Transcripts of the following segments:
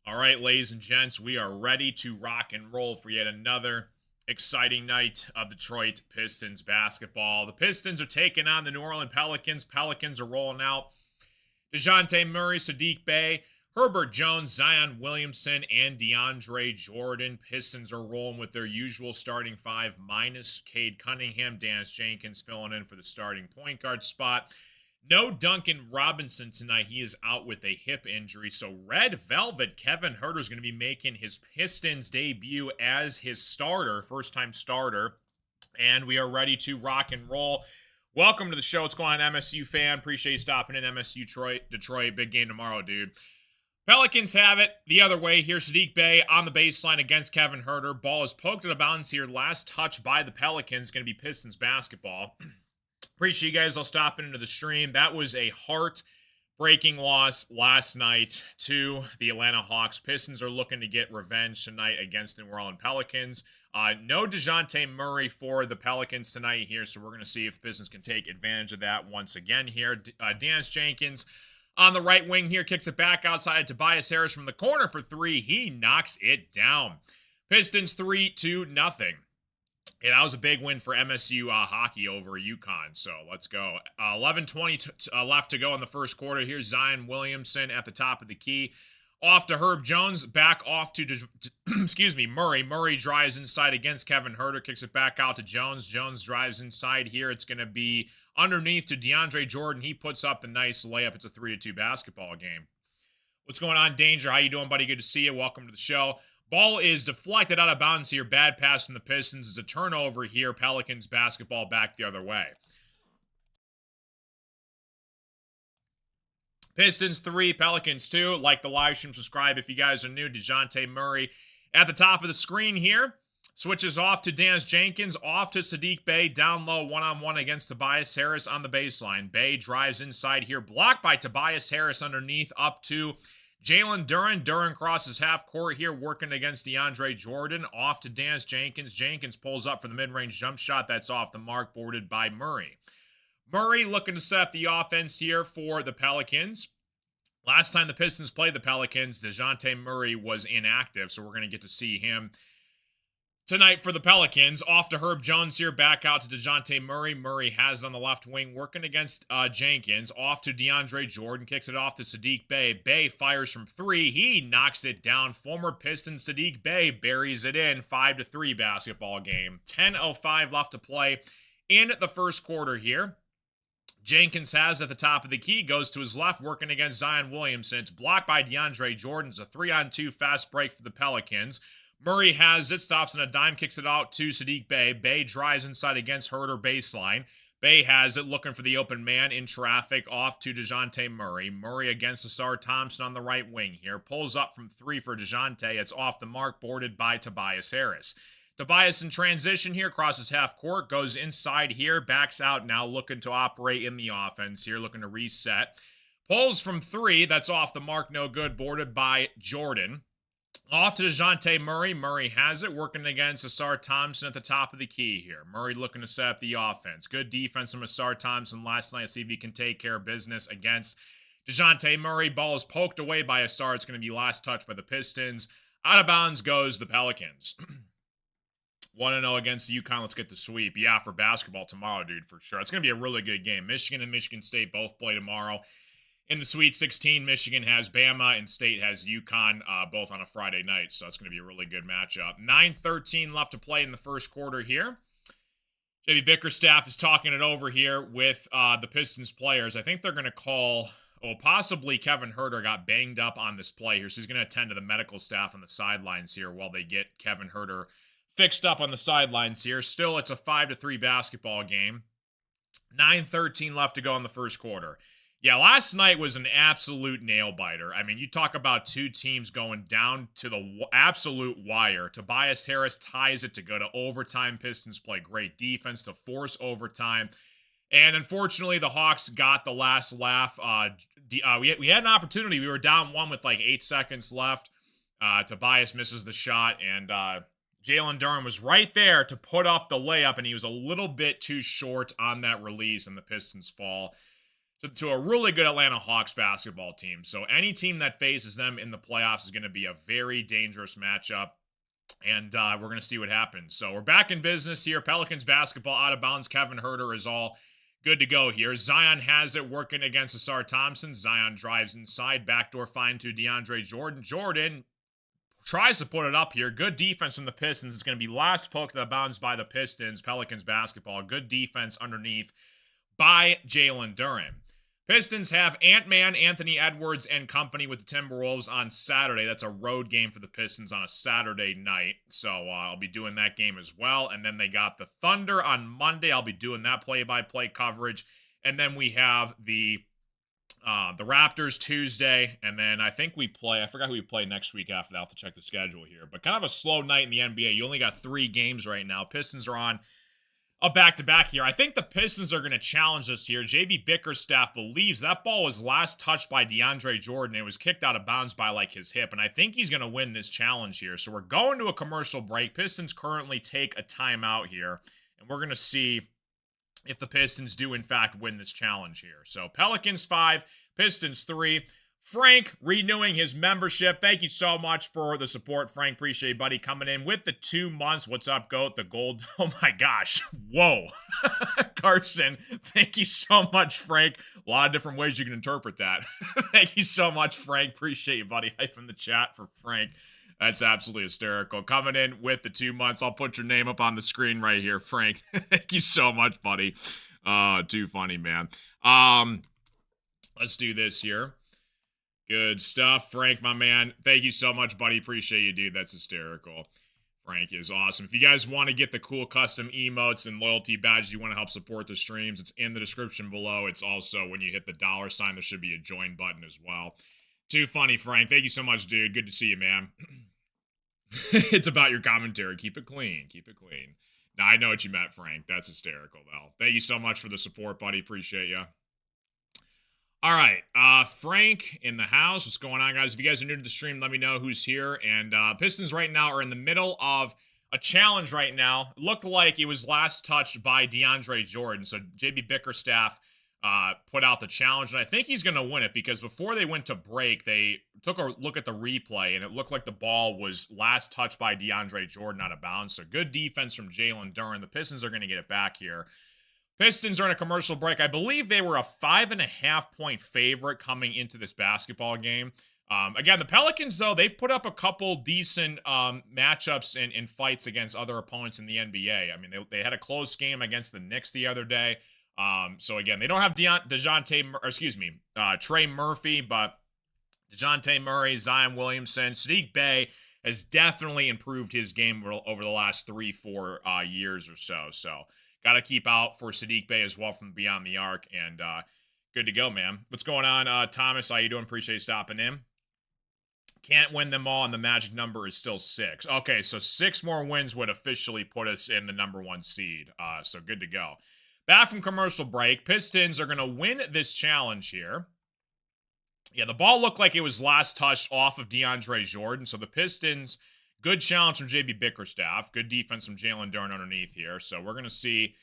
All right, ladies and gents, we are ready to rock and roll for yet another exciting night of Detroit Pistons basketball. The Pistons are taking on the New Orleans Pelicans. Pelicans are rolling out DeJounte Murray, Saddiq Bey, Herbert Jones, Zion Williamson, and DeAndre Jordan. Pistons are rolling with their usual starting five minus Cade Cunningham. Dennis Jenkins filling in for the starting point guard spot. No Duncan Robinson tonight. He is out with a hip injury. So Red Velvet Kevin Huerter is going to be making his Pistons debut as his starter, first-time starter. And we are ready to rock and roll. Welcome to the show. What's going on, MSU fan? Appreciate you stopping in. MSU Detroit. Big game tomorrow, dude. Pelicans have it the other way. Here's Saddiq Bey on the baseline against Kevin Huerter. Ball is poked out of bounds here. Last touch by the Pelicans. Going to be Pistons basketball. Appreciate you guys all stopping into the stream. That was a heart-breaking loss last night to the Atlanta Hawks. Pistons are looking to get revenge tonight against the New Orleans Pelicans. No DeJounte Murray for the Pelicans tonight here, so we're going to see if the Pistons can take advantage of that once again here. Dennis Jenkins on the right wing here kicks it back outside. Tobias Harris from the corner for three. He knocks it down. Pistons 3-0. Yeah, that was a big win for MSU hockey over UConn, so let's go. 11:20 left to go in the first quarter. Here's Zion Williamson at the top of the key. Off to Herb Jones, back off to, Murray. Murray drives inside against Kevin Huerter, kicks it back out to Jones. Jones drives inside here. It's going to be underneath to DeAndre Jordan. He puts up the nice layup. It's a 3-2 basketball game. What's going on, Danger? How you doing, buddy? Good to see you. Welcome to the show. Ball is deflected out of bounds here. Bad pass from the Pistons. It's a turnover here. Pelicans basketball back the other way. Pistons 3, Pelicans 2. Like the live stream, subscribe if you guys are new. DeJounte Murray at the top of the screen here. Switches off to Dennis Jenkins. Off to Saddiq Bey. Down low, one-on-one against Tobias Harris on the baseline. Bey drives inside here. Blocked by Tobias Harris underneath up to Jalen Duren. Duren crosses half court here, working against DeAndre Jordan. Off to Dennis Jenkins. Jenkins pulls up for the mid-range jump shot. That's off the mark, boarded by Murray. Murray looking to set up the offense here for the Pelicans. Last time the Pistons played the Pelicans, DeJounte Murray was inactive, so we're going to get to see him tonight for the Pelicans. Off to Herb Jones here, back out to DeJounte Murray. Murray has it on the left wing, working against Jenkins. Off to DeAndre Jordan, kicks it off to Saddiq Bey. Bey fires from three. He knocks it down. Former Piston Saddiq Bey buries it in. 5-3 basketball game. 10:05 left to play in the first quarter here. Jenkins has it at the top of the key, goes to his left, working against Zion Williamson. It's blocked by DeAndre Jordan. It's a 3-on-2 fast break for the Pelicans. Murray has it, stops on a dime, kicks it out to Saddiq Bey. Bey drives inside against Huerter baseline. Bey has it, looking for the open man in traffic, off to DeJounte Murray. Murray against Asar Thompson on the right wing here. Pulls up from three for DeJounte. It's off the mark, boarded by Tobias Harris. Tobias in transition here, crosses half court, goes inside here, backs out now, looking to operate in the offense here, looking to reset. Pulls from three, that's off the mark, no good, boarded by Jordan. Off to DeJounte Murray. Murray has it, working against Asar Thompson at the top of the key here. Murray looking to set up the offense. Good defense from Asar Thompson last night. See if he can take care of business against DeJounte Murray. Ball is poked away by Asar. It's going to be last touch by the Pistons. Out of bounds goes the Pelicans. 1-0 against UConn. Let's get the sweep. Yeah, for basketball tomorrow, dude, for sure. It's going to be a really good game. Michigan and Michigan State both play tomorrow. In the Sweet 16, Michigan has Bama and State has UConn, both on a Friday night. So it's going to be a really good matchup. 9:13 left to play in the first quarter here. JB Bickerstaff is talking it over here with the Pistons players. I think they're going to call, possibly Kevin Huerter got banged up on this play here. So he's going to attend to the medical staff on the sidelines here while they get Kevin Huerter fixed up on the sidelines here. Still, it's a 5-3 basketball game. 9:13 left to go in the first quarter. Yeah, last night was an absolute nail-biter. I mean, you talk about two teams going down to the absolute wire. Tobias Harris ties it to go to overtime. Pistons play great defense to force overtime. And unfortunately, the Hawks got the last laugh. We had an opportunity. We were down one with like 8 seconds left. Tobias misses the shot, and Jalen Duren was right there to put up the layup, and he was a little bit too short on that release, and the Pistons fall to a really good Atlanta Hawks basketball team. So any team that faces them in the playoffs is going to be a very dangerous matchup, and we're going to see what happens. So we're back in business here. Pelicans basketball out of bounds. Kevin Huerter is all good to go here. Zion has it working against Asar Thompson. Zion drives inside, backdoor find to DeAndre Jordan. Jordan tries to put it up here. Good defense from the Pistons. It's going to be last poke to the bounds by the Pistons. Pelicans basketball. Good defense underneath by Jalen Duren. Pistons have Ant-Man, Anthony Edwards, and company with the Timberwolves on Saturday. That's a road game for the Pistons on a Saturday night. So I'll be doing that game as well. And then they got the Thunder on Monday. I'll be doing that play-by-play coverage. And then we have the Raptors Tuesday. And then I think we play, I forgot who we play next week after that. I'll have to check the schedule here. But kind of a slow night in the NBA. You only got 3 games right now. Pistons are on a back-to-back here. I think the Pistons are going to challenge us here. JB Bickerstaff believes that ball was last touched by DeAndre Jordan. It was kicked out of bounds by like his hip, and I think he's going to win this challenge here. So we're going to a commercial break. Pistons currently take a timeout here, and we're going to see if the Pistons do in fact win this challenge here. So Pelicans 5, Pistons 3. Frank renewing his membership. Thank you so much for the support, Frank. Appreciate it, buddy, coming in with the 2 months. What's up, GOAT? The gold. Oh my gosh. Whoa. Carson, thank you so much, Frank. A lot of different ways you can interpret that. Thank you so much, Frank. Appreciate you, buddy. Hype in the chat for Frank. That's absolutely hysterical. Coming in with the 2 months. I'll put your name up on the screen right here, Frank. Thank you so much, buddy. Too funny, man. Let's do this here. Good stuff, Frank, my man. Thank you so much, buddy. Appreciate you, dude. That's hysterical. Frank is awesome. If you guys want to get the cool custom emotes and loyalty badges, you want to help support the streams, it's in the description below. It's also when you hit the $sign, there should be a join button as well. Too funny, Frank. Thank you so much, dude. Good to see you, man. It's about your commentary. Keep it clean. Keep it clean. Now, I know what you meant, Frank. That's hysterical, though. Thank you so much for the support, buddy. Appreciate you. All right, Frank in the house. What's going on, guys? If you guys are new to the stream, let me know who's here. And Pistons right now are in the middle of a challenge right now. It looked like it was last touched by DeAndre Jordan. So JB Bickerstaff put out the challenge, and I think he's going to win it because before they went to break, they took a look at the replay, and it looked like the ball was last touched by DeAndre Jordan out of bounds. So good defense from Jalen Duren. The Pistons are going to get it back here. Pistons are in a commercial break. I believe they were a 5.5-point favorite coming into this basketball game. Again, the Pelicans, though, they've put up a couple decent matchups and fights against other opponents in the NBA. I mean, they had a close game against the Knicks the other day. So, again, they don't have Trey Murphy, but DeJounte Murray, Zion Williamson, Sadiq Bey has definitely improved his game over the last 3-4 years or so. So, got to keep out for Sadiq Bey as well from Beyond the Arc, and good to go, man. What's going on, Thomas? How you doing? Appreciate you stopping in. Can't win them all, and the magic number is still 6. Okay, so 6 more wins would officially put us in the number 1 seed, so good to go. Back from commercial break, Pistons are going to win this challenge here. Yeah, the ball looked like it was last touched off of DeAndre Jordan, so the Pistons... Good challenge from JB Bickerstaff. Good defense from Jalen Duren underneath here. So we're going to see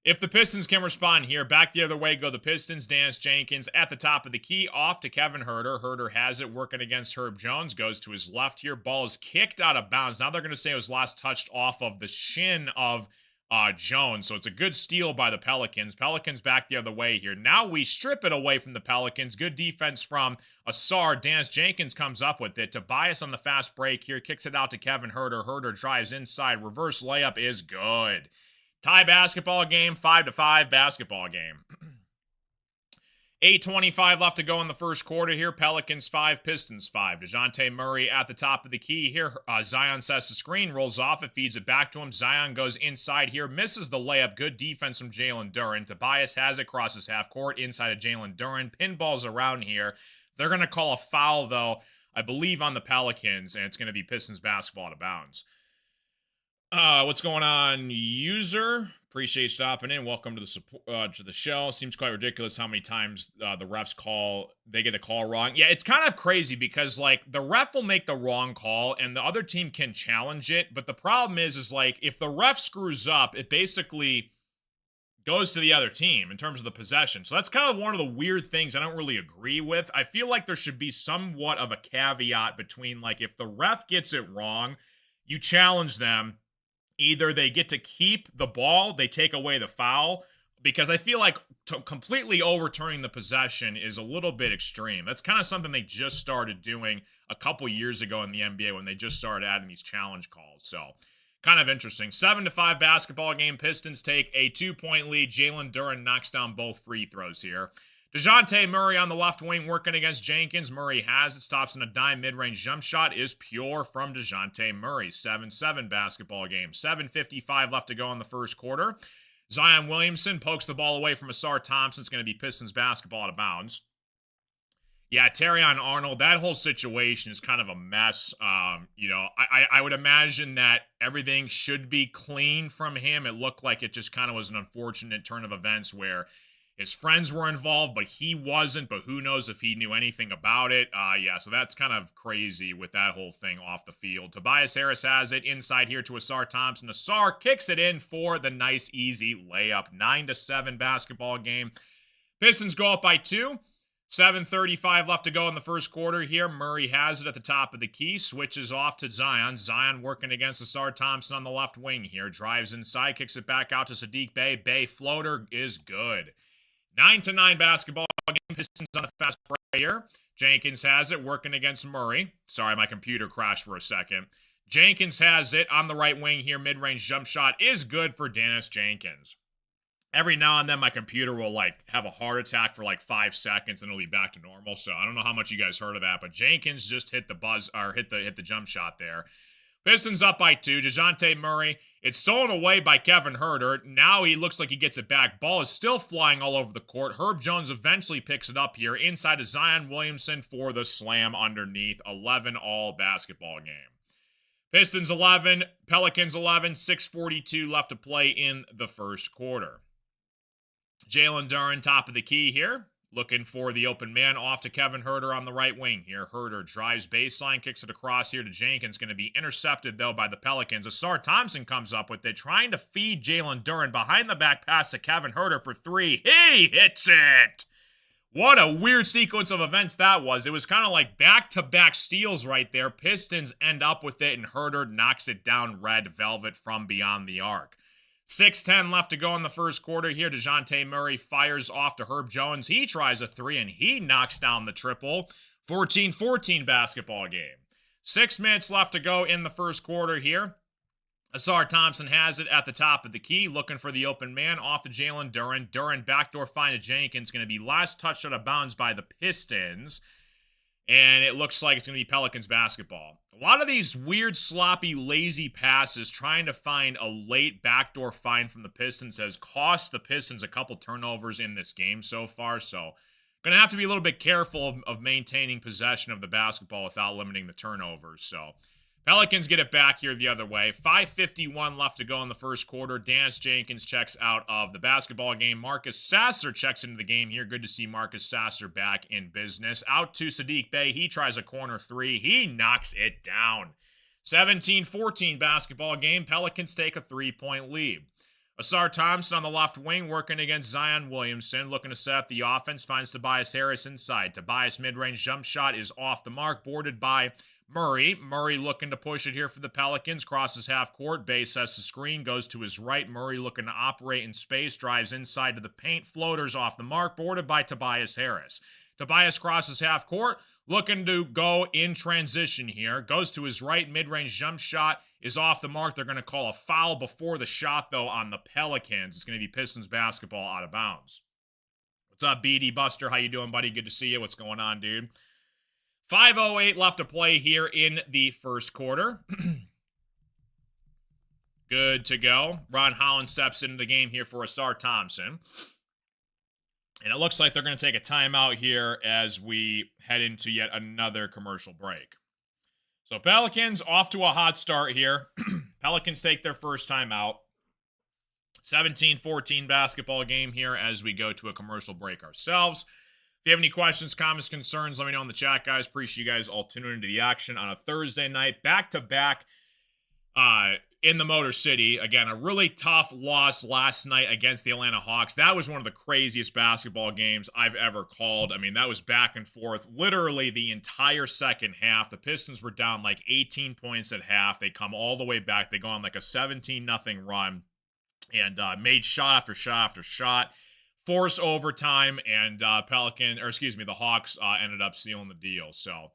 if the Pistons can respond here. Back the other way go the Pistons. Dance Jenkins at the top of the key. Off to Kevin Huerter. Huerter has it working against Herb Jones. Goes to his left here. Ball is kicked out of bounds. Now they're going to say it was last touched off of the shin of Jones. So it's a good steal by the Pelicans. Pelicans back the other way here. Now we strip it away from the Pelicans. Good defense from Asar. Dance Jenkins comes up with it. Tobias on the fast break here. Kicks it out to Kevin Huerter. Huerter drives inside. Reverse layup is good. Tie basketball game. 5-5 basketball game. 8:25 left to go in the first quarter here. Pelicans 5, Pistons 5. DeJounte Murray at the top of the key here. Zion sets the screen, rolls off it, feeds it back to him. Zion goes inside here, misses the layup. Good defense from Jalen Duren. Tobias has it, crosses half court, inside of Jalen Duren. Pinballs around here. They're going to call a foul, though, I believe, on the Pelicans, and it's going to be Pistons basketball out of bounds. What's going on, user? Appreciate you stopping in. Welcome to the show. Seems quite ridiculous how many times the refs they get a call wrong. Yeah, it's kind of crazy because like the ref will make the wrong call and the other team can challenge it, but the problem is like if the ref screws up, it basically goes to the other team in terms of the possession. So that's kind of one of the weird things I don't really agree with. I feel like there should be somewhat of a caveat between like if the ref gets it wrong, you challenge them. Either they get to keep the ball, they take away the foul, because I feel like completely overturning the possession is a little bit extreme. That's kind of something they just started doing a couple years ago in the NBA when they just started adding these challenge calls. So kind of interesting. 7-5 basketball game. Pistons take a 2-point lead. Jalen Duren knocks down both free throws here. DeJounte Murray on the left wing working against Jenkins. Murray has it, stops in a dime mid-range jump shot is pure from DeJounte Murray. 7-7 basketball game. 7:55 left to go in the first quarter. Zion Williamson pokes the ball away from Asar Thompson. It's going to be Pistons basketball out of bounds. Yeah, Terrion Arnold, that whole situation is kind of a mess. I would imagine that everything should be clean from him. It looked like it just kind of was an unfortunate turn of events where his friends were involved, but he wasn't. But who knows if he knew anything about it. So that's kind of crazy with that whole thing off the field. Tobias Harris has it inside here to Asar Thompson. Asar kicks it in for the nice, easy layup. 9-7 basketball game. Pistons go up by 2. 7:35 left to go in the first quarter here. Murray has it at the top of the key. Switches off to Zion. Zion working against Asar Thompson on the left wing here. Drives inside, kicks it back out to Saddiq Bey. Bey floater is good. 9-9 basketball game. Pistons on a fast break here. Jenkins has it working against Murray. Sorry, my computer crashed for a second. Jenkins has it on the right wing here. Mid-range jump shot is good for Dennis Jenkins. Every now and then my computer will like have a heart attack for like 5 seconds and it'll be back to normal. So I don't know how much you guys heard of that, but Jenkins just hit the jump shot there. Pistons up by 2. DeJounte Murray. It's stolen away by Kevin Huerter. Now he looks like he gets it back. Ball is still flying all over the court. Herb Jones eventually picks it up here inside of Zion Williamson for the slam underneath. 11-all basketball game. Pistons 11, Pelicans 11, 6:42 left to play in the first quarter. Jalen Duren, top of the key here. Looking for the open man off to Kevin Huerter on the right wing here. Huerter drives baseline, kicks it across here to Jenkins. Going to be intercepted, though, by the Pelicans. Asar Thompson comes up with it, trying to feed Jalen Duren. Behind the back pass to Kevin Huerter for 3. He hits it! What a weird sequence of events that was. It was kind of like back-to-back steals right there. Pistons end up with it, and Huerter knocks it down red velvet from beyond the arc. 6:10 left to go in the first quarter here. DeJounte Murray fires off to Herb Jones. He tries a 3, and he knocks down the triple. 14-14 basketball game. 6 minutes left to go in the first quarter here. Asar Thompson has it at the top of the key, looking for the open man off to Jalen Duren. Duren backdoor find to Jenkins. Going to be last touched out of bounds by the Pistons. And it looks like it's going to be Pelicans basketball. A lot of these weird, sloppy, lazy passes trying to find a late backdoor find from the Pistons has cost the Pistons a couple turnovers in this game so far. So going to have to be a little bit careful of maintaining possession of the basketball without limiting the turnovers. So Pelicans get it back here the other way. 5:51 left to go in the first quarter. Dennis Jenkins checks out of the basketball game. Marcus Sasser checks into the game here. Good to see Marcus Sasser back in business. Out to Saddiq Bey. He tries a corner 3. He knocks it down. 17-14 basketball game. Pelicans take a 3-point lead. Asar Thompson on the left wing working against Zion Williamson. Looking to set up the offense. Finds Tobias Harris inside. Tobias mid-range jump shot is off the mark. Boarded by Murray. Murray looking to push it here for the Pelicans. Crosses half court. Bey sets the screen. Goes to his right. Murray looking to operate in space. Drives inside to the paint. Floaters off the mark. Boarded by Tobias Harris. Tobias crosses half court. Looking to go in transition here. Goes to his right. Mid-range jump shot is off the mark. They're going to call a foul before the shot, though, on the Pelicans. It's going to be Pistons basketball out of bounds. What's up, BD Buster? How you doing, buddy? Good to see you. What's going on, dude? 5:08 left to play here in the first quarter. Good to go. Ron Holland steps into the game here for Asar Thompson. And it looks like they're going to take a timeout here as we head into yet another commercial break. So Pelicans off to a hot start here. Pelicans take their first time out. 17-14 basketball game here as we go to a commercial break ourselves. If you have any questions, comments, concerns, let me know in the chat, guys. Appreciate you guys all tuning into the action on a Thursday night. Back-to-back in the Motor City. Again, a really tough loss last night against the Atlanta Hawks. That was one of the craziest basketball games I've ever called. I mean, that was back and forth literally the entire second half. The Pistons were down like 18 points at half. They come all the way back. They go on like a 17-0 run and made shot after shot after shot. Force overtime, and the Hawks ended up sealing the deal. So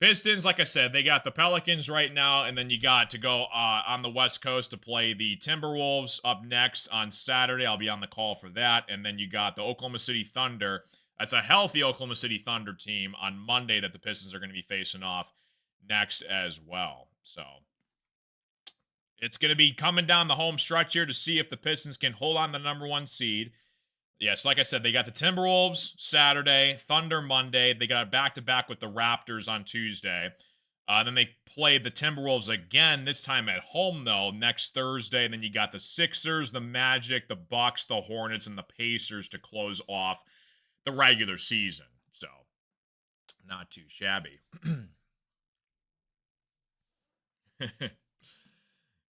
Pistons, like I said, they got the Pelicans right now, and then you got to go on the West Coast to play the Timberwolves up next on Saturday. I'll be on the call for that. And then you got the Oklahoma City Thunder. That's a healthy Oklahoma City Thunder team on Monday that the Pistons are going to be facing off next as well. So it's going to be coming down the home stretch here to see if the Pistons can hold on the number 1 seed. Yes, like I said, they got the Timberwolves Saturday, Thunder Monday. They got a back-to-back with the Raptors on Tuesday. Then they play the Timberwolves again, this time at home, though, next Thursday. And then you got the Sixers, the Magic, the Bucks, the Hornets, and the Pacers to close off the regular season. So, not too shabby.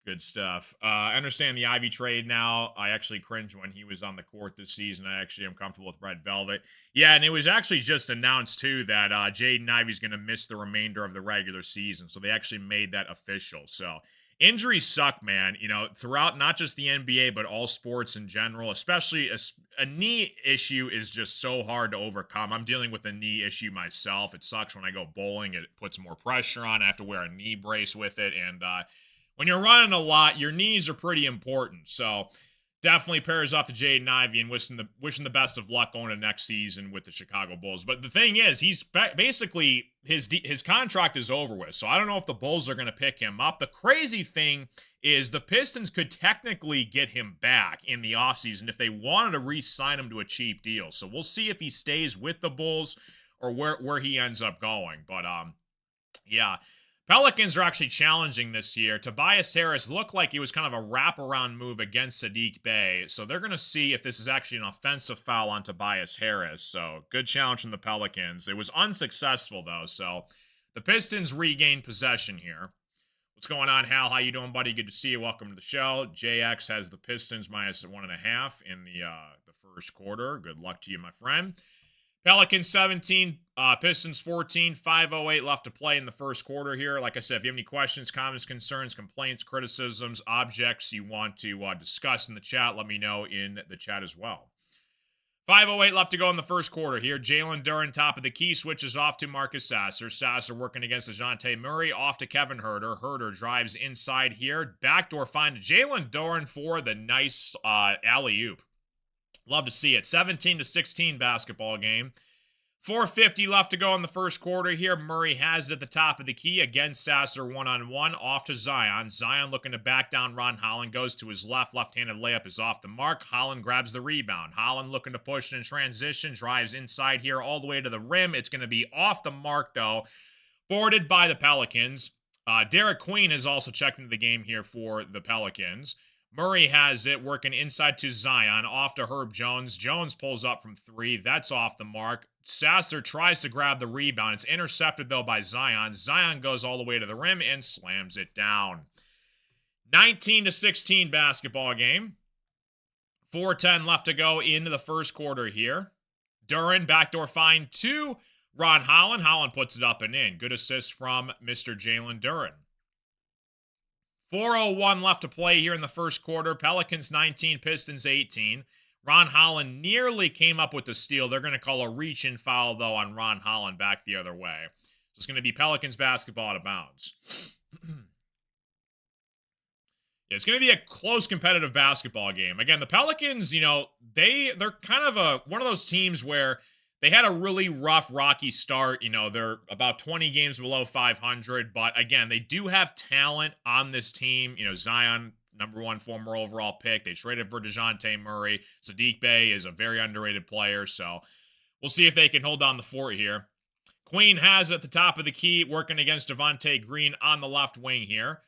Good stuff. I understand the Ivy trade now. I actually cringed when he was on the court this season. I actually am comfortable with Red Velvet. Yeah, and it was actually just announced, too, that Jaden Ivey's going to miss the remainder of the regular season. So they actually made that official. So injuries suck, man. You know, throughout not just the NBA, but all sports in general, especially a knee issue is just so hard to overcome. I'm dealing with a knee issue myself. It sucks when I go bowling. It puts more pressure on. I have to wear a knee brace with it. And, when you're running a lot, your knees are pretty important. So definitely pairs up to Jaden Ivey and wishing the best of luck going to next season with the Chicago Bulls. But the thing is, he's basically his contract is over with. So I don't know if the Bulls are going to pick him up. The crazy thing is the Pistons could technically get him back in the offseason if they wanted to re-sign him to a cheap deal. So we'll see if he stays with the Bulls or where he ends up going. But yeah. Pelicans are actually challenging this year. Tobias Harris looked like it was kind of a wraparound move against Saddiq Bey. So they're going to see if this is actually an offensive foul on Tobias Harris. So good challenge from the Pelicans. It was unsuccessful, though. So the Pistons regain possession here. What's going on, Hal? How you doing, buddy? Good to see you. Welcome to the show. JX has the Pistons -1.5 in the first quarter. Good luck to you, my friend. Pelicans 17, Pistons 14, 5:08 left to play in the first quarter here. Like I said, if you have any questions, comments, concerns, complaints, criticisms, objects you want to discuss in the chat, let me know in the chat as well. 5:08 left to go in the first quarter here. Jalen Duren, top of the key, switches off to Marcus Sasser. Sasser working against DeJounte Murray, off to Kevin Huerter. Huerter drives inside here. Backdoor find to Jalen Duren for the nice alley-oop. Love to see it. 17-16 basketball game. 4:50 left to go in the first quarter here. Murray has it at the top of the key. Again, Sasser one-on-one. Off to Zion. Zion looking to back down Ron Holland. Goes to his left. Left-handed layup is off the mark. Holland grabs the rebound. Holland looking to push in transition. Drives inside here all the way to the rim. It's going to be off the mark, though. Boarded by the Pelicans. Derek Queen has also checked into the game here for the Pelicans. Murray has it, working inside to Zion, off to Herb Jones. Jones pulls up from 3. That's off the mark. Sasser tries to grab the rebound. It's intercepted, though, by Zion. Zion goes all the way to the rim and slams it down. 19-16 basketball game. 4:10 left to go into the first quarter here. Duren, backdoor find to Ron Holland. Holland puts it up and in. Good assist from Mr. Jalen Duren. 4:01 left to play here in the first quarter. Pelicans 19, Pistons 18. Ron Holland nearly came up with the steal. They're going to call a reach-in foul, though, on Ron Holland back the other way. So it's going to be Pelicans basketball out of bounds. Yeah, it's going to be a close competitive basketball game. Again, the Pelicans, you know, they're kind of one of those teams where they had a really rough, rocky start. You know, they're about 20 games below 500. But again, they do have talent on this team. You know, Zion, #1 former overall pick. They traded for DeJounte Murray. Saddiq Bey is a very underrated player. So we'll see if they can hold down the fort here. Queen has at the top of the key, working against Devontae Green on the left wing here.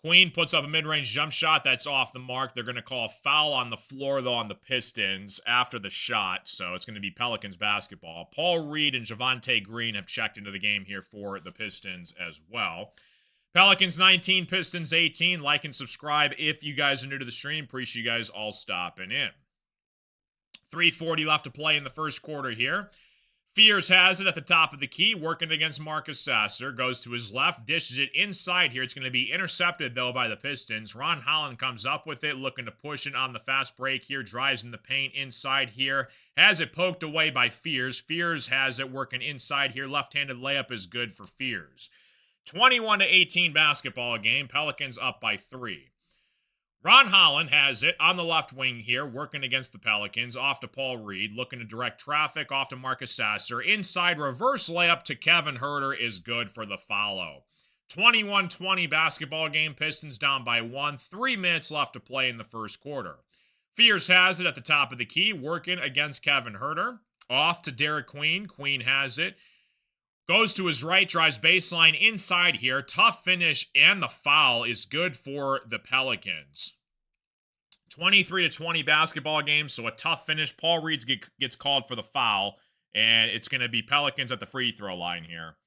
Queen puts up a mid-range jump shot. That's off the mark. They're going to call a foul on the floor, though, on the Pistons after the shot. So it's going to be Pelicans basketball. Paul Reed and Javonte Green have checked into the game here for the Pistons as well. Pelicans 19, Pistons 18. Like and subscribe if you guys are new to the stream. Appreciate you guys all stopping in. 3:40 left to play in the first quarter here. Fears has it at the top of the key, working against Marcus Sasser. Goes to his left, dishes it inside here. It's going to be intercepted, though, by the Pistons. Ron Holland comes up with it, looking to push it on the fast break here. Drives in the paint inside here. Has it poked away by Fears. Fears has it working inside here. Left-handed layup is good for Fears. 21-18 basketball game. Pelicans up by 3. Ron Holland has it on the left wing here, working against the Pelicans. Off to Paul Reed, looking to direct traffic. Off to Marcus Sasser. Inside reverse layup to Kevin Huerter is good for the follow. 21-20 basketball game. Pistons down by 1. 3 minutes left to play in the first quarter. Fears has it at the top of the key, working against Kevin Huerter. Off to Derek Queen. Queen has it. Goes to his right, drives baseline inside here. Tough finish, and the foul is good for the Pelicans. 23-20 basketball game, so a tough finish. Paul Reed gets called for the foul, and it's going to be Pelicans at the free throw line here.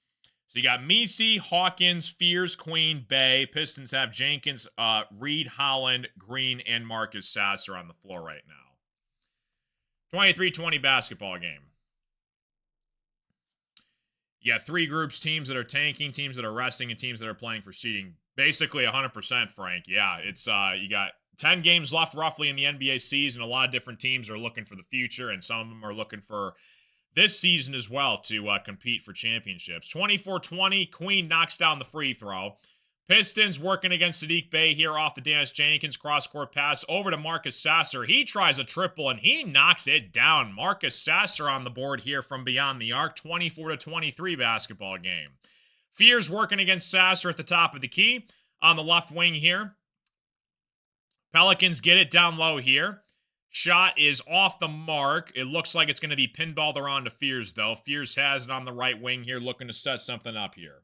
So you got Messi, Hawkins, Fears, Queen, Bay. Pistons have Jenkins, Reed, Holland, Green, and Marcus Sasser on the floor right now. 23-20 basketball game. You got 3 groups, teams that are tanking, teams that are resting, and teams that are playing for seeding. Basically 100%, Frank. Yeah, it's you got 10 games left roughly in the NBA season. A lot of different teams are looking for the future, and some of them are looking for this season as well to compete for championships. 24-20, Queen knocks down the free throw. Pistons working against Saddiq Bey here off the Dennis Jenkins cross-court pass over to Marcus Sasser. He tries a triple, and he knocks it down. Marcus Sasser on the board here from beyond the arc. 24-23 basketball game. Fears working against Sasser at the top of the key on the left wing here. Pelicans get it down low here. Shot is off the mark. It looks like it's going to be pinballed around to Fears, though. Fears has it on the right wing here, looking to set something up here.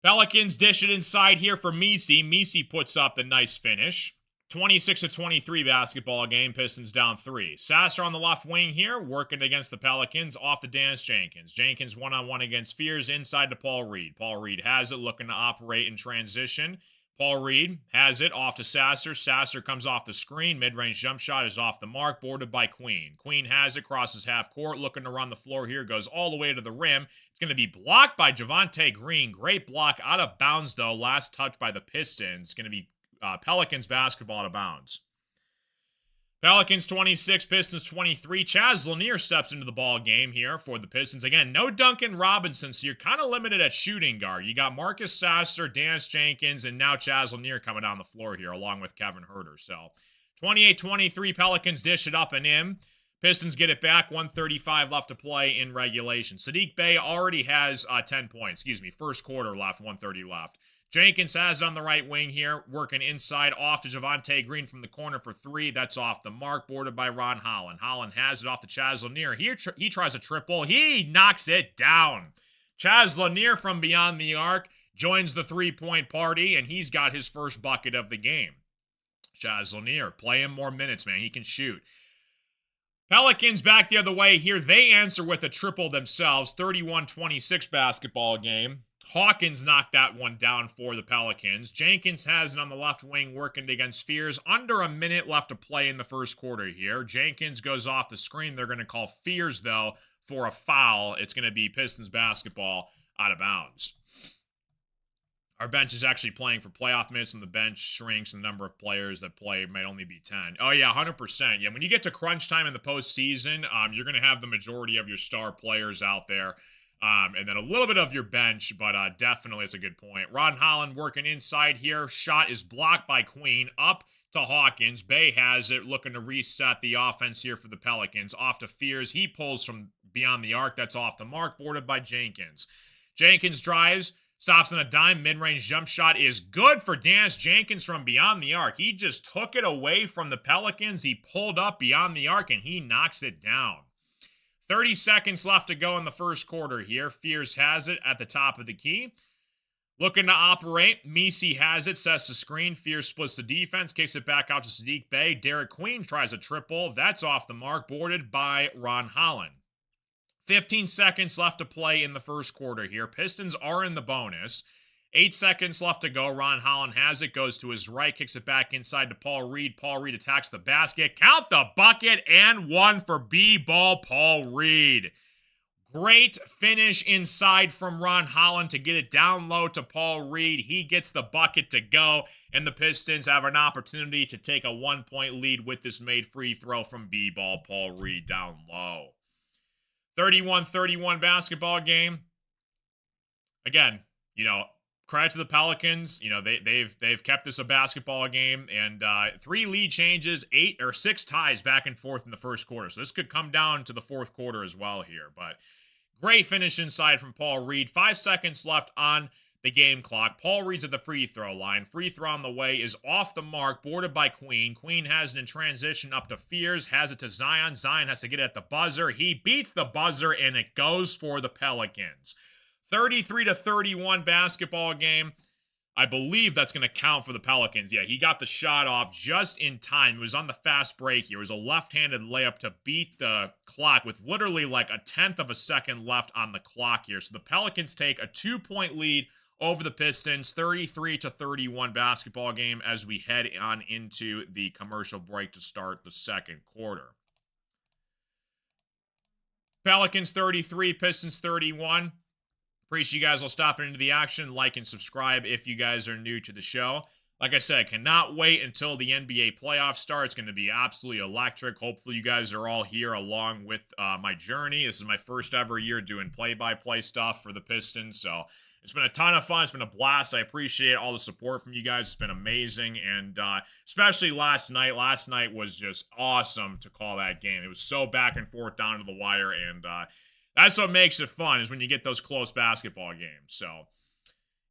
Pelicans dish it inside here for Messi. Messi puts up the nice finish. 26-23 basketball game. Pistons down 3. Sasser on the left wing here, working against the Pelicans. Off to Dennis Jenkins. Jenkins one-on-one against Fears, inside to Paul Reed. Paul Reed has it, looking to operate in transition. Paul Reed has it, off to Sasser. Sasser comes off the screen. Mid-range jump shot is off the mark, boarded by Queen. Queen has it, crosses half court, looking to run the floor here, goes all the way to the rim. It's going to be blocked by Javonte Green. Great block, out of bounds, though. Last touch by the Pistons. It's going to be Pelicans basketball out of bounds. Pelicans 26, Pistons 23. Chaz Lanier steps into the ball game here for the Pistons. Again, no Duncan Robinson, so you're kind of limited at shooting guard. You got Marcus Sasser, Dennis Jenkins, and now Chaz Lanier coming down the floor here along with Kevin Huerter. So 28-23, Pelicans dish it up and in. Pistons get it back, 1:35 left to play in regulation. Saddiq Bey already has 10 points. First quarter left, 1:30 left. Jenkins has it on the right wing here, working inside, off to Javonte Green from the corner for 3. That's off the mark, boarded by Ron Holland. Holland has it off to Chaz Lanier. He tries a triple. He knocks it down. Chaz Lanier from beyond the arc joins the three-point party, and he's got his first bucket of the game. Chaz Lanier, play him more minutes, man. He can shoot. Pelicans back the other way here. They answer with a triple themselves. 31-26 basketball game. Hawkins knocked that one down for the Pelicans. Jenkins has it on the left wing, working against Fears. Under a minute left to play in the first quarter here. Jenkins goes off the screen. They're going to call Fears, though, for a foul. It's going to be Pistons basketball out of bounds. Our bench is actually playing for playoff minutes, and the bench shrinks. The number of players that play might only be 10. Oh, yeah, 100%. Yeah, when you get to crunch time in the postseason, you're going to have the majority of your star players out there. And then a little bit of your bench, but definitely it's a good point. Ron Holland working inside here. Shot is blocked by Queen. Up to Hawkins. Bey has it, looking to reset the offense here for the Pelicans. Off to Fears. He pulls from beyond the arc. That's off the mark, boarded by Jenkins. Jenkins drives, stops on a dime. Mid-range jump shot is good for Dennis Jenkins from beyond the arc. He just took it away from the Pelicans. He pulled up beyond the arc, and he knocks it down. 30 seconds left to go in the first quarter here. Fears has it at the top of the key. Looking to operate. Messi has it, sets the screen. Fierce splits the defense, kicks it back out to Sadiq Bey. Derek Queen tries a triple. That's off the mark, boarded by Ron Holland. 15 seconds left to play in the first quarter here. Pistons are in the bonus. 8 seconds left to go. Ron Holland has it, goes to his right, kicks it back inside to Paul Reed. Paul Reed attacks the basket. Count the bucket, and one for B-ball Paul Reed. Great finish inside from Ron Holland to get it down low to Paul Reed. He gets the bucket to go, and the Pistons have an opportunity to take a 1-point lead with this made free throw from B-ball Paul Reed down low. 31-31 basketball game. Again, credit to the Pelicans. They've kept this a basketball game, and 3 lead changes, 6 ties back and forth in the first quarter. So this could come down to the fourth quarter as well here. But great finish inside from Paul Reed. 5 seconds left on the game clock. Paul Reed's at the free throw line. Free throw on the way is off the mark, boarded by Queen. Queen has it in transition up to Fears, has it to Zion. Zion has to get it at the buzzer. He beats the buzzer, and it goes for the Pelicans. 33-31 basketball game. I believe that's going to count for the Pelicans. Yeah, he got the shot off just in time. It was on the fast break here. It was a left-handed layup to beat the clock with literally like a tenth of a second left on the clock here. So the Pelicans take a 2-point lead over the Pistons, 33-31 basketball game as we head on into the commercial break to start the second quarter. Pelicans 33, Pistons 31. Appreciate you guys all stopping into the action. Like and subscribe if you guys are new to the show. Like I said, cannot wait until the NBA playoffs start. It's going to be absolutely electric. Hopefully you guys are all here along with my journey. This is my first ever year doing play-by-play stuff for the Pistons, so it's been a ton of fun. It's been a blast. I appreciate all the support from you guys. It's been amazing, and especially last night. Last night was just awesome to call that game. It was so back and forth down to the wire, and that's what makes it fun, is when you get those close basketball games. So,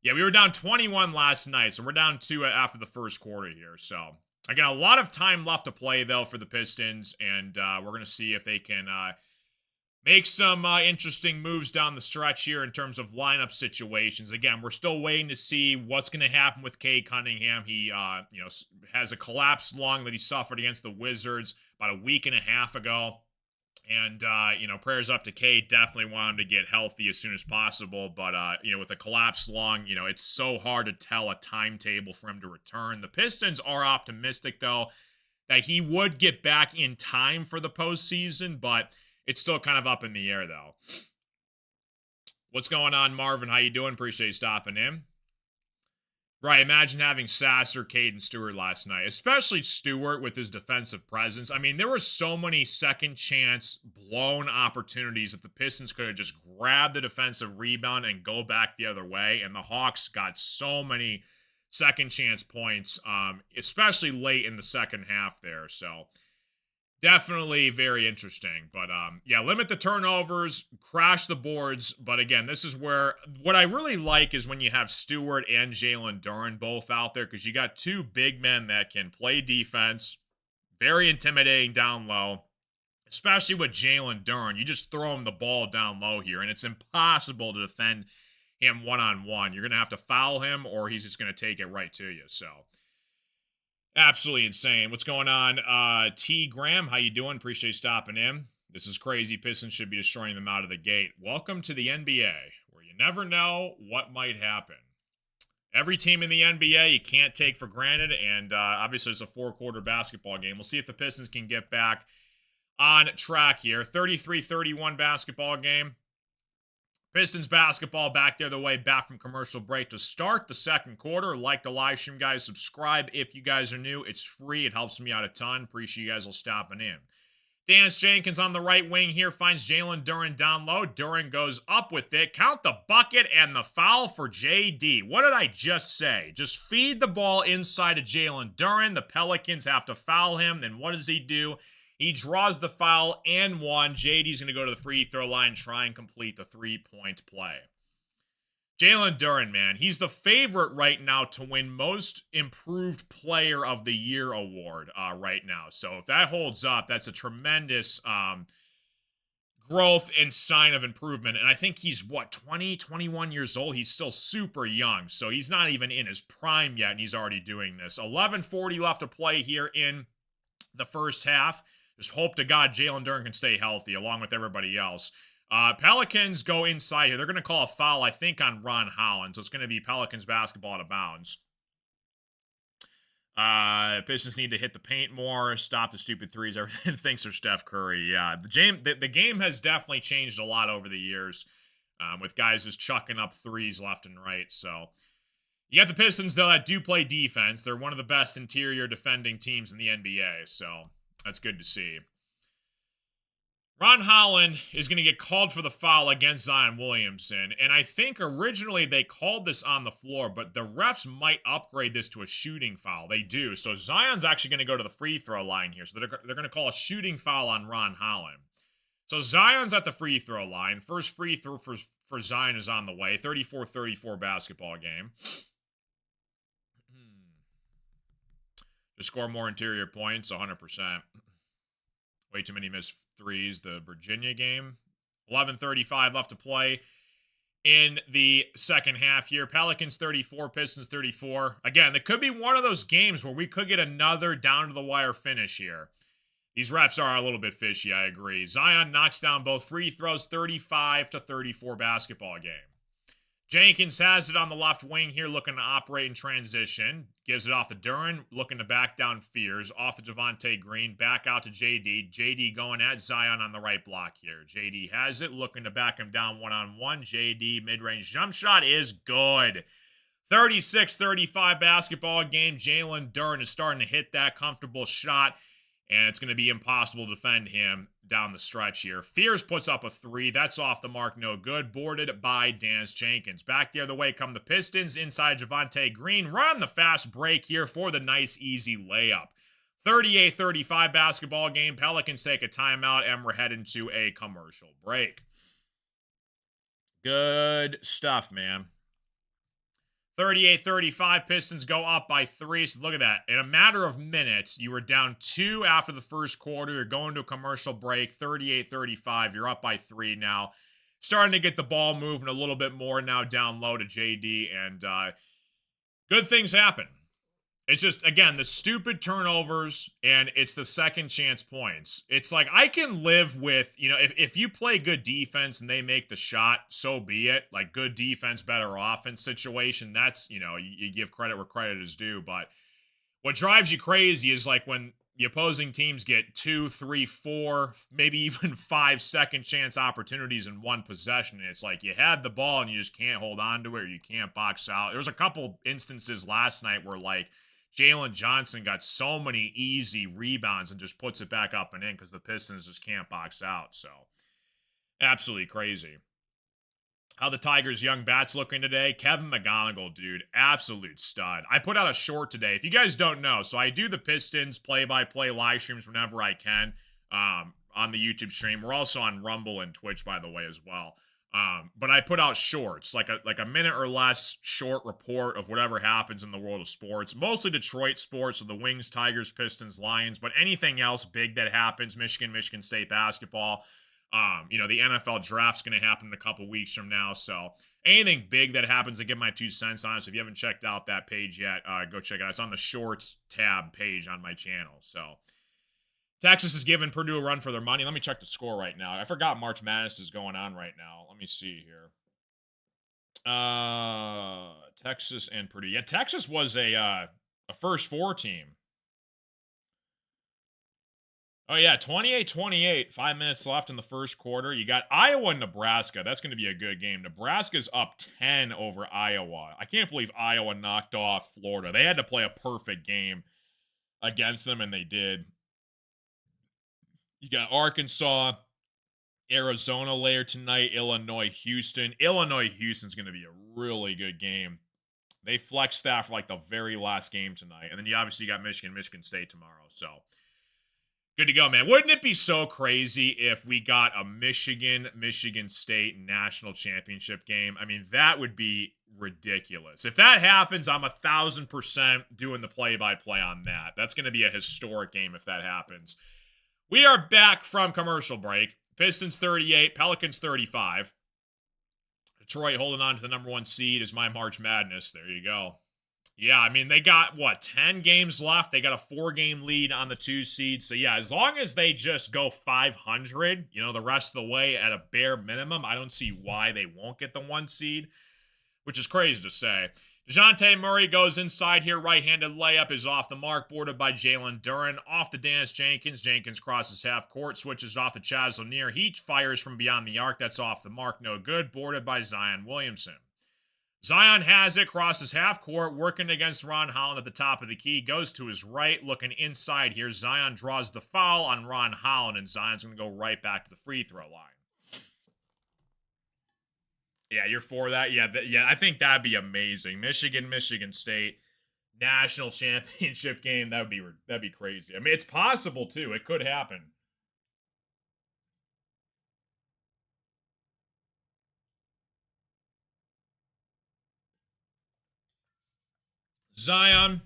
yeah, we were down 21 last night, so we're down 2 after the first quarter here. So, again, a lot of time left to play, though, for the Pistons, and we're going to see if they can make some interesting moves down the stretch here in terms of lineup situations. Again, we're still waiting to see what's going to happen with Cade Cunningham. He, has a collapsed lung that he suffered against the Wizards about a week and a half ago. And, prayers up to Cade. Definitely want him to get healthy as soon as possible. But, with a collapsed lung, it's so hard to tell a timetable for him to return. The Pistons are optimistic, though, that he would get back in time for the postseason, but it's still kind of up in the air, though. What's going on, Marvin? How you doing? Appreciate you stopping in. Right, imagine having Sasser, Cade, and Stewart last night, especially Stewart with his defensive presence. I mean, there were so many second chance blown opportunities that the Pistons could have just grabbed the defensive rebound and go back the other way, and the Hawks got so many second chance points, especially late in the second half there. So definitely very interesting. But limit the turnovers, crash the boards. But again, this is where what I really like is when you have Stewart and Jalen Duren both out there, because you got 2 big men that can play defense, very intimidating down low, especially with Jalen Duren. You just throw him the ball down low here, and it's impossible to defend him one-on-one. You're going to have to foul him, or he's just going to take it right to you. So absolutely insane. What's going on? T. Graham, how you doing? Appreciate you stopping in. This is crazy. Pistons should be destroying them out of the gate. Welcome to the NBA, where you never know what might happen. Every team in the NBA you can't take for granted, and obviously it's a 4-quarter basketball game. We'll see if the Pistons can get back on track here. 33-31 basketball game. Pistons basketball back the other way, back from commercial break to start the second quarter. Like the live stream, guys. Subscribe if you guys are new. It's free. It helps me out a ton. Appreciate you guys all stopping in. Dance Jenkins on the right wing here finds Jalen Duren down low. Duren goes up with it. Count the bucket and the foul for JD. What did I just say? Just feed the ball inside of Jalen Duren. The Pelicans have to foul him. Then what does he do? He draws the foul and one. JD's going to go to the free throw line and try and complete the 3-point play. Jalen Duren, man, he's the favorite right now to win Most Improved Player of the Year award right now. So if that holds up, that's a tremendous growth and sign of improvement. And I think he's, 20, 21 years old? He's still super young, so he's not even in his prime yet, and he's already doing this. 11:40 left to play here in the first half. Just hope to God Jalen Duren can stay healthy, along with everybody else. Pelicans go inside here. They're going to call a foul, I think, on Ron Holland, so it's going to be Pelicans basketball out of bounds. Pistons need to hit the paint more, stop the stupid threes. Everything thinks they're Steph Curry. Yeah, the game has definitely changed a lot over the years, with guys just chucking up threes left and right. So you got the Pistons, though, that do play defense. They're one of the best interior defending teams in the NBA, so that's good to see. Ron Holland is going to get called for the foul against Zion Williamson, and I think originally they called this on the floor, but the refs might upgrade this to a shooting foul. They do, so Zion's actually going to go to the free throw line here, so they're going to call a shooting foul on Ron Holland. So Zion's at the free throw line. First free throw for Zion is on the way. 34-34 basketball game. To score more interior points, 100%. Way too many missed threes. The Virginia game. 11:35 left to play in the second half here. Pelicans 34, Pistons 34. Again, it could be one of those games where we could get another down-to-the-wire finish here. These refs are a little bit fishy, I agree. Zion knocks down both free throws, 35-34 basketball game. Jenkins has it on the left wing here, looking to operate in transition. Gives it off to Duren, looking to back down Fears. Off to Javonte Green, back out to JD. JD going at Zion on the right block here. JD has it, looking to back him down one-on-one. JD, mid-range jump shot is good. 36-35 basketball game. Jalen Duren is starting to hit that comfortable shot, and it's going to be impossible to defend him down the stretch here. Fears puts up a three. That's off the mark, no good. Boarded by Dance Jenkins. Back the other way come the Pistons. Inside Javonte Green. Run the fast break here for the nice, easy layup. 38-35 basketball game. Pelicans take a timeout, and we're heading to a commercial break. Good stuff, man. 38-35, Pistons go up by 3. So look at that. In a matter of minutes, you were down 2 after the first quarter. You're going to a commercial break. 38-35. You're up by 3 now. Starting to get the ball moving a little bit more now down low to JD. And good things happen. It's just, again, the stupid turnovers, and it's the second chance points. It's like, I can live with, if you play good defense and they make the shot, so be it. Like, good defense, better offense situation, that's, you give credit where credit is due. But what drives you crazy is, like, when the opposing teams get 2, 3, 4, maybe even 5 second chance opportunities in one possession. And it's like, you had the ball and you just can't hold on to it, or you can't box out. There was a couple instances last night where, like, Jalen Johnson got so many easy rebounds and just puts it back up and in because the Pistons just can't box out. So, absolutely crazy. How the Tigers' young bats looking today? Kevin McGonigal, dude, absolute stud. I put out a short today. If you guys don't know, so I do the Pistons play-by-play live streams whenever I can on the YouTube stream. We're also on Rumble and Twitch, by the way, as well. But I put out shorts, like a minute or less short report of whatever happens in the world of sports. Mostly Detroit sports, so the Wings, Tigers, Pistons, Lions, but anything else big that happens, Michigan State basketball. The NFL draft's going to happen in a couple weeks from now, so anything big that happens, I give my 2 cents on it. So if you haven't checked out that page yet, go check it out. It's on the shorts tab page on my channel, so... Texas is giving Purdue a run for their money. Let me check the score right now. I forgot March Madness is going on right now. Let me see here. Texas and Purdue. Yeah, Texas was a first 4 team. Oh, yeah, 28-28. 5 minutes left in the first quarter. You got Iowa and Nebraska. That's going to be a good game. Nebraska's up 10 over Iowa. I can't believe Iowa knocked off Florida. They had to play a perfect game against them, and they did. You got Arkansas, Arizona later tonight, Illinois, Houston. Illinois-Houston's going to be a really good game. They flexed that for like the very last game tonight. And then you obviously got Michigan State tomorrow. So, good to go, man. Wouldn't it be so crazy if we got a Michigan State national championship game? I mean, that would be ridiculous. If that happens, I'm 1,000% doing the play-by-play on that. That's going to be a historic game if that happens. We are back from commercial break. Pistons 38, Pelicans 35. Detroit holding on to the number 1 seed is my March Madness. There you go. Yeah, I mean, they got, 10 games left? They got a 4-game lead on the 2 seed. So, yeah, as long as they just go 500, the rest of the way at a bare minimum, I don't see why they won't get the 1 seed, which is crazy to say. DeJounte Murray goes inside here. Right-handed layup is off the mark, boarded by Jalen Duren. Off to Dennis Jenkins. Jenkins crosses half court, switches off to Chaz Lanier. He fires from beyond the arc. That's off the mark. No good. Boarded by Zion Williamson. Zion has it, crosses half court, working against Ron Holland at the top of the key. Goes to his right, looking inside here. Zion draws the foul on Ron Holland, and Zion's going to go right back to the free throw line. Yeah, you're for that? Yeah, I think that'd be amazing. Michigan State national championship game. That'd be crazy. I mean, it's possible too. It could happen. Zion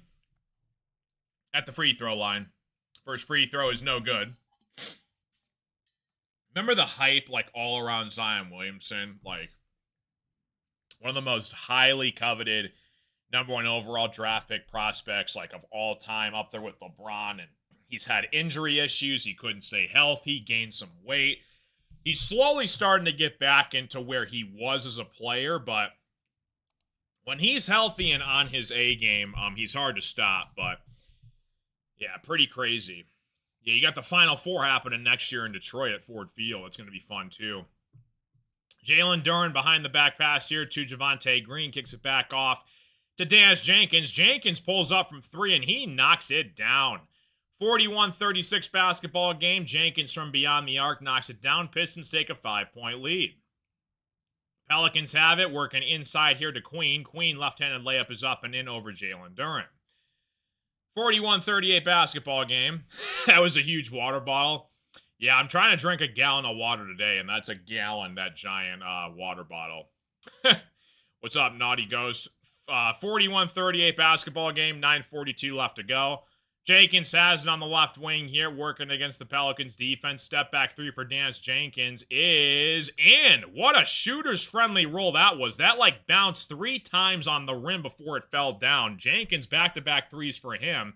at the free throw line. First free throw is no good. Remember the hype all around Zion Williamson? One of the most highly coveted number 1 overall draft pick prospects of all time, up there with LeBron, and he's had injury issues. He couldn't stay healthy, gained some weight. He's slowly starting to get back into where he was as a player, but when he's healthy and on his A game, he's hard to stop. But yeah, pretty crazy. Yeah, you got the Final Four happening next year in Detroit at Ford Field. It's going to be fun too. Jalen Duren behind the back pass here to Javonte Green, kicks it back off to Dennis Jenkins. Jenkins pulls up from 3 and he knocks it down. 41-36 basketball game. Jenkins from beyond the arc knocks it down. Pistons take a 5-point lead. Pelicans have it, working inside here to Queen. Queen left-handed layup is up and in over Jalen Duren. 41-38 basketball game. That was a huge water bottle. Yeah, I'm trying to drink a gallon of water today, and that's a gallon, that giant water bottle. What's up, Naughty Ghost? 41-38 basketball game, 9:42 left to go. Jenkins has it on the left wing here, working against the Pelicans defense. Step back 3 for Dennis Jenkins is in. What a shooter's friendly roll that was. That bounced 3 times on the rim before it fell down. Jenkins back-to-back 3s for him.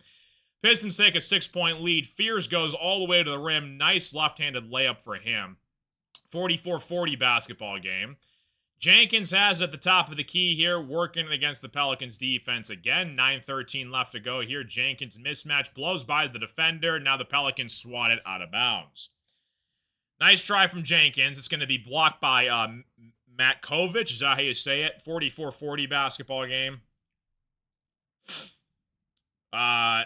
Pistons take a 6-point lead. Fears goes all the way to the rim. Nice left-handed layup for him. 44-40 basketball game. Jenkins has at the top of the key here, working against the Pelicans defense again. 9:13 left to go here. Jenkins mismatch, blows by the defender. Now the Pelicans swat it out of bounds. Nice try from Jenkins. It's going to be blocked by Matt Kovich. Is that how you say it? 44-40 basketball game.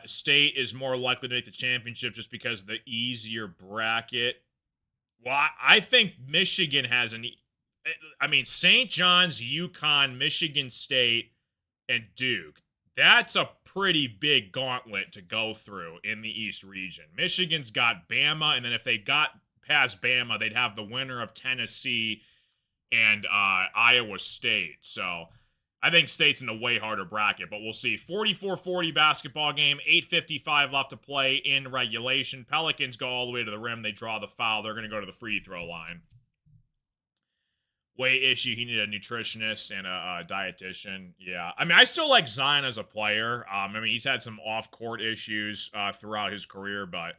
State is more likely to make the championship just because of the easier bracket. Well, I think Michigan has St. John's, UConn, Michigan State, and Duke. That's a pretty big gauntlet to go through in the East region. Michigan's got Bama, and then if they got past Bama, they'd have the winner of Tennessee and Iowa State. So I think State's in a way harder bracket, but we'll see. 44-40 basketball game, 8:55 left to play in regulation. Pelicans go all the way to the rim. They draw the foul. They're going to go to the free throw line. Weight issue. He needed a nutritionist and a dietitian. Yeah. I still like Zion as a player. He's had some off-court issues throughout his career, but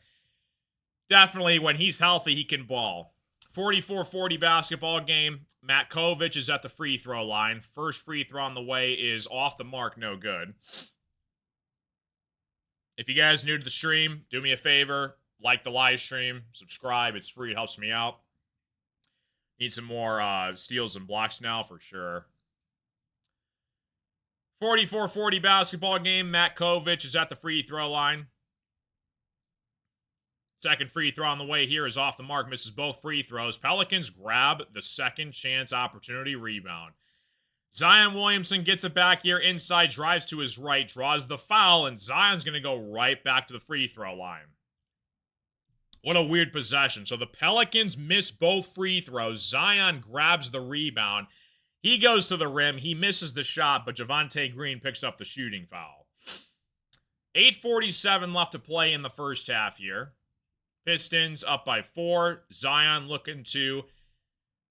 definitely when he's healthy, he can ball. 44-40 basketball game. Matt Kovich is at the free throw line. First free throw on the way is off the mark, no good. If you guys are new to the stream, do me a favor. Like the live stream. Subscribe. It's free. It helps me out. Need some more steals and blocks now for sure. 44-40 basketball game. Matt Kovich is at the free throw line. Second free throw on the way here is off the mark. Misses both free throws. Pelicans grab the second chance opportunity rebound. Zion Williamson gets it back here inside, drives to his right, draws the foul, and Zion's going to go right back to the free throw line. What a weird possession. So the Pelicans miss both free throws. Zion grabs the rebound. He goes to the rim. He misses the shot, but Javonte Green picks up the shooting foul. 8:47 left to play in the first half here. Pistons up by 4. Zion looking to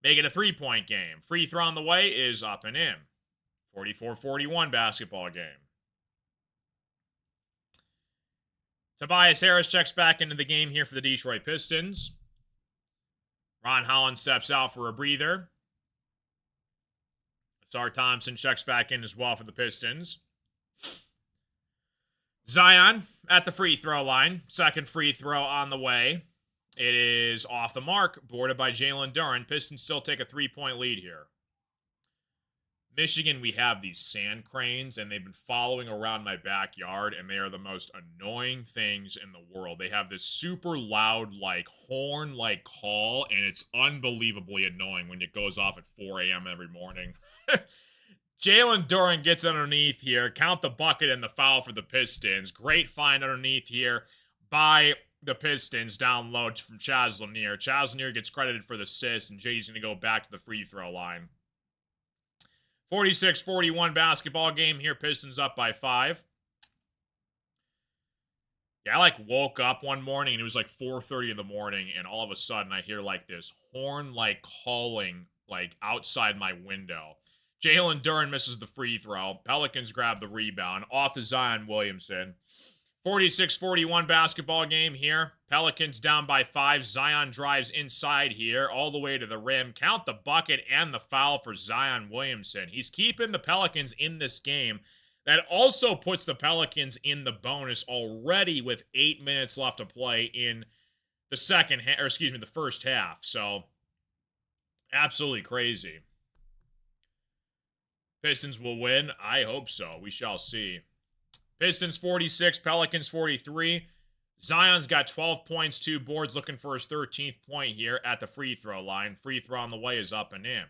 make it a 3-point game. Free throw on the way is up and in. 44-41 basketball game. Tobias Harris checks back into the game here for the Detroit Pistons. Ron Holland steps out for a breather. Sar Thompson checks back in as well for the Pistons. Zion at the free throw line. Second free throw on the way. It is off the mark, boarded by Jalen Duren. Pistons still take a 3-point lead here. Michigan, we have these sand cranes, and they've been following around my backyard, and they are the most annoying things in the world. They have this super loud, horn-like call, and it's unbelievably annoying when it goes off at 4 a.m. every morning. Jalen Duren gets underneath here. Count the bucket and the foul for the Pistons. Great find underneath here by the Pistons down low from Chaz Lanier. Chaz Lanier gets credited for the assist, and JD's going to go back to the free throw line. 46-41 basketball game here. Pistons up by 5. Yeah, I woke up one morning, and it was 4:30 in the morning, and all of a sudden I hear this horn calling outside my window. Jalen Duren misses the free throw. Pelicans grab the rebound off to Zion Williamson. 46-41 basketball game here. Pelicans down by 5. Zion drives inside here all the way to the rim. Count the bucket and the foul for Zion Williamson. He's keeping the Pelicans in this game. That also puts the Pelicans in the bonus already with 8 minutes left to play in the first half. So, absolutely crazy. Pistons will win. I hope so. We shall see. Pistons 46, Pelicans 43. Zion's got 12 points, 2 boards, looking for his 13th point here at the free throw line. Free throw on the way is up and in.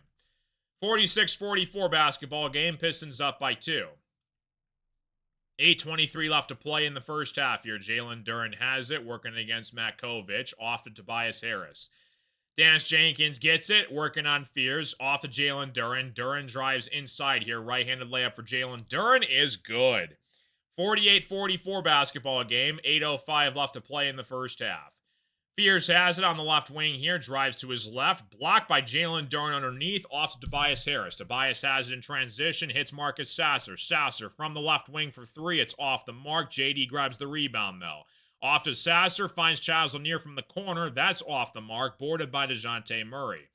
46-44 basketball game. Pistons up by 2. 8:23 left to play in the first half here. Jalen Duren has it, working against Matkovic, off to Tobias Harris. Dance Jenkins gets it, working on Fears, off to Jalen Duren. Duren drives inside here. Right-handed layup for Jalen Duren is good. 48-44 basketball game. 8:05 left to play in the first half. Fears has it on the left wing here. Drives to his left. Blocked by Jalen Duren underneath. Off to Tobias Harris. Tobias has it in transition. Hits Marcus Sasser. Sasser from the left wing for 3. It's off the mark. JD grabs the rebound, though. Off to Sasser, finds Chaz Lanier from the corner. That's off the mark, boarded by DeJounte Murray.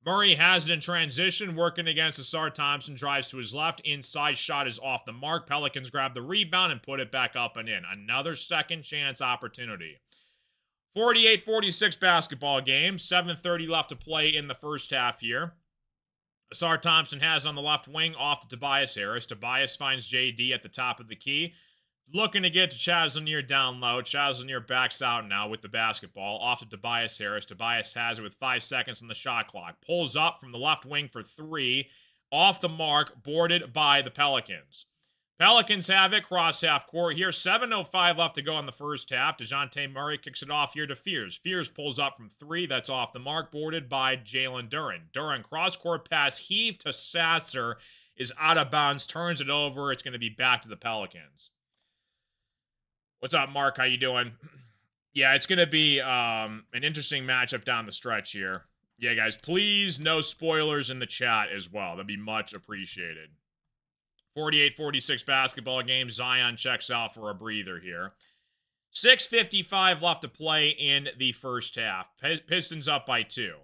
Murray has it in transition, working against Sar Thompson, drives to his left. Inside shot is off the mark. Pelicans grab the rebound and put it back up and in. Another second chance opportunity. 48-46 basketball game. 7:30 left to play in the first half here. Sar Thompson has on the left wing, off to Tobias Harris. Tobias finds JD at the top of the key. Looking to get to Chaz Lanier down low. Chaz Lanier backs out now with the basketball. Off to Tobias Harris. Tobias has it with 5 seconds on the shot clock. Pulls up from the left wing for 3. Off the mark, boarded by the Pelicans. Pelicans have it, cross half court here. 7:05 left to go in the first half. DeJounte Murray kicks it off here to Fears. Fears pulls up from 3. That's off the mark, boarded by Jalen Duren. Duren, cross-court pass, heave to Sasser, is out of bounds, turns it over. It's going to be back to the Pelicans. What's up, Mark? How you doing? Yeah, it's going to be an interesting matchup down the stretch here. Yeah, guys, please no spoilers in the chat as well. That'd be much appreciated. 48-46 basketball game. Zion checks out for a breather here. 6:55 left to play in the first half. Pistons up by 2.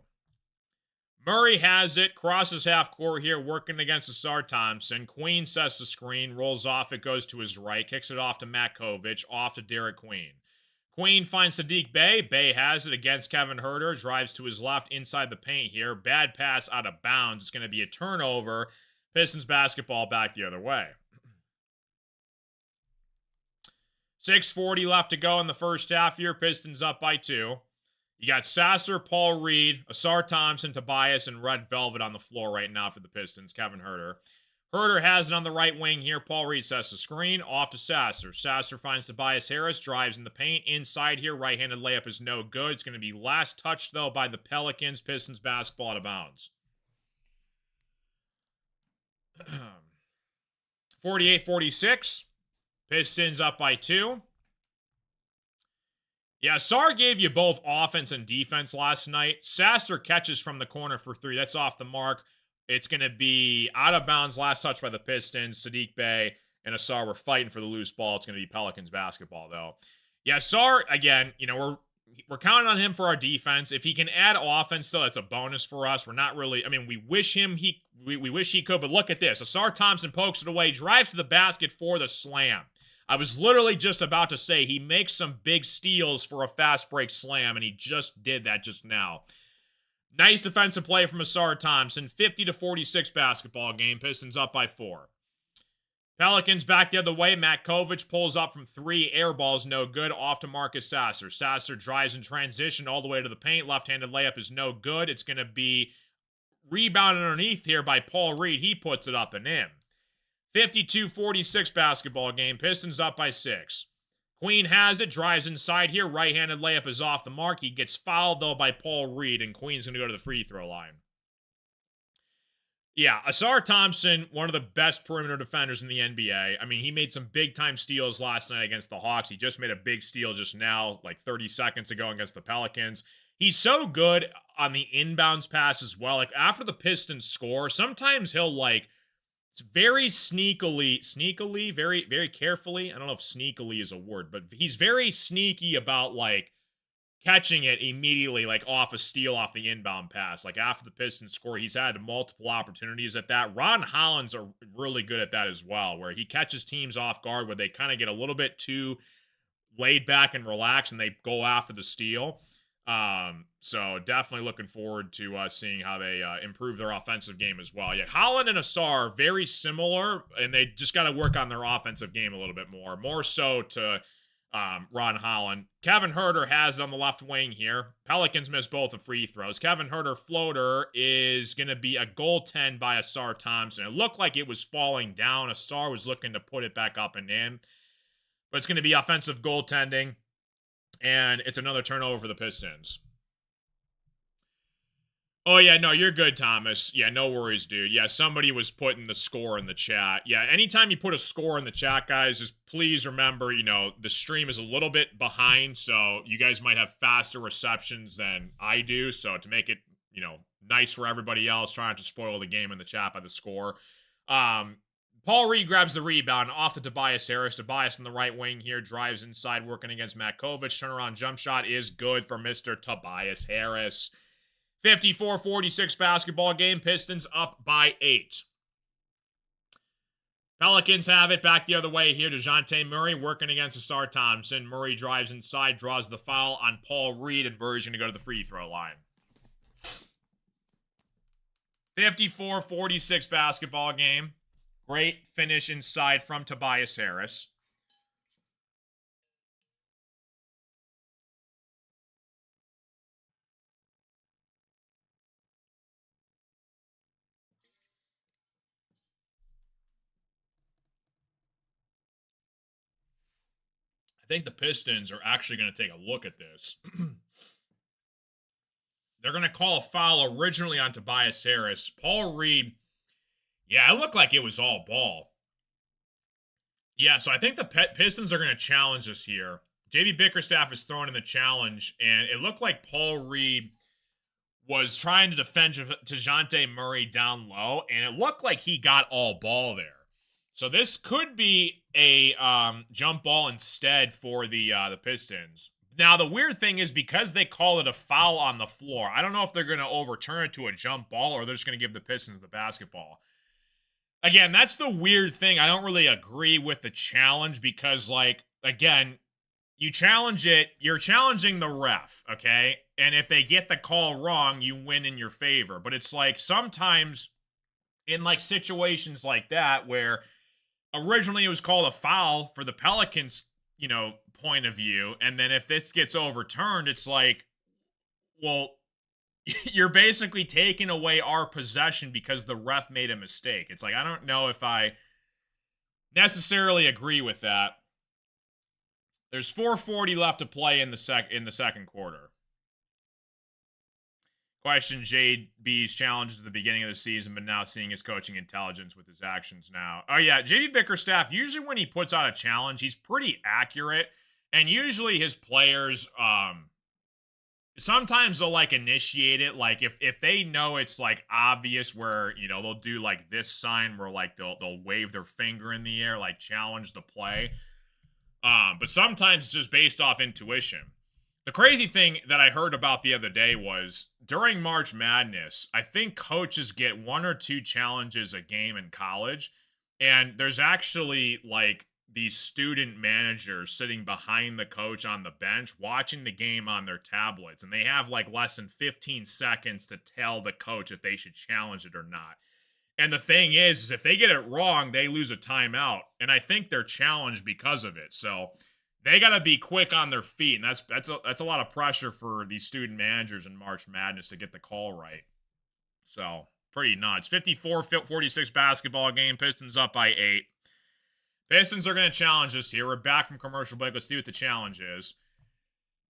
Murray has it, crosses half court here, working against Sar Thompson. Queen sets the screen, rolls off, it goes to his right, kicks it off to Matkovic, off to Derek Queen. Queen finds Sadiq Bey. Bey has it against Kevin Huerter, drives to his left inside the paint here. Bad pass out of bounds. It's going to be a turnover. Pistons basketball back the other way. 6:40 left to go in the first half here. Pistons up by 2. You got Sasser, Paul Reed, Sar Thompson, Tobias, and Red Velvet on the floor right now for the Pistons. Kevin Huerter. Huerter has it on the right wing here. Paul Reed sets the screen. Off to Sasser. Sasser finds Tobias Harris. Drives in the paint. Inside here. Right-handed layup is no good. It's going to be last touch, though, by the Pelicans. Pistons basketball out of bounds. 48-46. Pistons up by 2. Yeah, Sar gave you both offense and defense last night. Sasser catches from the corner for three. That's off the mark. It's going to be out of bounds, last touch by the Pistons. Sadiq Bey and Asar were fighting for the loose ball. It's going to be Pelicans basketball, though. Yeah, Sar, again, we're counting on him for our defense. If he can add offense, though, that's a bonus for us. We're not really, we wish we wish he could, but look at this. Asar Thompson pokes it away, drives to the basket for the slam. I was literally just about to say he makes some big steals for a fast break slam, and he just did that just now. Nice defensive play from Asar Thompson. 50-46 basketball game. Pistons up by 4. Pelicans back the other way. Matt Kovic pulls up from 3. Air ball's no good. Off to Marcus Sasser. Sasser drives in transition all the way to the paint. Left-handed layup is no good. It's going to be rebounded underneath here by Paul Reed. He puts it up and in. 52-46 basketball game. Pistons up by 6. Queen has it, drives inside here. Right-handed layup is off the mark. He gets fouled, though, by Paul Reed, and Queen's going to go to the free throw line. Yeah, Asar Thompson, one of the best perimeter defenders in the NBA. He made some big-time steals last night against the Hawks. He just made a big steal just now, like 30 seconds ago against the Pelicans. He's so good on the inbounds pass as well. Like, after the Pistons score, sometimes he'll, it's very sneakily, very, very carefully. I don't know if sneakily is a word, but he's very sneaky about, catching it immediately, off a steal off the inbound pass. After the Pistons score, he's had multiple opportunities at that. Ron Hollins are really good at that as well, where he catches teams off guard where they kind of get a little bit too laid back and relaxed, and they go after the steal. So definitely looking forward to seeing how they improve their offensive game as well. Yeah, Holland and Asar are very similar, and they just got to work on their offensive game a little bit more so to Ron Holland. Kevin Huerter has it on the left wing here. Pelicans miss both the free throws. Kevin Huerter floater is going to be a goaltend by Asar Thompson. It looked like it was falling down. Asar was looking to put it back up and in, but it's going to be offensive goaltending. And it's another turnover for the Pistons. Oh, yeah, no, you're good, Thomas. Yeah, no worries, dude. Yeah, somebody was putting the score in the chat. Yeah, anytime you put a score in the chat, guys, just please remember, the stream is a little bit behind, so you guys might have faster receptions than I do. So to make it, nice for everybody else, trying to spoil the game in the chat by the score. Paul Reed grabs the rebound off of Tobias Harris. Tobias in the right wing here, drives inside, working against Matt Kovic. Turnaround jump shot is good for Mr. Tobias Harris. 54-46 basketball game. Pistons up by 8. Pelicans have it back the other way here. DeJounte Murray working against Asar Thompson. Murray drives inside, draws the foul on Paul Reed, and Murray's going to go to the free throw line. 54-46 basketball game. Great finish inside from Tobias Harris. I think the Pistons are actually going to take a look at this. They're going to call a foul originally on Tobias Harris. Paul Reed, yeah, it looked like it was all ball. Yeah, so I think the Pistons are going to challenge us here. JB Bickerstaff is throwing in the challenge, and it looked like Paul Reed was trying to defend DeJounte Murray down low, and it looked like he got all ball there. So this could be a jump ball instead for the Pistons. Now, the weird thing is, because they call it a foul on the floor, I don't know if they're going to overturn it to a jump ball or they're just going to give the Pistons the basketball. Again, that's the weird thing. I don't really agree with the challenge because, again, you challenge it, you're challenging the ref, okay? And if they get the call wrong, you win in your favor. But it's sometimes in situations like that where originally it was called a foul for the Pelicans, point of view, and then if this gets overturned, it's well, you're basically taking away our possession because the ref made a mistake. It's I don't know if I necessarily agree with that. There's 4:40 left to play in the second quarter. Question JB's challenges at the beginning of the season, but now seeing his coaching intelligence with his actions now. Oh, yeah, JB Bickerstaff, usually when he puts out a challenge, he's pretty accurate. And usually his players, sometimes they'll like initiate it. Like if they know it's like obvious where, you know, they'll do like this sign where like they'll wave their finger in the air, like challenge the play. But sometimes it's just based off intuition. The crazy thing that I heard about the other day was during March Madness, I think coaches get 1 or 2 challenges a game in college. And there's actually like these student managers sitting behind the coach on the bench watching the game on their tablets. And they have like less than 15 seconds to tell the coach if they should challenge it or not. And the thing is if they get it wrong, they lose a timeout. And I think they're challenged because of it. So they got to be quick on their feet. And that's a lot of pressure for these student managers in March Madness to get the call right. So pretty nuts. 54-46 basketball game. Pistons up by 8. Pistons are going to challenge us here. We're back from commercial break. Let's see what the challenge is.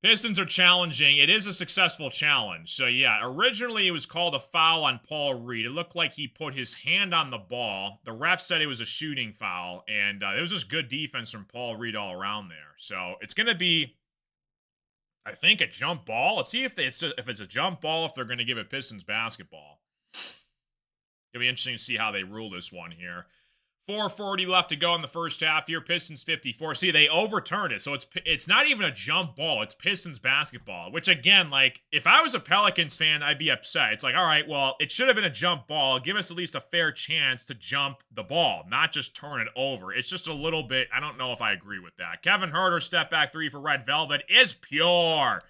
Pistons are challenging. It is a successful challenge. So, yeah, originally it was called a foul on Paul Reed. It looked like he put his hand on the ball. The ref said it was a shooting foul, and it was just good defense from Paul Reed all around there. So, it's going to be, I think, a jump ball. Let's see if it's a jump ball, if they're going to give it Pistons basketball. It'll be interesting to see how they rule this one here. 4:40 left to go in the first half here. Pistons 54. See, they overturned it. So it's not even a jump ball. It's Pistons basketball, which again, like if I was a Pelicans fan, I'd be upset. It's like, all right, well, it should have been a jump ball. Give us at least a fair chance to jump the ball, not just turn it over. It's just a little bit, I don't know if I agree with that. Kevin Huerter step back 3 for Red Velvet is pure.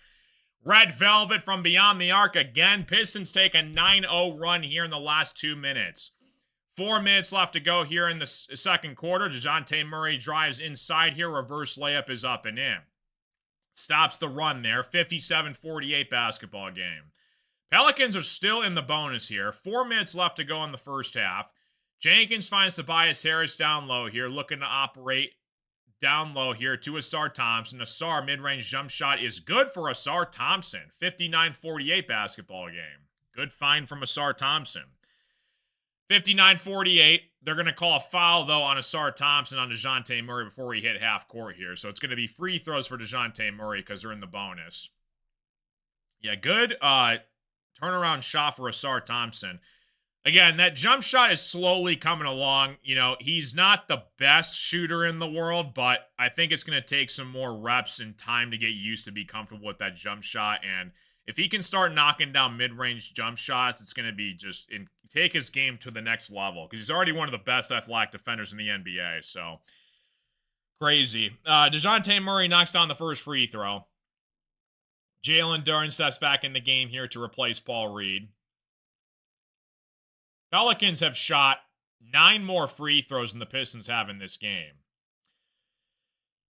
Red Velvet from beyond the arc again. Pistons take a 9-0 run here in the last 2 minutes. 4 minutes left to go here in the second quarter. DeJounte Murray drives inside here. Reverse layup is up and in. Stops the run there. 57-48 basketball game. Pelicans are still in the bonus here. 4 minutes left to go in the first half. Jenkins finds Tobias Harris down low here. Looking to operate down low here to Asar Thompson. Asar mid-range jump shot is good for Asar Thompson. 59-48 basketball game. Good find from Asar Thompson. 59-48. They're going to call a foul, though, on Asar Thompson on DeJounte Murray before we hit half court here. So it's going to be free throws for DeJounte Murray because they're in the bonus. Yeah, good turnaround shot for Asar Thompson. Again, that jump shot is slowly coming along. You know, he's not the best shooter in the world, but I think it's going to take some more reps and time to get used to be comfortable with that jump shot. And if he can start knocking down mid-range jump shots, it's going to be just take his game to the next level because he's already one of the best athletic defenders in the NBA. So, crazy. DeJounte Murray knocks down the first free throw. Jalen Duren steps back in the game here to replace Paul Reed. Pelicans have shot 9 more free throws than the Pistons have in this game.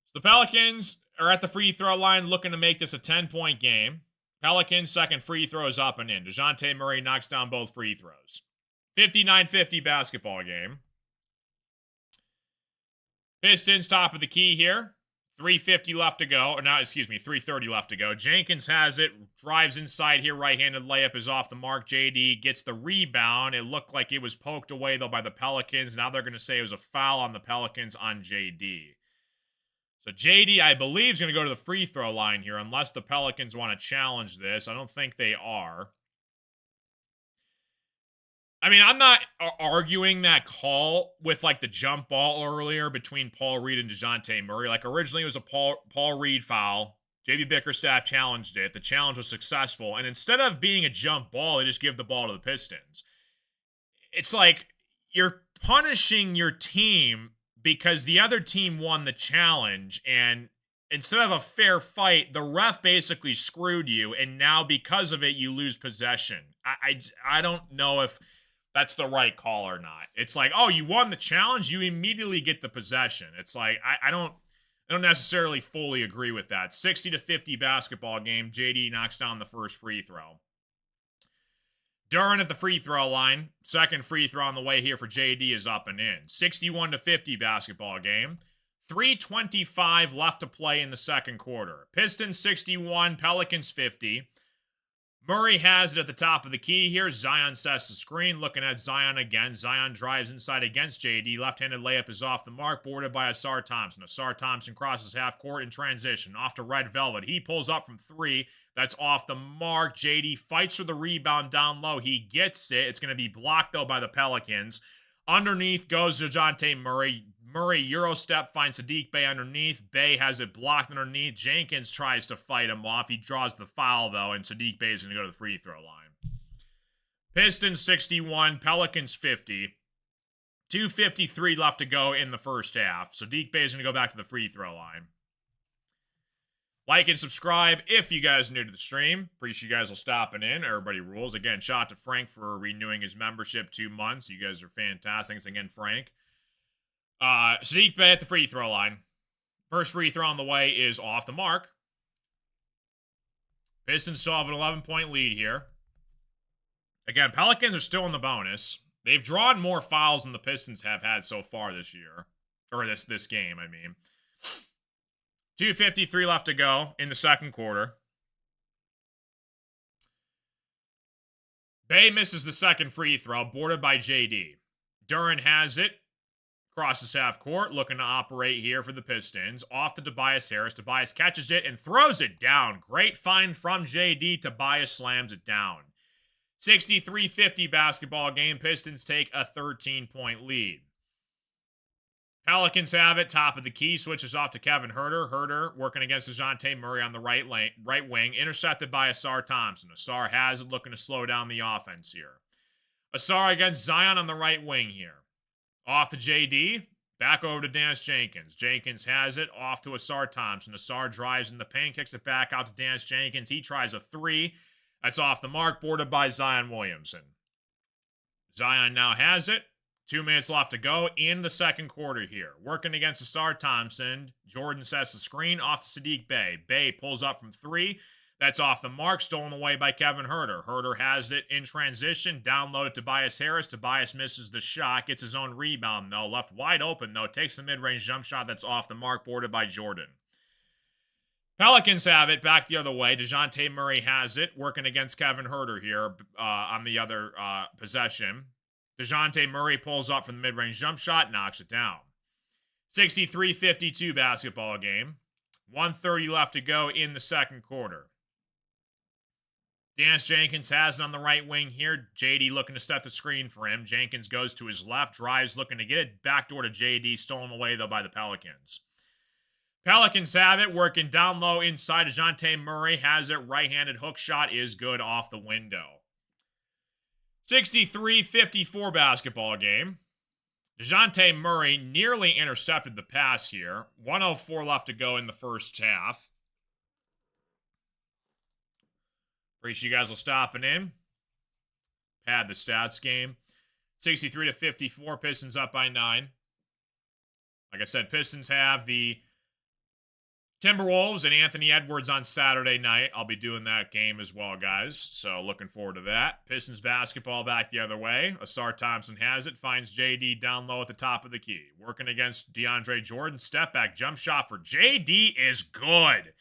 So the Pelicans are at the free throw line looking to make this a 10-point game. Pelicans' second free throw is up and in. DeJounte Murray knocks down both free throws. 59-50 basketball game. Pistons top of the key here. 3:50 left to go. Or not, excuse me, 3:30 left to go. Jenkins has it. Drives inside here. Right-handed layup is off the mark. JD gets the rebound. It looked like it was poked away, though, by the Pelicans. Now they're going to say it was a foul on the Pelicans on JD. So JD, I believe, is going to go to the free throw line here, unless the Pelicans want to challenge this. I don't think they are. I mean, I'm not arguing that call with, like, the jump ball earlier between Paul Reed and DeJounte Murray. Like, originally it was a Paul Reed foul. JB Bickerstaff challenged it. The challenge was successful. And instead of being a jump ball, they just give the ball to the Pistons. It's like you're punishing your team because the other team won the challenge, and instead of a fair fight, the ref basically screwed you, and now because of it, you lose possession. I don't know if that's the right call or not. It's like, oh, you won the challenge, you immediately get the possession. It's like, I don't necessarily fully agree with that. 60-50 basketball game. JD knocks down the first free throw. Duren at the free throw line. Second free throw on the way here for JD is up and in. 61-50 basketball game. 3:25 left to play in the second quarter. Pistons 61, Pelicans 50. Murray has it at the top of the key here. Zion sets the screen, looking at Zion again. Zion drives inside against JD. Left-handed layup is off the mark, boarded by Asar Thompson. Asar Thompson crosses half court in transition. Off to Red Velvet. He pulls up from three. That's off the mark. JD fights for the rebound down low. He gets it. It's going to be blocked, though, by the Pelicans. Underneath goes DeJounte Murray. Murray Euro step finds Saddiq Bey underneath. Bey has it blocked underneath. Jenkins tries to fight him off. He draws the foul, though, and Saddiq Bey is going to go to the free throw line. Pistons 61, Pelicans 50. 2:53 left to go in the first half. Saddiq Bey is going to go back to the free throw line. Like and subscribe if you guys are new to the stream. Appreciate you guys will stopping in. Everybody rules. Again, shout out to Frank for renewing his membership 2 months. You guys are fantastic. Thanks again, Frank. Saddiq Bey at the free throw line. First free throw on the way is off the mark. Pistons still have an 11-point lead here. Again, Pelicans are still in the bonus. They've drawn more fouls than the Pistons have had so far this year. Or this game, I mean. 2:53 left to go in the second quarter. Bey misses the second free throw, boarded by JD. Duren has it. Crosses half court, looking to operate here for the Pistons. Off to Tobias Harris. Tobias catches it and throws it down. Great find from JD. Tobias slams it down. 63-50 basketball game. Pistons take a 13-point lead. Pelicans have it. Top of the key. Switches off to Kevin Huerter. Huerter working against DeJounte Murray on the right wing. Intercepted by Asar Thompson. Asar has it, looking to slow down the offense here. Asar against Zion on the right wing here. Off to JD. Back over to Dance Jenkins. Jenkins has it. Off to Asar Thompson. Asar drives in the paint. Kicks it back out to Dance Jenkins. He tries a three. That's off the mark. Boarded by Zion Williamson. Zion now has it. 2 minutes left to go in the second quarter here. Working against Asar Thompson. Jordan sets the screen. Off to Saddiq Bey. Bey pulls up from three. That's off the mark, stolen away by Kevin Huerter. Huerter has it in transition, down low to Tobias Harris. Tobias misses the shot, gets his own rebound, though. Left wide open, though. Takes the mid-range jump shot that's off the mark, boarded by Jordan. Pelicans have it back the other way. DeJounte Murray has it, working against Kevin Huerter here on the other possession. DeJounte Murray pulls up from the mid-range jump shot, knocks it down. 63-52 basketball game. 1:30 left to go in the second quarter. Dance Jenkins has it on the right wing here. JD looking to set the screen for him. Jenkins goes to his left, drives looking to get it. Backdoor to JD, stolen away, though, by the Pelicans. Pelicans have it, working down low inside. DeJounte Murray has it. Right-handed hook shot is good off the window. 63-54 basketball game. DeJounte Murray nearly intercepted the pass here. 1:04 left to go in the first half. Appreciate you guys will stopping in. Pad the stats game. 63-54. Pistons up by 9. Like I said, Pistons have the Timberwolves and Anthony Edwards on Saturday night. I'll be doing that game as well, guys. So looking forward to that. Pistons basketball back the other way. Asar Thompson has it. Finds JD down low at the top of the key. Working against DeAndre Jordan. Step back jump shot for JD is good.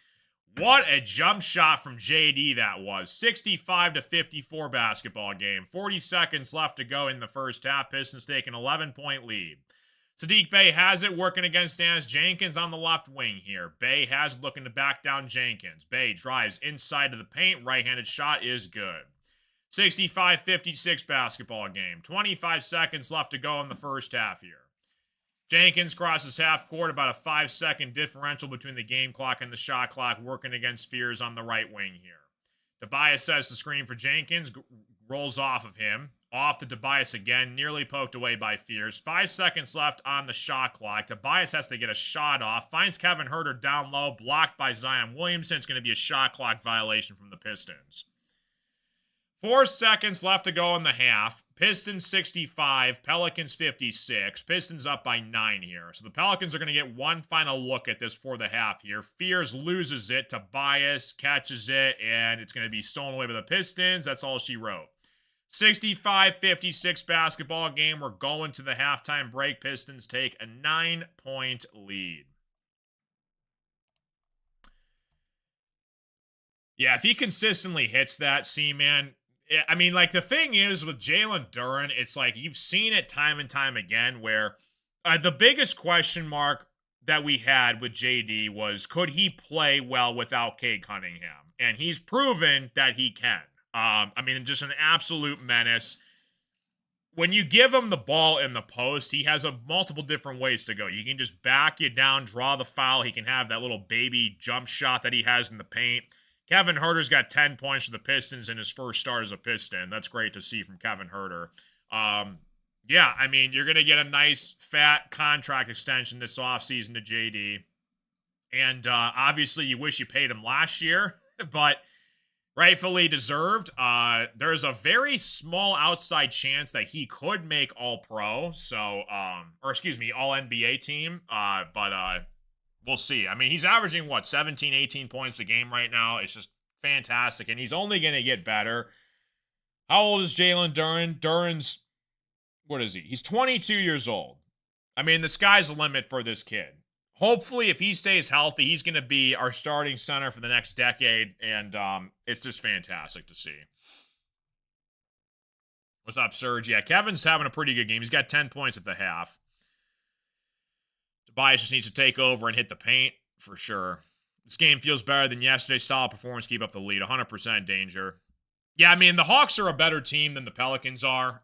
What a jump shot from JD that was. 65-54 basketball game. 40 seconds left to go in the first half. Pistons take an 11-point lead. Saddiq Bey has it, working against Dance Jenkins on the left wing here. Bey has it, looking to back down Jenkins. Bey drives inside of the paint. Right-handed shot is good. 65-56 basketball game. 25 seconds left to go in the first half here. Jenkins crosses half court, about a 5-second differential between the game clock and the shot clock, working against Fears on the right wing here. Tobias sets the screen for Jenkins, rolls off of him. Off to Tobias again, nearly poked away by Fears. 5 seconds left on the shot clock. Tobias has to get a shot off. Finds Kevin Huerter down low, blocked by Zion Williamson. It's going to be a shot clock violation from the Pistons. 4 seconds left to go in the half. Pistons 65, Pelicans 56. Pistons up by 9 here. So the Pelicans are going to get one final look at this for the half here. Fears loses it. Tobias catches it, and it's going to be stolen away by the Pistons. That's all she wrote. 65-56 basketball game. We're going to the halftime break. Pistons take a 9-point lead. Yeah, if he consistently hits that, see, man, I mean, like, the thing is with Jalen Duren, it's like you've seen it time and time again where the biggest question mark that we had with JD was could he play well without Cade Cunningham? And he's proven that he can. I mean, just an absolute menace. When you give him the ball in the post, he has a multiple different ways to go. You can just back you down, draw the foul. He can have that little baby jump shot that he has in the paint. Kevin Huerter's got 10 points for the Pistons in his first start as a Piston. That's great to see from Kevin Huerter. Yeah, I mean, you're going to get a nice, fat contract extension this offseason to JD. And obviously, you wish you paid him last year, but rightfully deserved. There's a very small outside chance that he could make All-Pro, so, or excuse me, All-NBA team, but we'll see. I mean, he's averaging, 17, 18 points a game right now. It's just fantastic, and he's only going to get better. How old is Jalen Duren? Duren's, what is he? He's 22 years old. I mean, the sky's the limit for this kid. Hopefully, if he stays healthy, he's going to be our starting center for the next decade, and it's just fantastic to see. What's up, Serge? Yeah, Kevin's having a pretty good game. He's got 10 points at the half. Tobias just needs to take over and hit the paint, for sure. This game feels better than yesterday's solid performance. Keep up the lead. 100% danger. Yeah, I mean, the Hawks are a better team than the Pelicans are.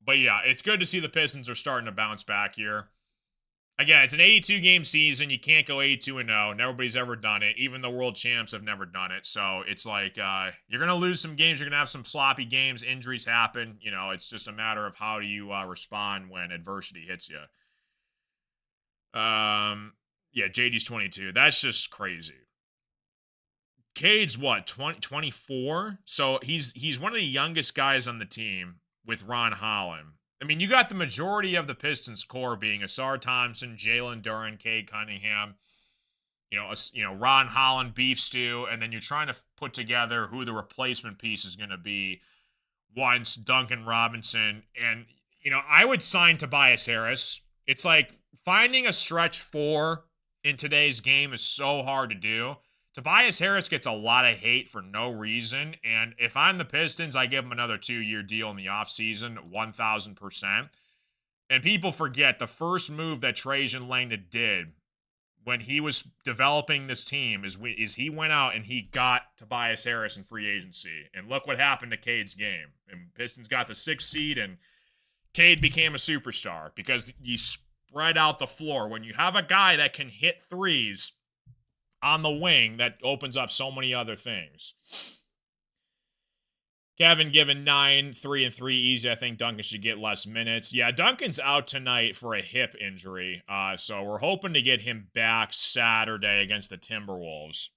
But yeah, it's good to see the Pistons are starting to bounce back here. Again, it's an 82-game season. You can't go 82-0. Nobody's ever done it. Even the world champs have never done it. So it's like you're going to lose some games. You're going to have some sloppy games. Injuries happen. You know, it's just a matter of how do you respond when adversity hits you. Yeah, JD's 22. That's just crazy. Cade's what, 24? So he's one of the youngest guys on the team with Ron Holland. I mean, you got the majority of the Pistons core being Asar Thompson, Jalen Duren, Cade Cunningham, Ron Holland, beef stew, and then you're trying to put together who the replacement piece is going to be once Duncan Robinson. And, I would sign Tobias Harris. It's like finding a stretch four in today's game is so hard to do. Tobias Harris gets a lot of hate for no reason, and if I'm the Pistons, I give him another 2-year deal in the offseason, 1,000%. And people forget the first move that Trajan Langdon did when he was developing this team is he went out and he got Tobias Harris in free agency. And look what happened to Cade's game. And Pistons got the 6th seed, and Cade became a superstar because you spread out the floor. When you have a guy that can hit threes on the wing, that opens up so many other things. Kevin given 9, 3 and 3 easy. I think Duncan should get less minutes. Yeah, Duncan's out tonight for a hip injury. So we're hoping to get him back Saturday against the Timberwolves.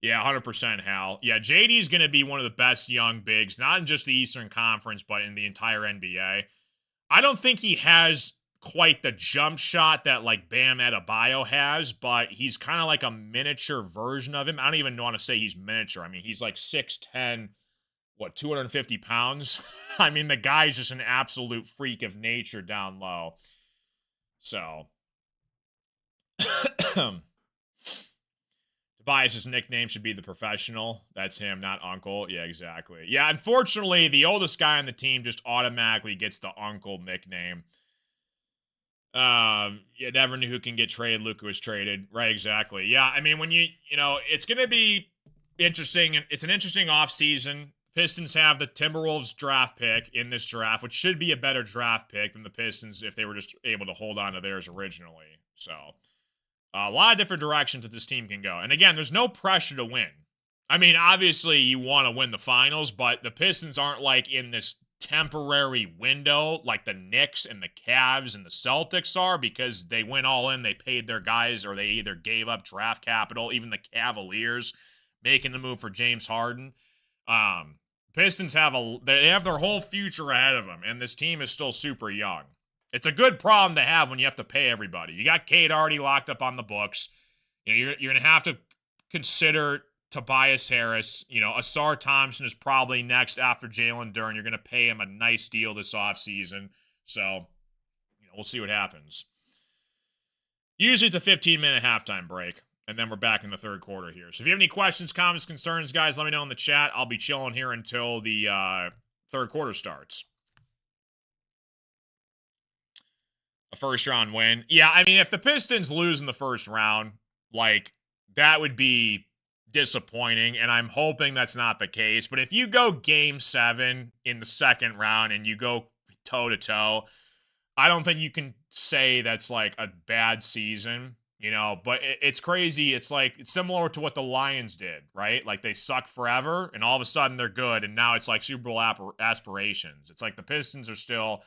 Yeah, 100% Hal. Yeah, JD's going to be one of the best young bigs, not in just the Eastern Conference, but in the entire NBA. I don't think he has quite the jump shot that like Bam Adebayo has, but he's kind of like a miniature version of him. I don't even want to say he's miniature. I mean, he's like 6'10", 250 pounds? I mean, the guy's just an absolute freak of nature down low. So, Tobias' nickname should be the Professional. That's him, not Uncle. Yeah, exactly. Yeah, unfortunately, the oldest guy on the team just automatically gets the Uncle nickname. You never knew who can get traded. Luka was traded. Right, exactly. Yeah, I mean, when it's going to be interesting. It's an interesting offseason. Pistons have the Timberwolves draft pick in this draft, which should be a better draft pick than the Pistons if they were just able to hold on to theirs originally. So, a lot of different directions that this team can go. And again, there's no pressure to win. I mean, obviously, you want to win the finals, but the Pistons aren't like in this temporary window like the Knicks and the Cavs and the Celtics are, because they went all in, they paid their guys, or they either gave up draft capital. Even the Cavaliers making the move for James Harden. Pistons have their whole future ahead of them, and this team is still super young. It's a good problem to have when you have to pay everybody. You got Cade already locked up on the books. You're going to have to consider Tobias Harris. Asar Thompson is probably next after Jalen Duren. You're going to pay him a nice deal this offseason. So, we'll see what happens. Usually it's a 15-minute halftime break. And then we're back in the third quarter here. So if you have any questions, comments, concerns, guys, let me know in the chat. I'll be chilling here until the third quarter starts. A first round win. Yeah, I mean, if the Pistons lose in the first round, like, that would be disappointing, and I'm hoping that's not the case. But if you go game 7 in the second round and you go toe-to-toe, I don't think you can say that's, like, a bad season, you know? But it's crazy. It's, like, it's similar to what the Lions did, right? Like, they suck forever, and all of a sudden they're good, and now it's, like, Super Bowl aspirations. It's like the Pistons are still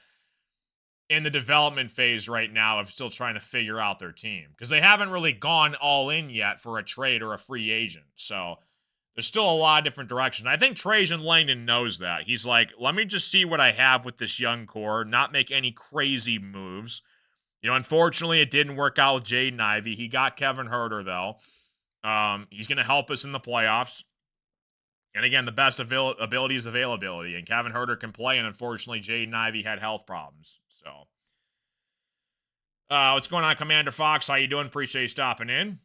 in the development phase right now of still trying to figure out their team, because they haven't really gone all in yet for a trade or a free agent. So there's still a lot of different directions. I think Trajan Langdon knows that. He's like, let me just see what I have with this young core, not make any crazy moves. You know, unfortunately, it didn't work out with Jaden Ivey. He got Kevin Huerter, though. He's going to help us in the playoffs. And again, the best ability is availability. And Kevin Huerter can play, and unfortunately, Jaden Ivey had health problems. So, what's going on, Commander Fox? How you doing? Appreciate you stopping in.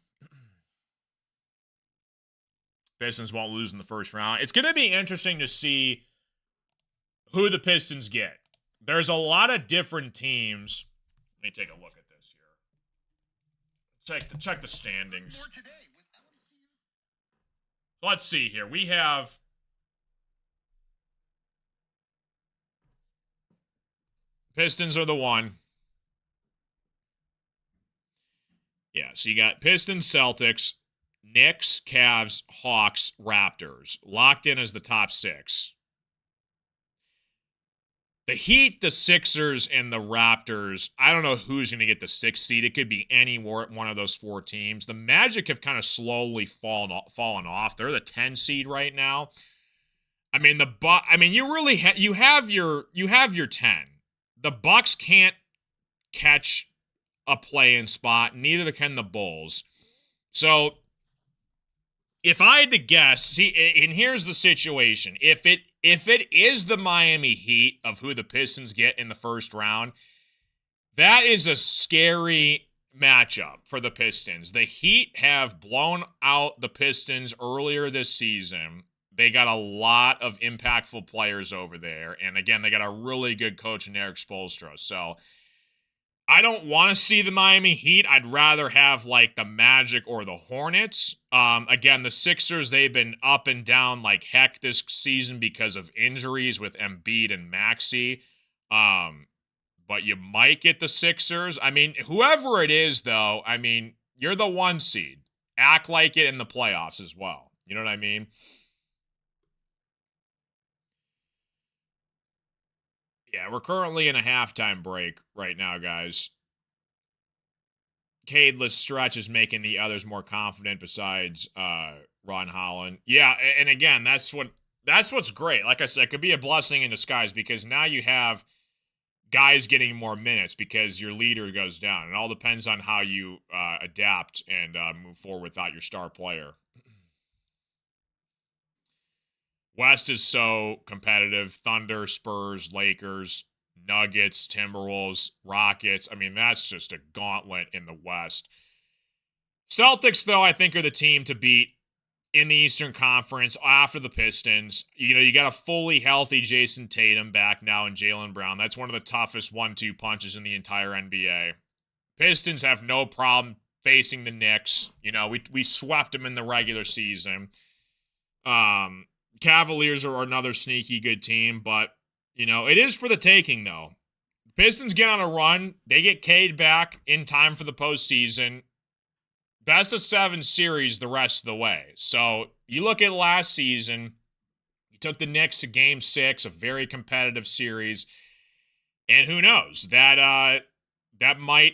Pistons won't lose in the first round. It's going to be interesting to see who the Pistons get. There's a lot of different teams. Let me take a look at this here. Check the standings. Let's see here. We have Pistons are the one. Yeah, so you got Pistons, Celtics, Knicks, Cavs, Hawks, Raptors. Locked in as the top 6. The Heat, the Sixers, and the Raptors, I don't know who's going to get the 6th seed. It could be any one of those 4 teams. The Magic have kind of slowly fallen off. They're the 10 seed right now. I mean, you really you have your 10. The Bucks can't catch a play-in spot. Neither can the Bulls. So if I had to guess, see, and here's the situation. If it is the Miami Heat of who the Pistons get in the first round, that is a scary matchup for the Pistons. The Heat have blown out the Pistons earlier this season. They got a lot of impactful players over there. And again, they got a really good coach in Eric Spoelstra. So I don't want to see the Miami Heat. I'd rather have, like, the Magic or the Hornets. Again, the Sixers, they've been up and down like heck this season because of injuries with Embiid and Maxey. But you might get the Sixers. I mean, whoever it is, though, I mean, you're the 1 seed. Act like it in the playoffs as well. You know what I mean? Yeah, we're currently in a halftime break right now, guys. Cadeless stretch is making the others more confident besides Ron Holland. Yeah, and again, that's what's great. Like I said, it could be a blessing in disguise because now you have guys getting more minutes because your leader goes down. It all depends on how you adapt and move forward without your star player. West is so competitive. Thunder, Spurs, Lakers, Nuggets, Timberwolves, Rockets. I mean, that's just a gauntlet in the West. Celtics, though, I think are the team to beat in the Eastern Conference after the Pistons. You know, you got a fully healthy Jason Tatum back now and Jaylen Brown. That's one of the toughest 1-2 punches in the entire NBA. Pistons have no problem facing the Knicks. You know, we swept them in the regular season. Cavaliers are another sneaky good team, but, you know, it is for the taking, though. Pistons get on a run. They get Cade back in time for the postseason. Best of 7 series the rest of the way. So you look at last season, you took the Knicks to Game 6, a very competitive series, and who knows, that might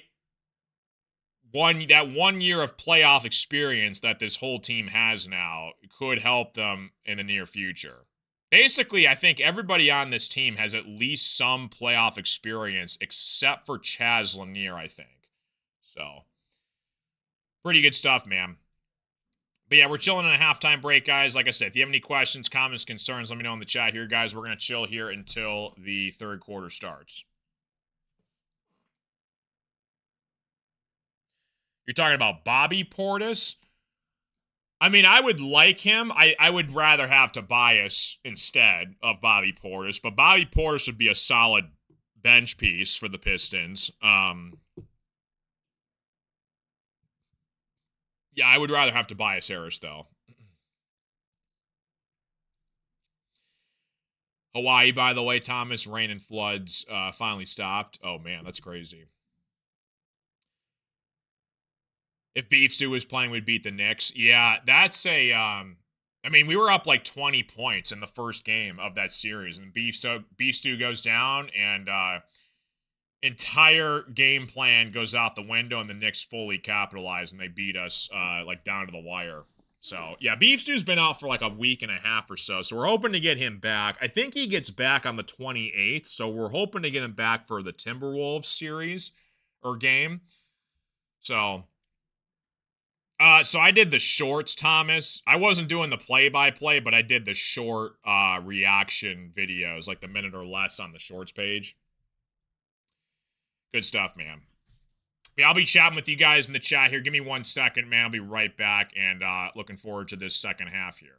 that 1 year of playoff experience that this whole team has now could help them in the near future. Basically, I think everybody on this team has at least some playoff experience except for Chaz Lanier, I think. So, pretty good stuff, man. But yeah, we're chilling in a halftime break, guys. Like I said, if you have any questions, comments, concerns, let me know in the chat here, guys. We're going to chill here until the third quarter starts. You're talking about Bobby Portis? I mean, I would like him. I would rather have Tobias instead of Bobby Portis, but Bobby Portis would be a solid bench piece for the Pistons. Yeah, I would rather have Tobias Harris though. Hawaii, by the way, Thomas, rain and floods finally stopped. Oh man, that's crazy. If Beef Stew was playing, we'd beat the Knicks. Yeah, that's a. I mean, we were up like 20 points in the first game of that series, and Beef Stew goes down, and entire game plan goes out the window, and the Knicks fully capitalize, and they beat us like down to the wire. So yeah, Beef Stew's been out for like a week and a half or so. So we're hoping to get him back. I think he gets back on the 28th. So we're hoping to get him back for the Timberwolves series or game. So so I did the shorts, Thomas. I wasn't doing the play-by-play, but I did the short reaction videos, like the minute or less on the shorts page. Good stuff, man. Yeah, I'll be chatting with you guys in the chat here. Give me 1 second, man. I'll be right back, and looking forward to this second half here.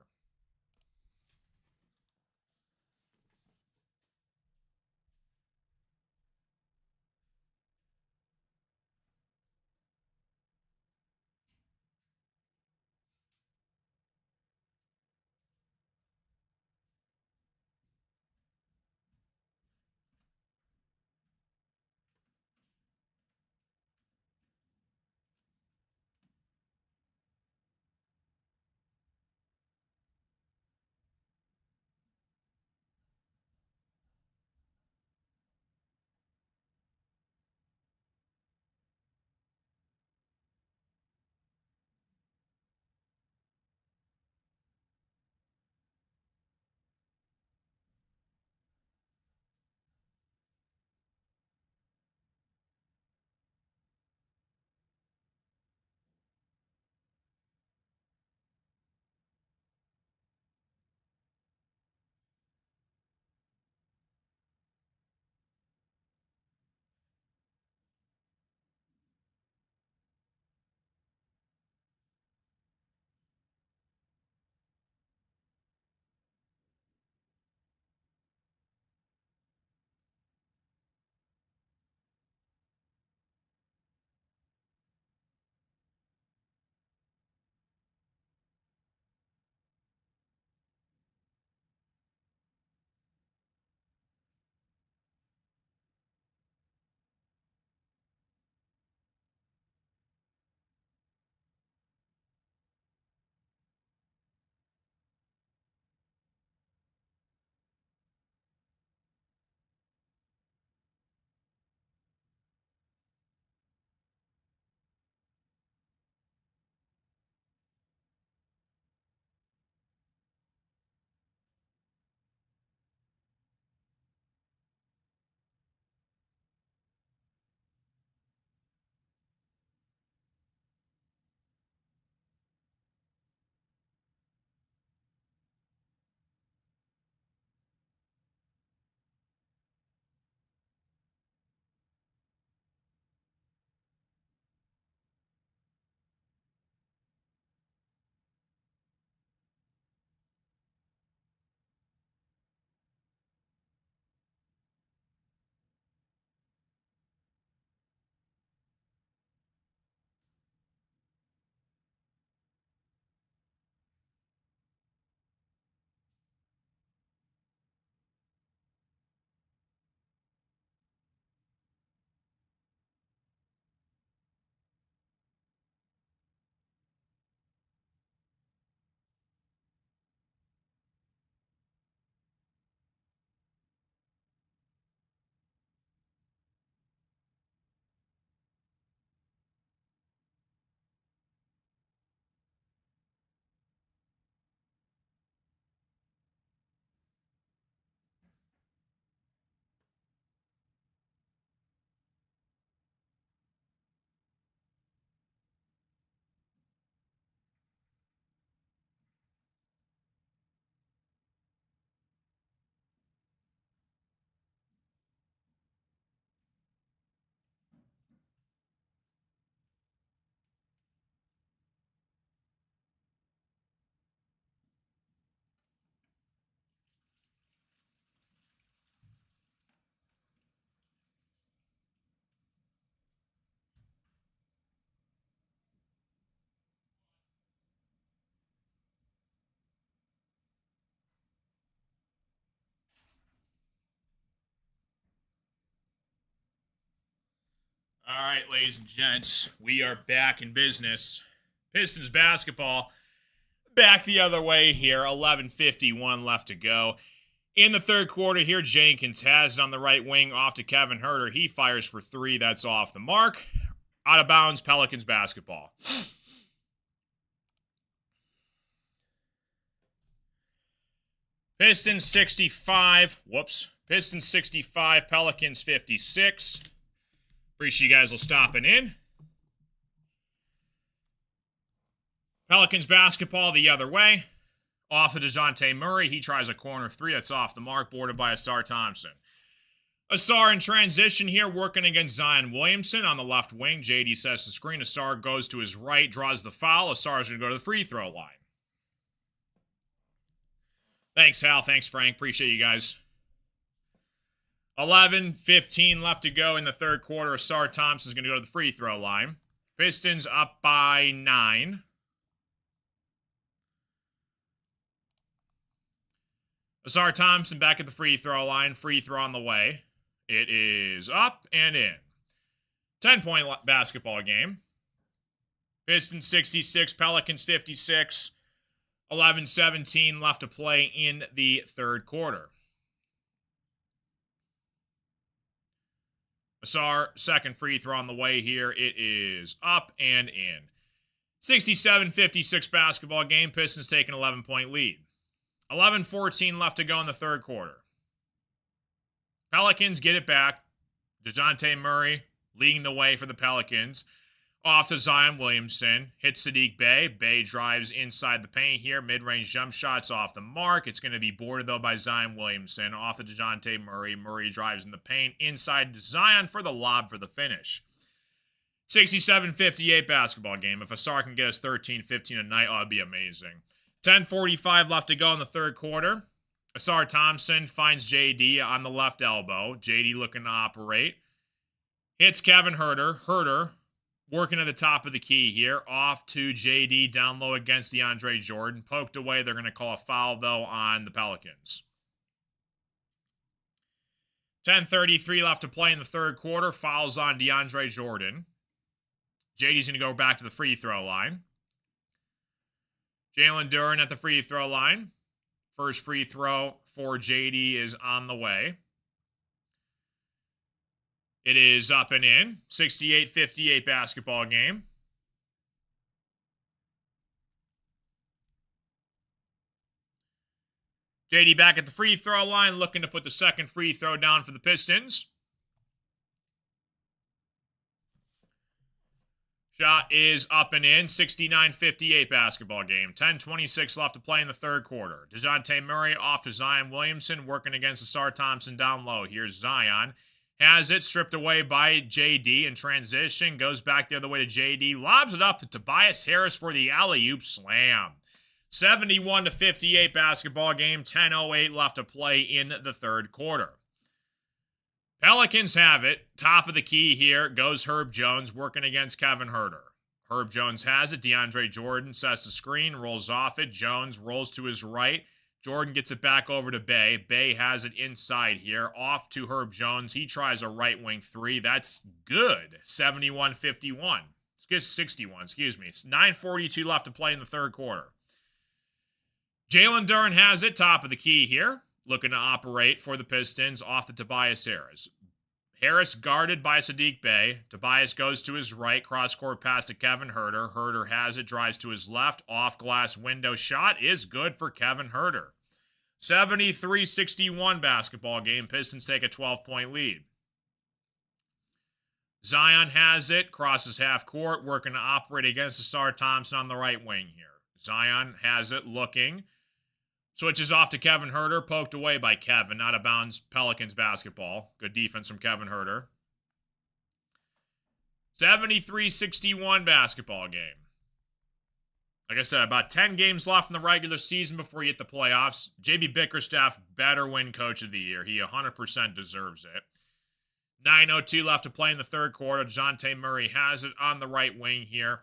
All right, ladies and gents, we are back in business. Pistons basketball back the other way here. 11:51 left to go. In the third quarter here, Jenkins has it on the right wing off to Kevin Huerter. He fires for three. That's off the mark. Out of bounds, Pelicans basketball. Pistons 65. Pistons 65, Pelicans 56. Appreciate you guys stopping in. Pelicans basketball the other way. Off of DeJounte Murray. He tries a corner three. That's off the mark, boarded by Ausar Thompson. Ausar in transition here, working against Zion Williamson on the left wing. JD sets the screen. Ausar goes to his right, draws the foul. Ausar's going to go to the free throw line. Thanks, Hal. Thanks, Frank. Appreciate you guys. 11:15 left to go in the third quarter. Ausar Thompson's going to go to the free throw line. Pistons up by 9. Ausar Thompson back at the free throw line. Free throw on the way. It is up and in. 10-point basketball game. Pistons 66, Pelicans 56. 11:17 left to play in the third quarter. Ausar, second free throw on the way here. It is up and in. 67-56 basketball game. Pistons take an 11-point lead. 11:14 left to go in the third quarter. Pelicans get it back. DeJounte Murray leading the way for the Pelicans. Off to Zion Williamson. Hits Saddiq Bey. Bey drives inside the paint here. Mid-range jump shots off the mark. It's going to be boarded, though, by Zion Williamson. Off to DeJounte Murray. Murray drives in the paint. Inside to Zion for the lob for the finish. 67-58 basketball game. If Ausar can get us 13-15 a night, it'd be amazing. 10:45 left to go in the third quarter. Ausar Thompson finds JD on the left elbow. JD looking to operate. Hits Kevin Huerter. Huerter working at the top of the key here. Off to JD down low against DeAndre Jordan. Poked away. They're going to call a foul, though, on the Pelicans. 10:33 left to play in the third quarter. Fouls on DeAndre Jordan. JD's going to go back to the free throw line. Jalen Duren at the free throw line. First free throw for JD is on the way. It is up and in. 68-58 basketball game. JD back at the free throw line, looking to put the second free throw down for the Pistons. Shot is up and in. 69-58 basketball game. 10:26 left to play in the third quarter. DeJounte Murray off to Zion Williamson, working against Ausar Thompson down low. Here's Zion. Has it stripped away by JD in transition. Goes back the other way to JD. Lobs it up to Tobias Harris for the alley-oop slam. 71-58 basketball game. 10:08 left to play in the third quarter. Pelicans have it. Top of the key here goes Herb Jones working against Kevin Huerter. Herb Jones has it. DeAndre Jordan sets the screen, rolls off it. Jones rolls to his right. Jordan gets it back over to Bey. Bey has it inside here. Off to Herb Jones. He tries a right wing three. That's good. 71-51. 61, excuse me. 9:42 left to play in the third quarter. Jalen Duren has it. Top of the key here. Looking to operate for the Pistons off the Tobias Harris. Harris guarded by Saddiq Bey. Tobias goes to his right. Cross-court pass to Kevin Huerter. Huerter has it. Drives to his left. Off-glass window shot is good for Kevin Huerter. 73-61 basketball game. Pistons take a 12-point lead. Zion has it. Crosses half court. Working to operate against Ausar Thompson on the right wing here. Zion has it. Looking. Switches off to Kevin Huerter, poked away by Kevin. Out of bounds, Pelicans basketball. Good defense from Kevin Huerter. 73-61 basketball game. Like I said, about 10 games left in the regular season before you hit the playoffs. JB Bickerstaff better win Coach of the Year. He 100% deserves it. 9:02 left to play in the third quarter. DeJounte Murray has it on the right wing here.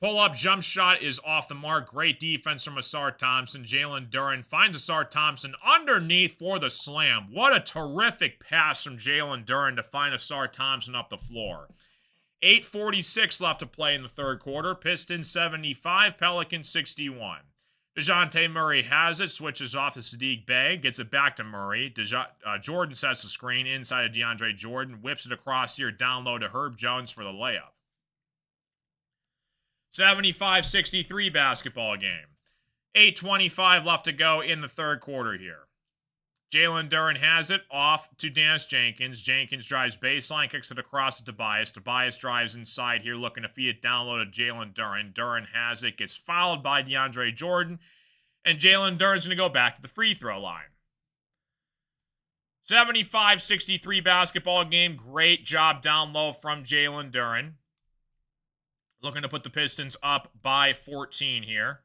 Pull-up jump shot is off the mark. Great defense from Ausar Thompson. Jalen Duren finds Ausar Thompson underneath for the slam. What a terrific pass from Jalen Duren to find Ausar Thompson up the floor. 8:46 left to play in the third quarter. Pistons 75, Pelicans 61. DeJounte Murray has it, switches off to Saddiq Bey, gets it back to Murray. Jordan sets the screen inside of DeAndre Jordan, whips it across here, down low to Herb Jones for the layup. 75-63 basketball game. 8:25 left to go in the third quarter here. Jalen Duren has it, off to Dance Jenkins. Jenkins drives baseline, kicks it across to Tobias. Tobias drives inside here, looking to feed it down low to Jalen Duren. Duren has it, gets fouled by DeAndre Jordan, and Jalen Duren's going to go back to the free throw line. 75-63 basketball game. Great job down low from Jalen Duren. Looking to put the Pistons up by 14 here.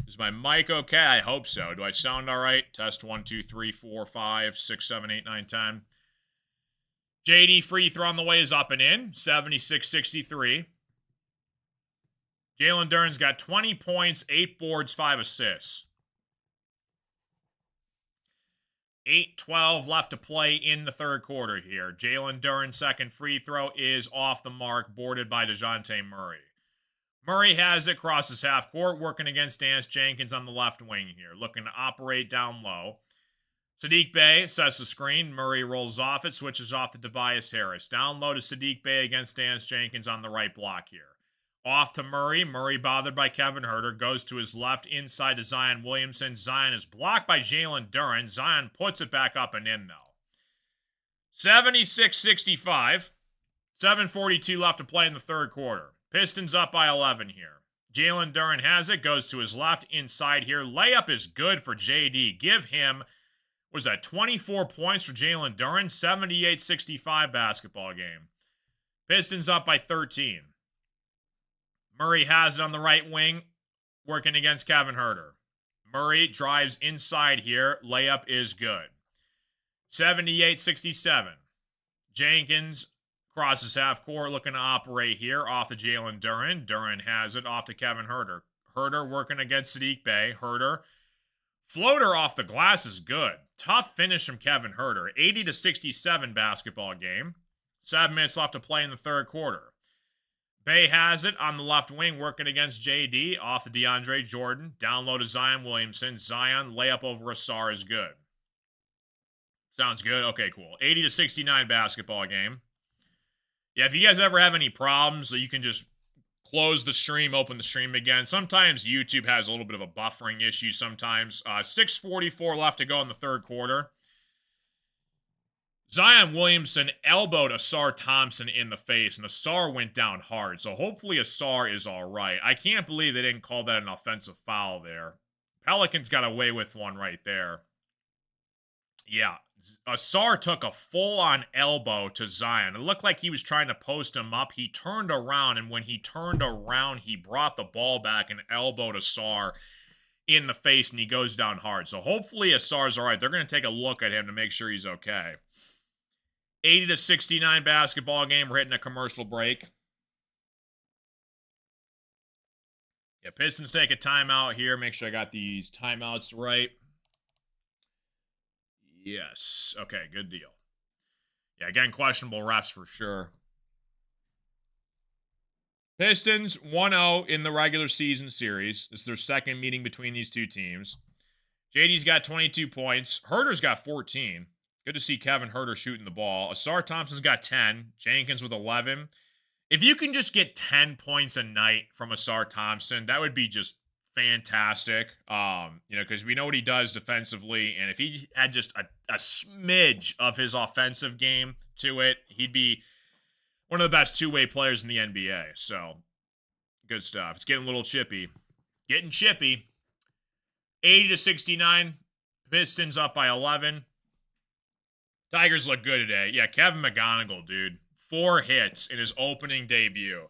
Is my mic okay? I hope so. Do I sound all right? Test 1, 2, 3, 4, 5, 6, 7, 8, 9, 10. JD free throw on the way is up and in. 76-63. Jalen Duren's got 20 points, 8 boards, 5 assists. 8:12 left to play in the third quarter here. Jalen Duren's second free throw is off the mark, boarded by DeJounte Murray. Murray has it, crosses half court, working against Dance Jenkins on the left wing here, looking to operate down low. Saddiq Bey sets the screen. Murray rolls off it, switches off to Tobias Harris. Down low to Saddiq Bey against Dance Jenkins on the right block here. Off to Murray. Murray, bothered by Kevin Huerter, goes to his left inside to Zion Williamson. Zion is blocked by Jalen Duren. Zion puts it back up and in, though. 76-65. 7:42 left to play in the third quarter. Pistons up by 11 here. Jalen Duren has it, goes to his left inside here. Layup is good for JD. Give him, was that 24 points for Jalen Duren? 78-65 basketball game. Pistons up by 13. Murray has it on the right wing, working against Kevin Huerter. Murray drives inside here. Layup is good. 78-67. Jenkins crosses half court, looking to operate here off to Jalen Duren. Duren has it off to Kevin Huerter. Huerter working against Saddiq Bey. Huerter. Floater off the glass is good. Tough finish from Kevin Huerter. 80-67 basketball game. 7 minutes left to play in the third quarter. Bey has it on the left wing, working against JD. Off to DeAndre Jordan. Down low to Zion Williamson. Zion, layup over Asar is good. Sounds good. Okay, cool. 80-69 basketball game. Yeah, if you guys ever have any problems, you can just close the stream, open the stream again. Sometimes YouTube has a little bit of a buffering issue sometimes. 6:44 left to go in the third quarter. Zion Williamson elbowed Asar Thompson in the face, and Asar went down hard. So hopefully Asar is all right. I can't believe they didn't call that an offensive foul there. Pelicans got away with one right there. Yeah, Asar took a full-on elbow to Zion. It looked like he was trying to post him up. He turned around, and when he turned around, he brought the ball back and elbowed Asar in the face, and he goes down hard. So hopefully Asar's all right. They're going to take a look at him to make sure he's okay. 80-69 basketball game. We're hitting a commercial break. Yeah, Pistons take a timeout here. Make sure I got these timeouts right. Yes. Okay, good deal. Yeah, again, questionable refs for sure. Pistons 1-0 in the regular season series. This is their second meeting between these two teams. JD's got 22 points. Huerter's got 14. Good to see Kevin Huerter shooting the ball. Asar Thompson's got 10. Jenkins with 11. If you can just get 10 points a night from Asar Thompson, that would be just fantastic. Because we know what he does defensively, and if he had just a smidge of his offensive game to it, he'd be one of the best two-way players in the NBA. So, good stuff. It's getting a little chippy. Getting chippy. 80-69. Pistons up by 11. Tigers look good today. Yeah, Kevin McGonigal, dude. 4 hits in his opening debut.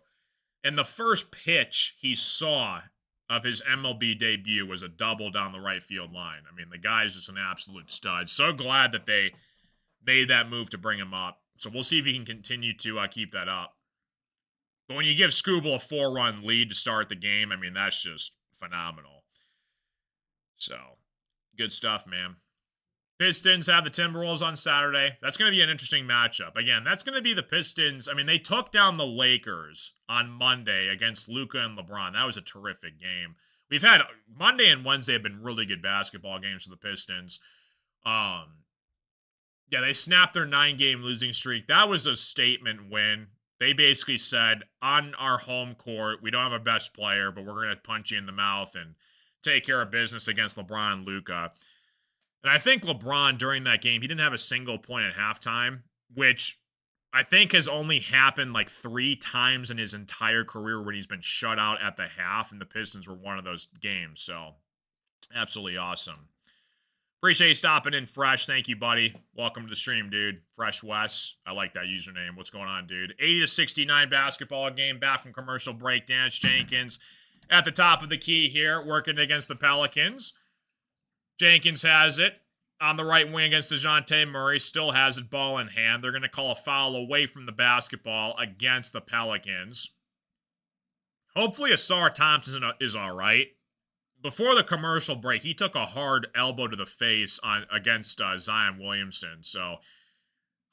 And the first pitch he saw of his MLB debut was a double down the right field line. I mean, the guy's just an absolute stud. So glad that they made that move to bring him up. So we'll see if he can continue to keep that up. But when you give Scooble a 4-run lead to start the game, I mean, that's just phenomenal. So, good stuff, man. Pistons have the Timberwolves on Saturday. That's going to be an interesting matchup. Again, that's going to be the Pistons. I mean, they took down the Lakers on Monday against Luka and LeBron. That was a terrific game. We've had Monday and Wednesday have been really good basketball games for the Pistons. Yeah, they snapped their 9-game losing streak. That was a statement win. They basically said, on our home court, we don't have our best player, but we're going to punch you in the mouth and take care of business against LeBron and Luka. And I think LeBron, during that game, he didn't have a single point at halftime, which I think has only happened like 3 times in his entire career when he's been shut out at the half, and the Pistons were one of those games. So, absolutely awesome. Appreciate you stopping in, Fresh. Thank you, buddy. Welcome to the stream, dude. Fresh Wes. I like that username. What's going on, dude? 80-69 basketball game. Back from commercial break. Dance Jenkins at the top of the key here, working against the Pelicans. Jenkins has it on the right wing against DeJounte Murray. Still has it, ball in hand. They're going to call a foul away from the basketball against the Pelicans. Hopefully Asar Thompson is all right. Before the commercial break, he took a hard elbow to the face against Zion Williamson. So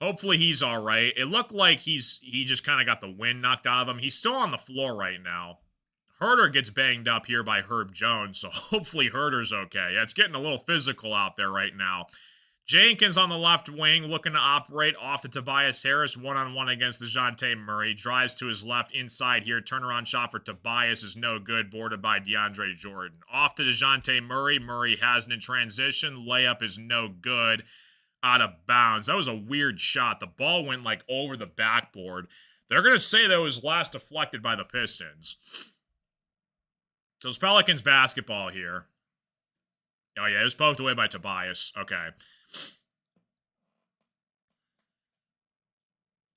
hopefully he's all right. It looked like he just kind of got the wind knocked out of him. He's still on the floor right now. Herder gets banged up here by Herb Jones, so hopefully Herder's okay. Yeah, it's getting a little physical out there right now. Jenkins on the left wing looking to operate off to Tobias Harris, one-on-one against DeJounte Murray. Drives to his left inside here. Turnaround shot for Tobias is no good, boarded by DeAndre Jordan. Off to DeJounte Murray. Murray has it in transition. Layup is no good, out of bounds. That was a weird shot. The ball went like over the backboard. They're going to say that it was last deflected by the Pistons. So it's Pelicans basketball here. Oh, yeah, it was poked away by Tobias. Okay.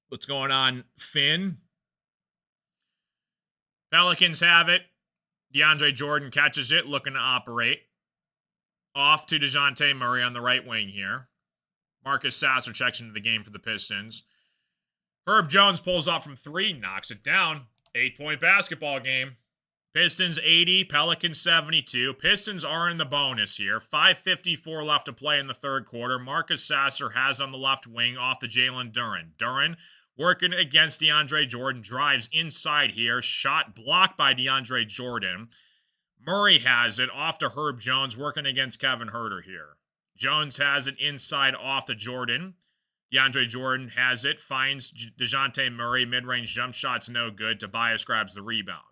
What's going on, Finn? Pelicans have it. DeAndre Jordan catches it, looking to operate. Off to DeJounte Murray on the right wing here. Marcus Sasser checks into the game for the Pistons. Herb Jones pulls off from 3, knocks it down. 8-point basketball game. Pistons 80, Pelicans 72. Pistons are in the bonus here. 5:54 left to play in the third quarter. Marcus Sasser has on the left wing off to Jalen Duren. Duren working against DeAndre Jordan. Drives inside here. Shot blocked by DeAndre Jordan. Murray has it off to Herb Jones working against Kevin Herter here. Jones has it inside off to Jordan. DeAndre Jordan has it. Finds DeJounte Murray. Mid-range jump shot's no good. Tobias grabs the rebound.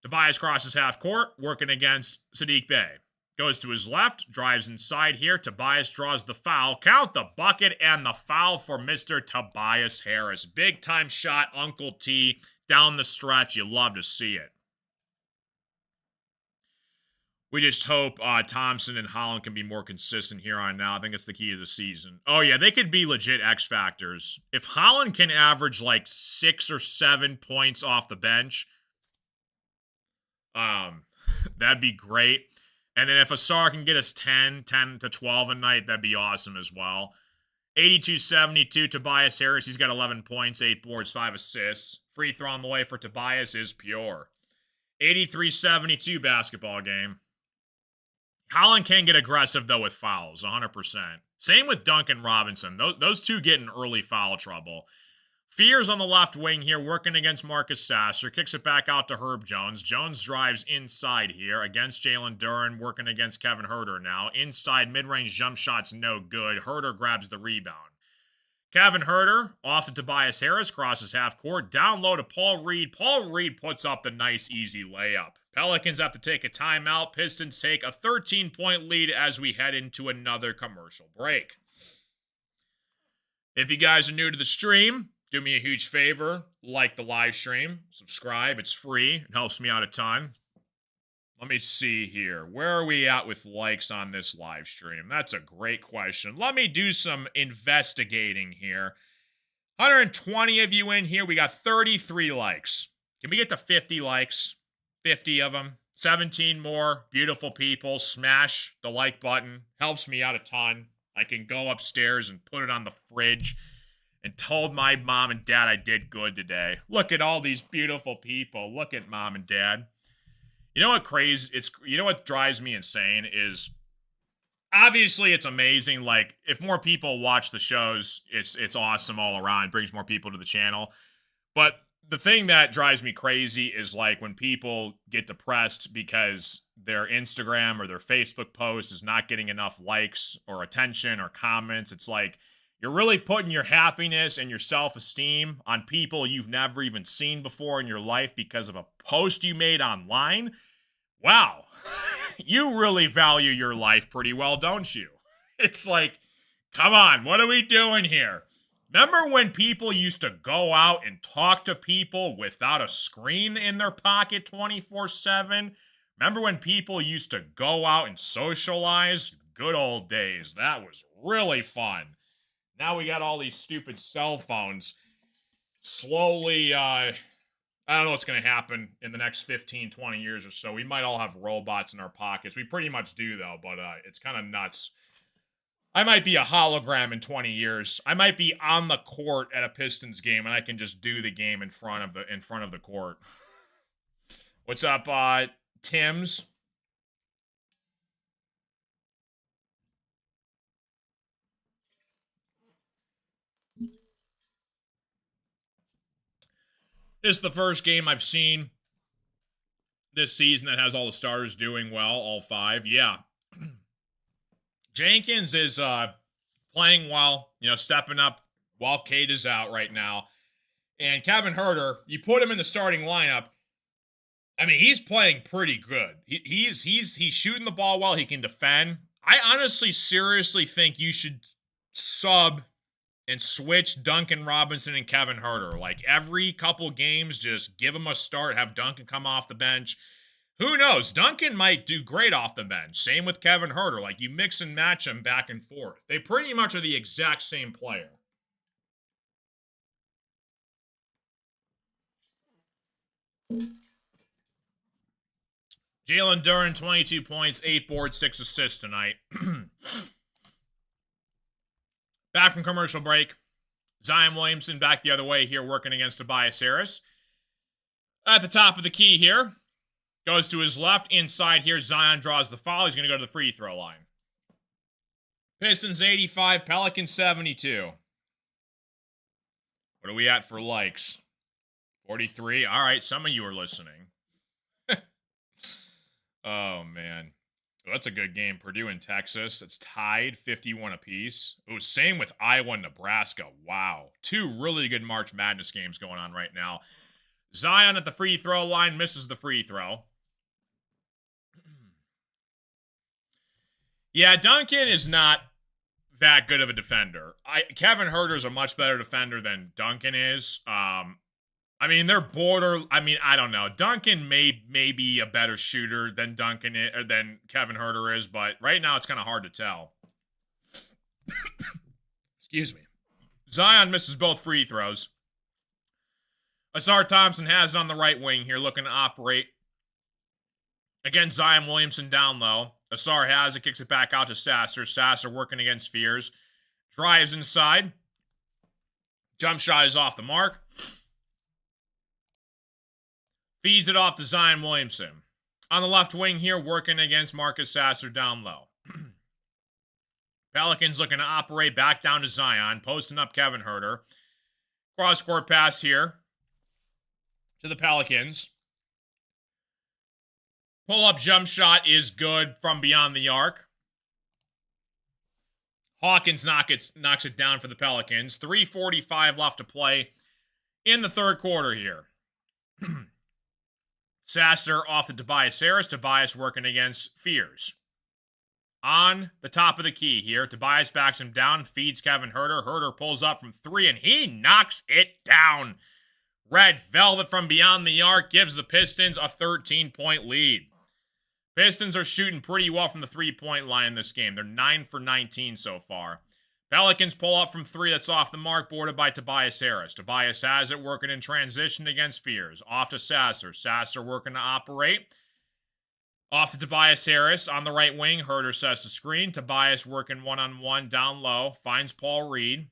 Tobias crosses half court, working against Saddiq Bey. Goes to his left, drives inside here. Tobias draws the foul. Count the bucket and the foul for Mr. Tobias Harris. Big time shot, Uncle T, down the stretch. You love to see it. We just hope Thompson and Holland can be more consistent here on now. I think it's the key to the season. Oh, yeah, they could be legit X factors. If Holland can average like 6 or 7 points off the bench, that'd be great. And then if Asar can get us 10 to 12 a night, that'd be awesome as well. 82-72, Tobias Harris. He's got 11 points, 8 boards, 5 assists. Free throw on the way for Tobias is pure. 83-72 basketball game. Holland can get aggressive, though, with fouls, 100%. Same with Duncan Robinson. Those two get in early foul trouble. Fears on the left wing here, working against Marcus Sasser. Kicks it back out to Herb Jones. Jones drives inside here against Jalen Duren, working against Kevin Herter now. Inside, mid-range jump shot's no good. Herter grabs the rebound. Kevin Herter, off to Tobias Harris, crosses half court. Down low to Paul Reed. Paul Reed puts up the nice, easy layup. Pelicans have to take a timeout. Pistons take a 13-point lead as we head into another commercial break. If you guys are new to the stream, do me a huge favor, like the live stream, subscribe, it's free, it helps me out a ton. Let me see here, where are we at with likes on this live stream? That's a great question. Let me do some investigating here. 120 of you in here, we got 33 likes. Can we get to 50 likes? 50 of them, 17 more, beautiful people, smash the like button, helps me out a ton. I can go upstairs and put it on the fridge and told my mom and dad I did good today. Look at all these beautiful people. Look at mom and dad. You know what you know what drives me insane is Obviously, it's amazing. Like, if more people watch the shows, it's awesome all around. Brings more people to the channel. But the thing that drives me crazy is like when people get depressed because their Instagram or their Facebook post is not getting enough likes or attention or comments. It's like you're really putting your happiness and your self-esteem on people you've never even seen before in your life because of a post you made online. Wow. You really value your life pretty well, don't you? It's like, come on, what are we doing here? Remember when people used to go out and talk to people without a screen in their pocket 24/7? Remember when people used to go out and socialize? Good old days. That was really fun. Now we got all these stupid cell phones. Slowly, I don't know what's going to happen in the next 15, 20 years or so. We might all have robots in our pockets. We pretty much do, though, but it's kind of nuts. I might be a hologram in 20 years. I might be on the court at a Pistons game, and I can just do the game in front of the court. What's up, Tim's? This is the first game I've seen this season that has all the starters doing well, all five. Yeah. Jenkins is playing well, stepping up while Cade is out right now. And Kevin Huerter, you put him in the starting lineup. I mean, he's playing pretty good. He's shooting the ball well. He can defend. I honestly, seriously think you should sub and switch Duncan Robinson and Kevin Huerter. Like every couple games, just give him a start. Have Duncan come off the bench. Who knows? Duncan might do great off the bench. Same with Kevin Huerter. Like, you mix and match them back and forth. They pretty much are the exact same player. Jalen Duren, 22 points, 8 boards, 6 assists tonight. Back from commercial break. Zion Williamson back the other way here working against Tobias Harris. At the top of the key here. Goes to his left. Inside here, Zion draws the foul. He's going to go to the free throw line. Pistons 85, Pelicans 72. What are we at for likes? 43. All right, some of you are listening. Oh, man. Well, that's a good game. Purdue and Texas. It's tied 51 apiece. Oh, same with Iowa and Nebraska. Wow. Two really good March Madness games going on right now. Zion at the free throw line misses the free throw. Yeah, Duncan is not that good of a defender. Kevin Huerter is a much better defender than Duncan is. I mean, they're I don't know. Duncan may be a better shooter than than Kevin Huerter is, but right now it's kind of hard to tell. Excuse me. Zion misses both free throws. Asar Thompson has it on the right wing here, looking to operate. Again, Zion Williamson down low. Asar has it, kicks it back out to Sasser. Sasser working against Fears. Drives inside. Jump shot is off the mark. Feeds it off to Zion Williamson. On the left wing here, working against Marcus Sasser down low. Pelicans looking to operate back down to Zion, posting up Kevin Huerter. Cross-court pass here to the Pelicans. Pull-up jump shot is good from beyond the arc. Hawkins knocks it down for the Pelicans. 3:45 left to play in the third quarter here. Sasser off to Tobias Harris. Tobias working against Fears. On the top of the key here, Tobias backs him down, feeds Kevin Huerter. Huerter pulls up from 3, and he knocks it down. Red velvet from beyond the arc gives the Pistons a 13-point lead. Pistons are shooting pretty well from the three-point line in this game. They're 9 for 19 so far. Pelicans pull up from 3. That's off the mark, boarded by Tobias Harris. Tobias has it, working in transition against Fears. Off to Sasser. Sasser working to operate. Off to Tobias Harris on the right wing. Huerter sets the screen. Tobias working one-on-one down low. Finds Paul Reed.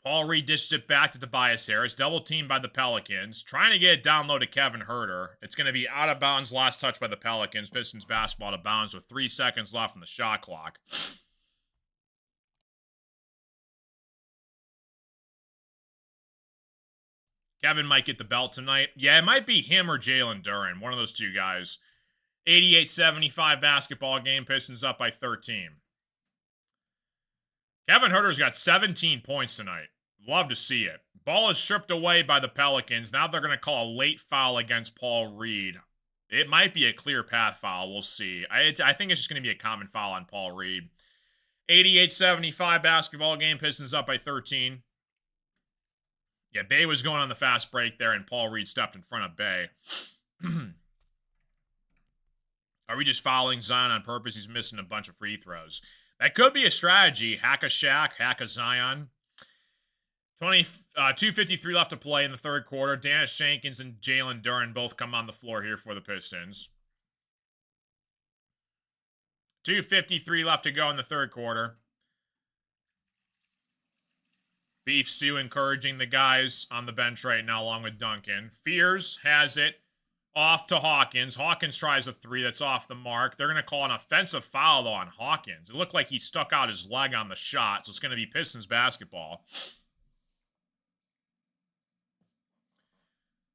Paul Reed dishes it back to Tobias Harris. Double teamed by the Pelicans. Trying to get it down low to Kevin Huerter. It's going to be out of bounds. Last touch by the Pelicans. Pistons basketball out of bounds with 3 seconds left on the shot clock. Kevin might get the belt tonight. Yeah, it might be him or Jalen Duren. One of those two guys. 88-75 basketball game. Pistons up by 13. Kevin Huerter's got 17 points tonight. Love to see it. Ball is stripped away by the Pelicans. Now they're going to call a late foul against Paul Reed. It might be a clear path foul. We'll see. I think it's just going to be a common foul on Paul Reed. 88-75 basketball game. Pistons up by 13. Yeah, Bay was going on the fast break there, and Paul Reed stepped in front of Bay. Are we just fouling Zion on purpose? He's missing a bunch of free throws. That could be a strategy. Hack a Shaq, hack a Zion. 2:53 left to play in the third quarter. Dennis Jenkins and Jalen Duren both come on the floor here for the Pistons. 2:53 left to go in the third quarter. Beef Stew encouraging the guys on the bench right now along with Duncan. Fears has it off to Hawkins. Hawkins tries a three that's off the mark. They're going to call an offensive foul, though, on Hawkins. It looked like he stuck out his leg on the shot, so it's going to be Pistons basketball.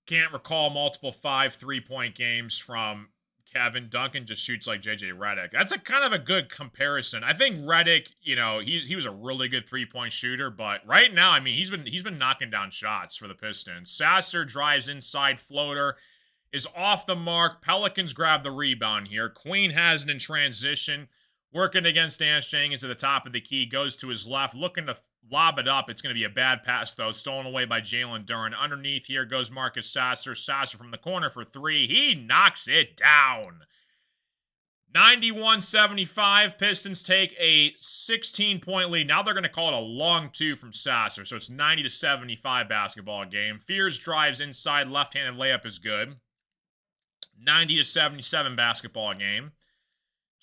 Can't recall multiple 5 3-point games from Kevin. Duncan just shoots like JJ Redick. That's a kind of a good comparison. I think Redick, he was a really good 3-point shooter, but right now, I mean, he's been knocking down shots for the Pistons. Sasser drives inside floater, is off the mark. Pelicans grab the rebound here. Queen has it in transition. Working against Dan Jenkins at the top of the key. Goes to his left. Looking to lob it up. It's going to be a bad pass, though. Stolen away by Jalen Duren. Underneath here goes Marcus Sasser. Sasser from the corner for 3. He knocks it down. 91-75. Pistons take a 16-point lead. Now they're going to call it a long 2 from Sasser. So it's 90-75 basketball game. Fears drives inside. Left-handed layup is good. 90-77 basketball game.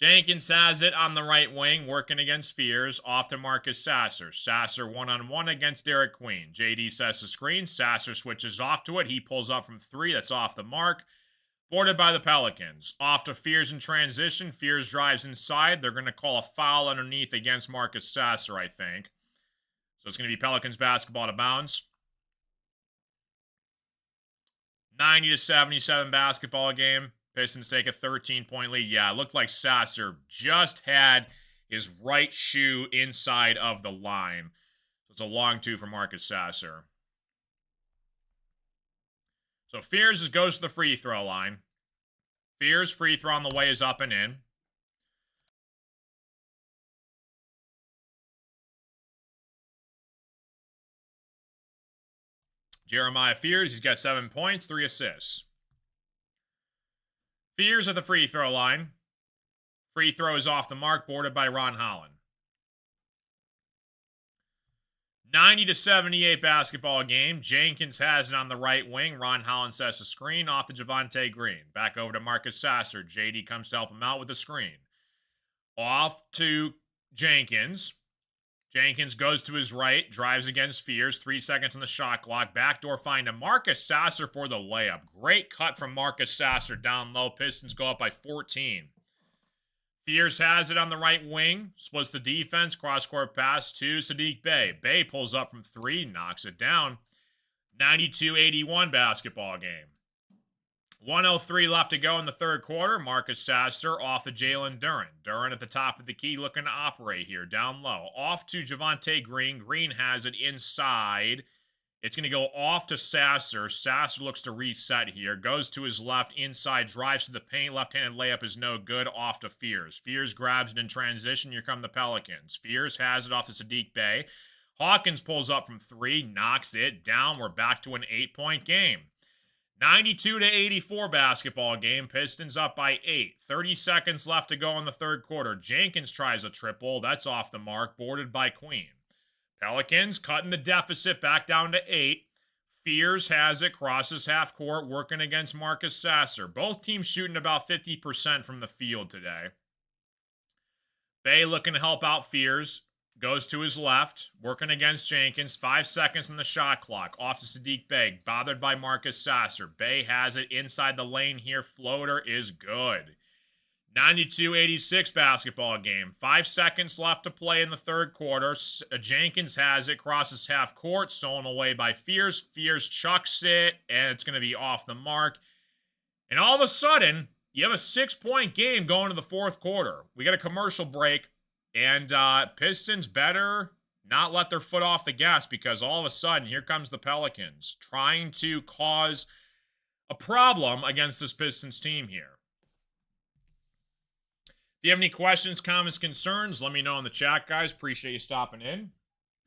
Jenkins has it on the right wing, working against Fears. Off to Marcus Sasser. Sasser one-on-one against Derek Queen. JD sets the screen. Sasser switches off to it. He pulls up from 3. That's off the mark. Boarded by the Pelicans. Off to Fears in transition. Fears drives inside. They're going to call a foul underneath against Marcus Sasser, I think. So it's going to be Pelicans basketball out of bounds. 90-77 basketball game. Pistons take a 13-point lead. Yeah, it looked like Sasser just had his right shoe inside of the line. So it's a long 2 for Marcus Sasser. So Fears goes to the free throw line. Fears free throw on the way is up and in. Jeremiah Fears, he's got 7 points, 3 assists. Fears at the free throw line. Free throw is off the mark, boarded by Ron Holland. 90-78 basketball game. Jenkins has it on the right wing. Ron Holland sets the screen off to Javonte Green. Back over to Marcus Sasser. JD comes to help him out with the screen. Off to Jenkins. Jenkins goes to his right, drives against Fears. 3 seconds on the shot clock. Backdoor find to Marcus Sasser for the layup. Great cut from Marcus Sasser down low. Pistons go up by 14. Fears has it on the right wing. Splits the defense. Cross-court pass to Saddiq Bey. Bey pulls up from 3, knocks it down. 92-81 basketball game. 1:03 left to go in the third quarter. Marcus Sasser off to Jalen Duren. Duren at the top of the key looking to operate here. Down low. Off to Javonte Green. Green has it inside. It's going to go off to Sasser. Sasser looks to reset here. Goes to his left. Inside. Drives to the paint. Left-handed layup is no good. Off to Fears. Fears grabs it in transition. Here come the Pelicans. Fears has it off to Saddiq Bey. Hawkins pulls up from 3. Knocks it down. We're back to an 8-point game. 92-84 basketball game. Pistons up by 8. 30 seconds left to go in the third quarter. Jenkins tries a triple. That's off the mark. Boarded by Queen. Pelicans cutting the deficit back down to 8. Fears has it. Crosses half court. Working against Marcus Sasser. Both teams shooting about 50% from the field today. Bey looking to help out Fears. goes to his left, working against Jenkins. 5 seconds on the shot clock. Off to Sadiq Bey, bothered by Marcus Sasser. Bey has it inside the lane here. Floater is good. 92-86 basketball game. 5 seconds left to play in the third quarter. Jenkins has it, crosses half court, stolen away by Fears. Fears chucks it, and it's going to be off the mark. And all of a sudden, you have a 6-point game going to the fourth quarter. We got a commercial break, and Pistons better not let their foot off the gas, because all of a sudden, here comes the Pelicans trying to cause a problem against this Pistons team here. If you have any questions, comments, concerns, let me know in the chat, guys. Appreciate you stopping in.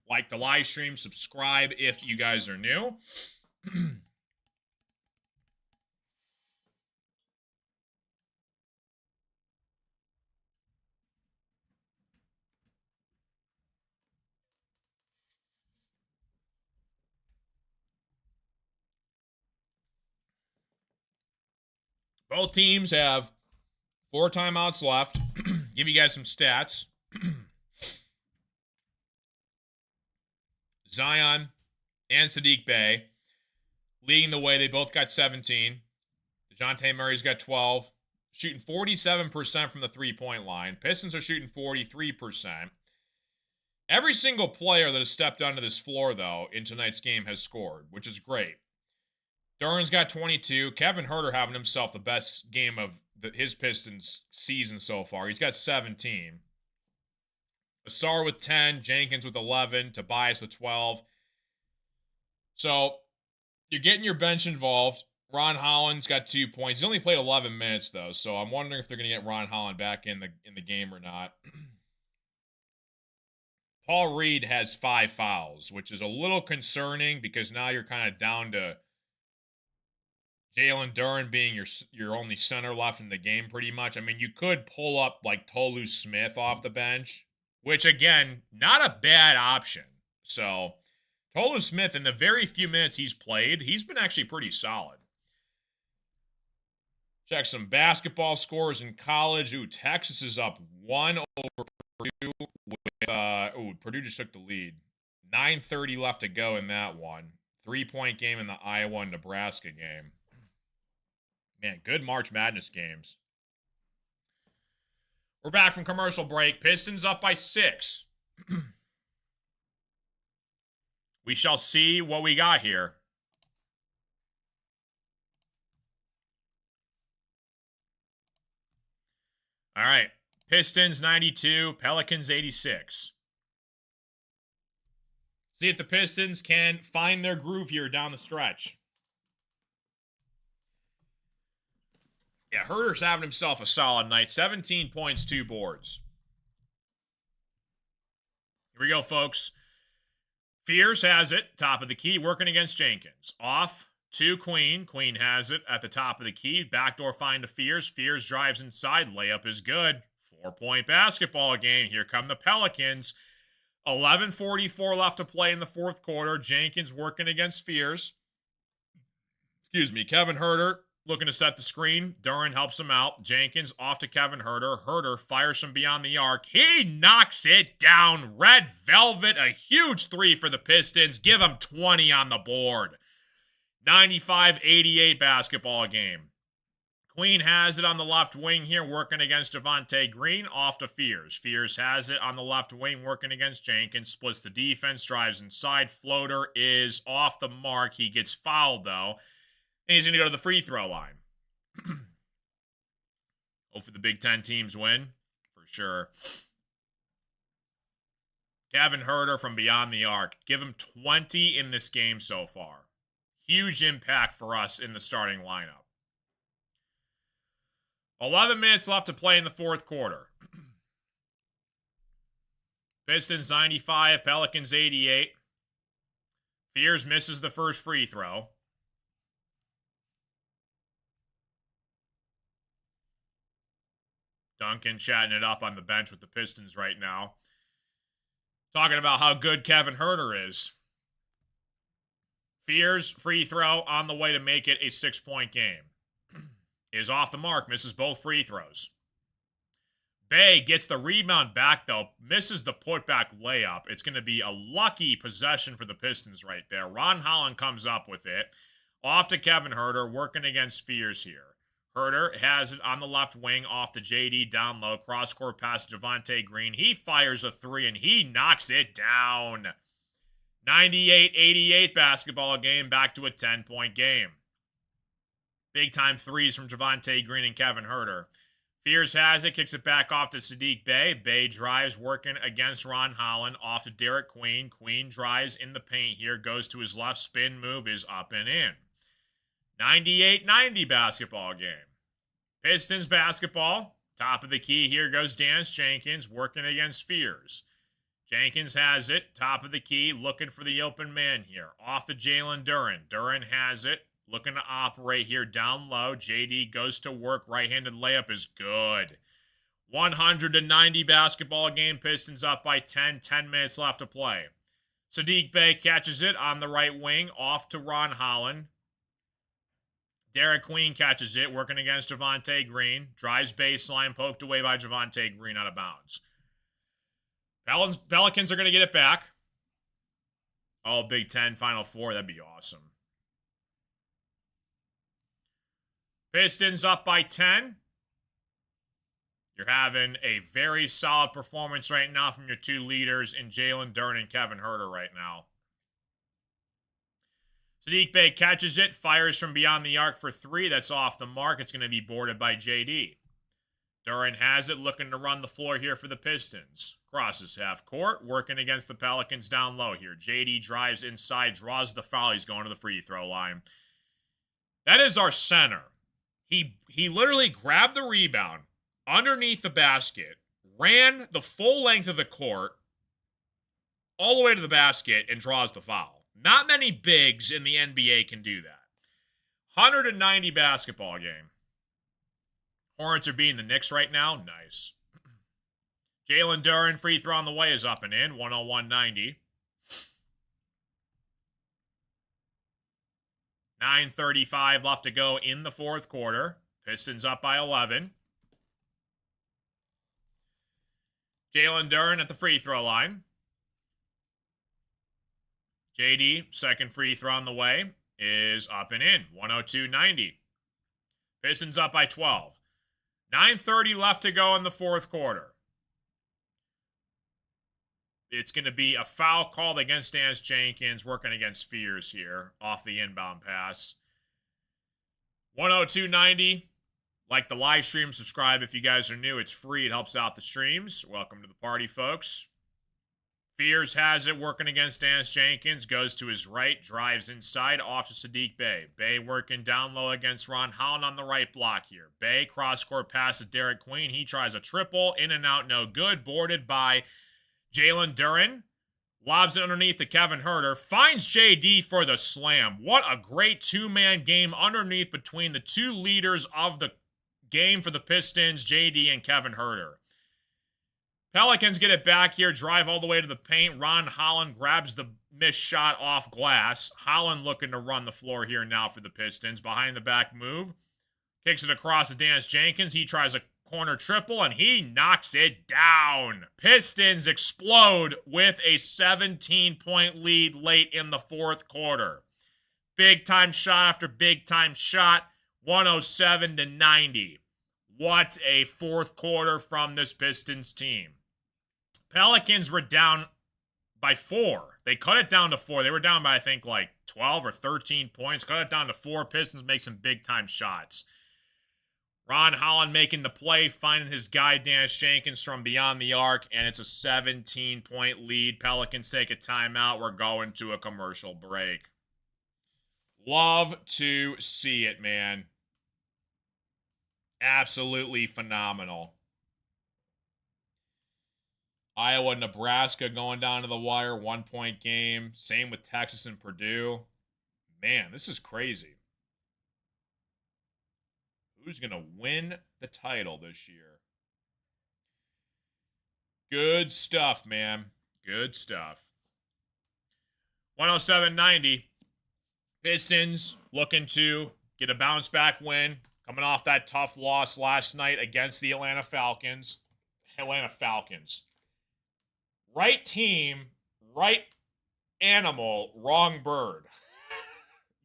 Like the live stream, subscribe if you guys are new. Both teams have 4 timeouts left. Give you guys some stats. Zion and Sadiq Bey leading the way. They both got 17. DeJounte Murray's got 12. Shooting 47% from the three-point line. Pistons are shooting 43%. Every single player that has stepped onto this floor, though, in tonight's game has scored, which is great. Duran's got 22. Kevin Huerter having himself the best game of his Pistons season so far. He's got 17. Asar with 10. Jenkins with 11. Tobias with 12. So, you're getting your bench involved. Ron Holland's got 2 points. He's only played 11 minutes, though, so I'm wondering if they're going to get Ron Holland back in the game or not. Paul Reed has 5 fouls, which is a little concerning, because now you're kind of down to Jalen Duren being your only center left in the game, pretty much. I mean, you could pull up like Tolu Smith off the bench, which, again, not a bad option. So, Tolu Smith, in the very few minutes he's played, he's been actually pretty solid. Check some basketball scores in college. Ooh, Texas is up 1 over Purdue. Purdue just took the lead. 9:30 left to go in that one. 3-point game in the Iowa and Nebraska game. Man, good March Madness games. We're back from commercial break. Pistons up by 6. We shall see what we got here. All right. Pistons 92, Pelicans 86. See if the Pistons can find their groove here down the stretch. Yeah, Huerter's having himself a solid night. 17 points, 2 boards. Here we go, folks. Fears has it, top of the key, working against Jenkins. Off to Queen. Queen has it at the top of the key. Backdoor find to Fears. Fears drives inside. Layup is good. 4-point basketball game. Here come the Pelicans. 11:44 left to play in the fourth quarter. Jenkins working against Fears. Excuse me. Kevin Huerter looking to set the screen. Duren helps him out. Jenkins off to Kevin Huerter. Huerter fires from beyond the arc. He knocks it down. Red velvet. A huge 3 for the Pistons. Give him 20 on the board. 95-88 basketball game. Queen has it on the left wing here, working against Javonte Green. Off to Fears. Fears has it on the left wing, working against Jenkins. Splits the defense, drives inside. Floater is off the mark. He gets fouled, though. And he's going to go to the free throw line. Hopefully the Big Ten teams win. For sure. Kevin Huerter from beyond the arc. Give him 20 in this game so far. Huge impact for us in the starting lineup. 11 minutes left to play in the fourth quarter. Pistons 95, Pelicans 88. Fears misses the first free throw. Duncan chatting it up on the bench with the Pistons right now. Talking about how good Kevin Huerter is. Fears free throw on the way to make it a 6-point game. Is off the mark, misses both free throws. Bay gets the rebound back, though. Misses the putback layup. It's going to be a lucky possession for the Pistons right there. Ron Holland comes up with it. Off to Kevin Huerter, working against Fears here. Huerter has it on the left wing off the JD down low. Cross-court pass to Javonte Green. He fires a three, and he knocks it down. 98-88 basketball game, back to a 10-point game. Big-time threes from Javonte Green and Kevin Huerter. Fears has it, kicks it back off to Sadiq Bey. Bey drives, working against Ron Holland, off to Derek Queen. Queen drives in the paint here, goes to his left, spin move is up and in. 98-90 basketball game. Pistons basketball, top of the key here goes Dance Jenkins, working against Fears. Jenkins has it, top of the key, looking for the open man here. Off to Jalen Duren. Duren has it. Looking to operate here down low. JD goes to work. Right-handed layup is good. 190 basketball game. Pistons up by 10. 10 minutes left to play. Sadiq Bey catches it on the right wing. Off to Ron Holland. Derek Queen catches it. Working against Javonte Green. Drives baseline. Poked away by Javonte Green out of bounds. Pelicans are going to get it back. Oh, Big Ten Final Four. That'd be awesome. Pistons up by 10. You're having a very solid performance right now from your two leaders in Jalen Duren and Kevin Huerter right now. Sadiq Bey catches it, fires from beyond the arc for three. That's off the mark. It's going to be boarded by JD. Duren has it, looking to run the floor here for the Pistons. Crosses half court, working against the Pelicans down low here. JD drives inside, draws the foul. He's going to the free throw line. That is our center. He literally grabbed the rebound underneath the basket, ran the full length of the court all the way to the basket, and draws the foul. Not many bigs in the NBA can do that. 190 basketball game. Hornets are beating the Knicks right now. Nice. Jalen Duren, free throw on the way, is up and in. 101-90. 9:35 left to go in the fourth quarter. Pistons up by 11. Jalen Duren at the free throw line. JD, second free throw on the way, is up and in. 102-90. Pistons up by 12. 9:30 left to go in the fourth quarter. It's going to be a foul called against Dance Jenkins, working against Fears here, off the inbound pass. 102.90. Like the live stream, subscribe if you guys are new. It's free. It helps out the streams. Welcome to the party, folks. Fears has it, working against Dance Jenkins. Goes to his right, drives inside, off to Sadiq Bey. Bey working down low against Ron Holland on the right block here. Bey, cross-court pass to Derek Queen. He tries a triple, in and out, no good. Boarded by Jalen Duren. Lobs it underneath to Kevin Huerter. Finds JD for the slam. What a great two-man game underneath between the two leaders of the game for the Pistons, JD and Kevin Huerter. Pelicans get it back here, drive all the way to the paint. Ron Holland grabs the missed shot off glass. Holland looking to run the floor here now for the Pistons. Behind the back move. Kicks it across to Dance Jenkins. He tries a corner triple, and he knocks it down. Pistons explode with a 17-point lead late in the fourth quarter. Big-time shot after big-time shot. 107-90. What a fourth quarter from this Pistons team. Pelicans were down by 4. They cut it down to 4. They were down by, I think, like 12 or 13 points. Cut it down to 4. Pistons make some big-time shots. Ron Holland making the play, finding his guy, Dance Jenkins, from beyond the arc, and it's a 17-point lead. Pelicans take a timeout. We're going to a commercial break. Love to see it, man. Absolutely phenomenal. Iowa, Nebraska going down to the wire, 1-point game. Same with Texas and Purdue. Man, this is crazy. Who's going to win the title this year? Good stuff, man. Good stuff. 107-90. Pistons looking to get a bounce-back win. Coming off that tough loss last night against the Atlanta Falcons. Atlanta Falcons. Right team, right animal, wrong bird.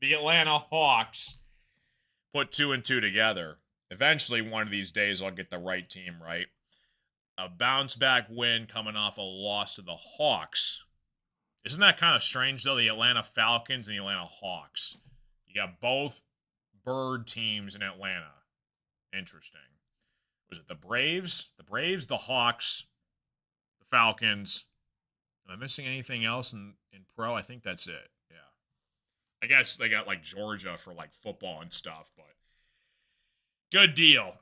The Atlanta Hawks put 2 and 2 together. Eventually, one of these days, I'll get the right team right. A bounce back win coming off a loss to the Hawks. Isn't that kind of strange, though? The Atlanta Falcons and the Atlanta Hawks. You got both bird teams in Atlanta. Interesting. Was it the Braves? The Braves, the Hawks, the Falcons. Am I missing anything else in pro? I think that's it. Yeah. I guess they got like Georgia for like football and stuff, but good deal.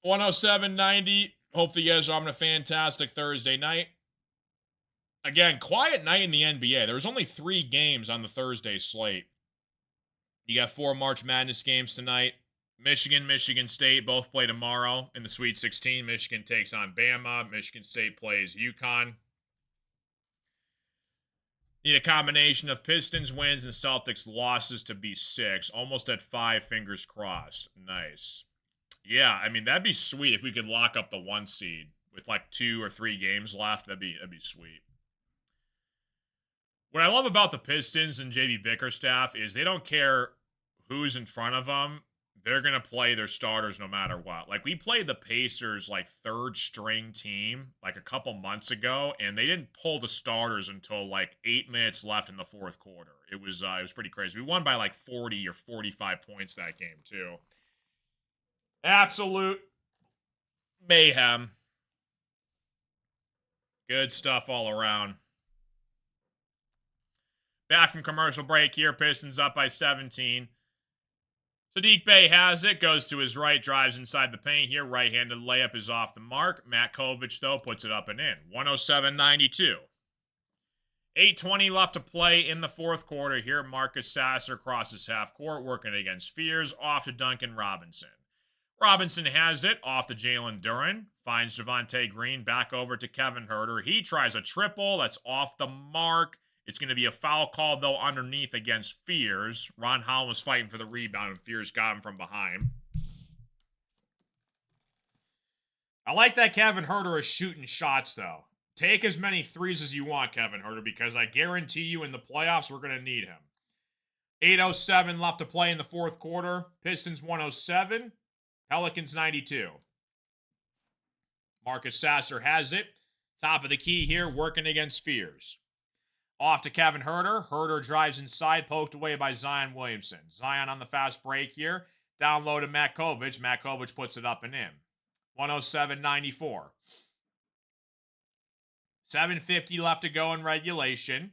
107.90. Hopefully you guys are having a fantastic Thursday night. Again, quiet night in the NBA. There was only 3 games on the Thursday slate. You got 4 March Madness games tonight. Michigan, Michigan State both play tomorrow in the Sweet 16. Michigan takes on Bama. Michigan State plays UConn. Need a combination of Pistons wins and Celtics losses to be 6. Almost at 5, fingers crossed. Nice. Yeah, I mean, that'd be sweet if we could lock up the 1 seed with like 2 or 3 games left. That'd be sweet. What I love about the Pistons and JB Bickerstaff is they don't care who's in front of them. They're going to play their starters no matter what. Like, we played the Pacers, like, 3rd string team, like, a couple months ago, and they didn't pull the starters until, like, 8 minutes left in the 4th quarter. It was pretty crazy. We won by, like, 40 or 45 points that game, too. Absolute mayhem. Good stuff all around. Back from commercial break here. Pistons up by 17. Saddiq Bey has it, goes to his right, drives inside the paint here. Right-handed layup is off the mark. Matt Kovich, though, puts it up and in. 107-92. 8:20 left to play in the 4th quarter here. Marcus Sasser crosses half court, working against Fears, off to Duncan Robinson. Robinson has it, off to Jalen Duren. Finds Javonte Green, back over to Kevin Huerter. He tries a triple, that's off the mark. It's going to be a foul call, though, underneath against Fears. Ron Holland was fighting for the rebound, and Fears got him from behind. I like that Kevin Huerter is shooting shots, though. Take as many threes as you want, Kevin Huerter, because I guarantee you in the playoffs we're going to need him. 8:07 left to play in the 4th quarter. Pistons 107, Pelicans 92. Marcus Sasser has it. Top of the key here, working against Fears. Off to Kevin Huerter. Huerter drives inside, poked away by Zion Williamson. Zion on the fast break here. Down low to Matt Kovich. Matt Kovich puts it up and in. 107-94. 7:50 left to go in regulation.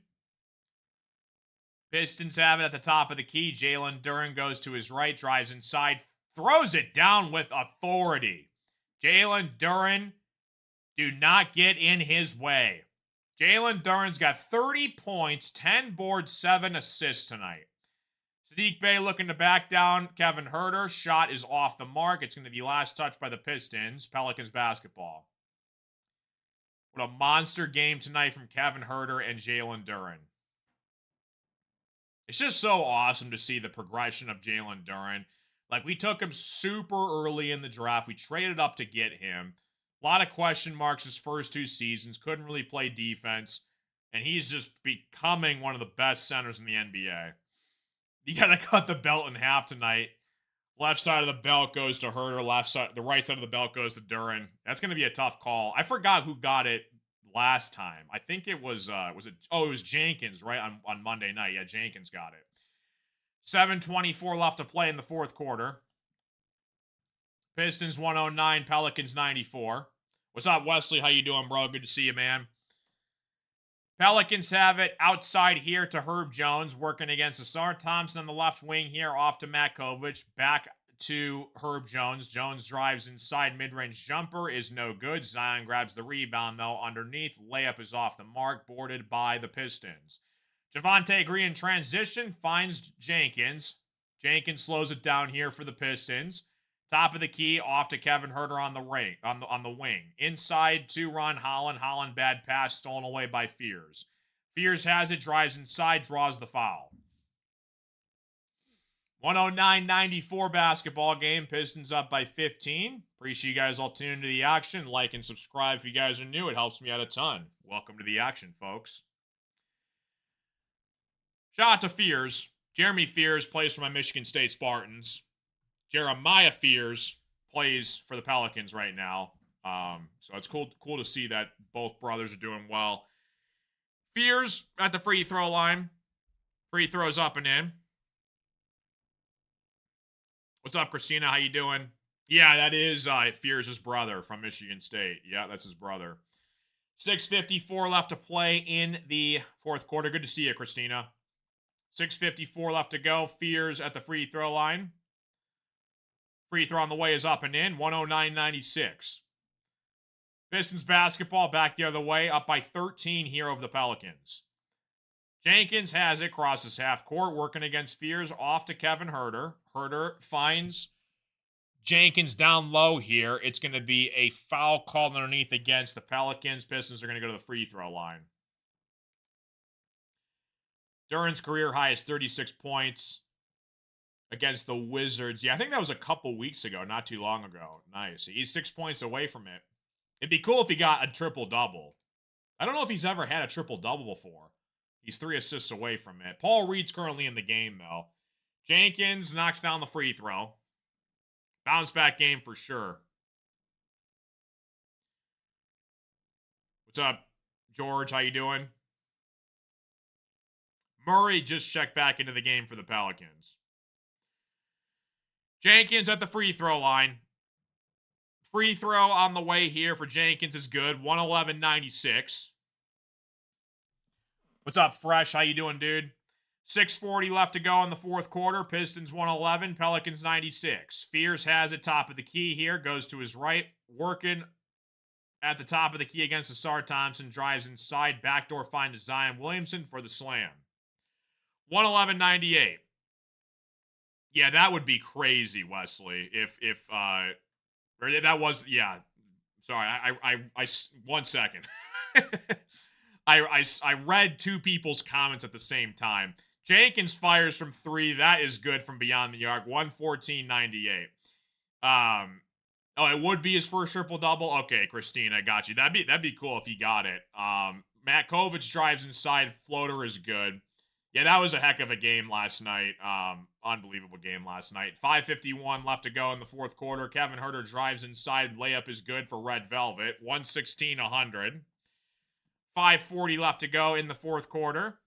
Pistons have it at the top of the key. Jalen Duren goes to his right, drives inside, throws it down with authority. Jalen Duren, do not get in his way. Jalen Duren's got 30 points, 10 boards, 7 assists tonight. Saddiq Bey looking to back down Kevin Huerter. Shot is off the mark. It's going to be last touch by the Pistons. Pelicans basketball. What a monster game tonight from Kevin Huerter and Jalen Duren. It's just so awesome to see the progression of Jalen Duren. Like, we took him super early in the draft. We traded up to get him. A lot of question marks his first 2 seasons. Couldn't really play defense. And he's just becoming one of the best centers in the NBA. You got to cut the belt in half tonight. Left side of the belt goes to Huerter. The right side of the belt goes to Duren. That's going to be a tough call. I forgot who got it last time. I think it was it was Jenkins, right, on Monday night. Yeah, Jenkins got it. 7:24 left to play in the 4th quarter. Pistons 109, Pelicans 94. What's up, Wesley? How you doing, bro? Good to see you, man. Pelicans have it outside here to Herb Jones, working against Asar Thompson on the left wing here, off to Matt Kovich, back to Herb Jones. Jones drives inside, mid-range jumper is no good. Zion grabs the rebound, though, underneath. Layup is off the mark, boarded by the Pistons. Javonte Green in transition finds Jenkins. Jenkins slows it down here for the Pistons. Top of the key, off to Kevin Huerter on the wing. Inside to Ron Holland. Holland, bad pass, stolen away by Fears. Fears has it, drives inside, draws the foul. 109-94 basketball game. Pistons up by 15. Appreciate you guys all tuning into the action. Like and subscribe if you guys are new. It helps me out a ton. Welcome to the action, folks. Shout out to Fears. Jeremy Fears plays for my Michigan State Spartans. Jeremiah Fears plays for the Pelicans right now. So it's cool to see that both brothers are doing well. Fears at the free throw line. Free throws up and in. What's up, Christina? How you doing? Yeah, that is Fears' brother from Michigan State. Yeah, that's his brother. 6:54 left to play in the fourth quarter. Good to see you, Christina. 6:54 left to go. Fears at the free throw line. Free throw on the way is up and in. 109-96. Pistons basketball back the other way. Up by 13 here over the Pelicans. Jenkins has it, crosses half court, working against Fears, off to Kevin Huerter. Huerter finds Jenkins down low here. It's going to be a foul called underneath against the Pelicans. Pistons are going to go to the free throw line. Duran's career high is 36 points against the Wizards. Yeah, I think that was a couple weeks ago, not too long ago. Nice. He's 6 points away from it. It'd be cool if he got a triple-double. I don't know if he's ever had a triple-double before. He's 3 assists away from it. Paul Reed's currently in the game, though. Jenkins knocks down the free throw. Bounce back game for sure. What's up, George? How you doing? Murray just checked back into the game for the Pelicans. Jenkins at the free throw line. Free throw on the way here for Jenkins is good. 111-96. What's up, Fresh? How you doing, dude? 6:40 left to go in the fourth quarter. Pistons 111, Pelicans 96. Fears has it top of the key here. Goes to his right. Working at the top of the key against Asar Thompson. Drives inside. Backdoor find to Zion Williamson for the slam. 111-98. Yeah, that would be crazy, Wesley. If that was, yeah. Sorry, I 1 second. I read two people's comments at the same time. Jenkins fires from 3. That is good from beyond the arc. 114-98. Oh, it would be his first triple-double? Okay, Christina, I got you. That'd be cool if he got it. Matt Kovic drives inside. Floater is good. Yeah, that was a heck of a game last night. Unbelievable game last night. 5:51 left to go in the fourth quarter. Kevin Huerter drives inside. Layup is good for Red Velvet. 116-100. 5:40 left to go in the fourth quarter.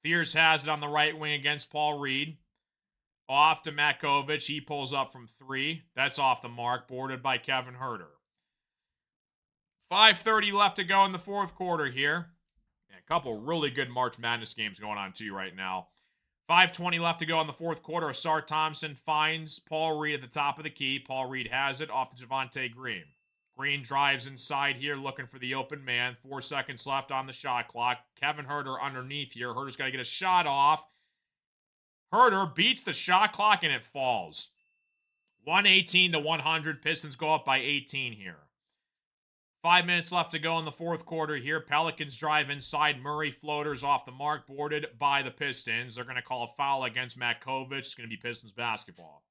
Fears has it on the right wing against Paul Reed. Off to Matt Kovic. He pulls up from 3. That's off the mark. Boarded by Kevin Huerter. 5:30 left to go in the fourth quarter here. And a couple really good March Madness games going on too right now. 5:20 left to go in the fourth quarter. Asar Thompson finds Paul Reed at the top of the key. Paul Reed has it off to Javonte Green. Green drives inside here looking for the open man. 4 seconds left on the shot clock. Kevin Huerter underneath here. Huerter's got to get a shot off. Huerter beats the shot clock and it falls. 118-100. Pistons go up by 18 here. 5 minutes left to go in the fourth quarter here. Pelicans drive inside. Murray floaters off the mark. Boarded by the Pistons. They're going to call a foul against Matt Kovic. It's going to be Pistons basketball.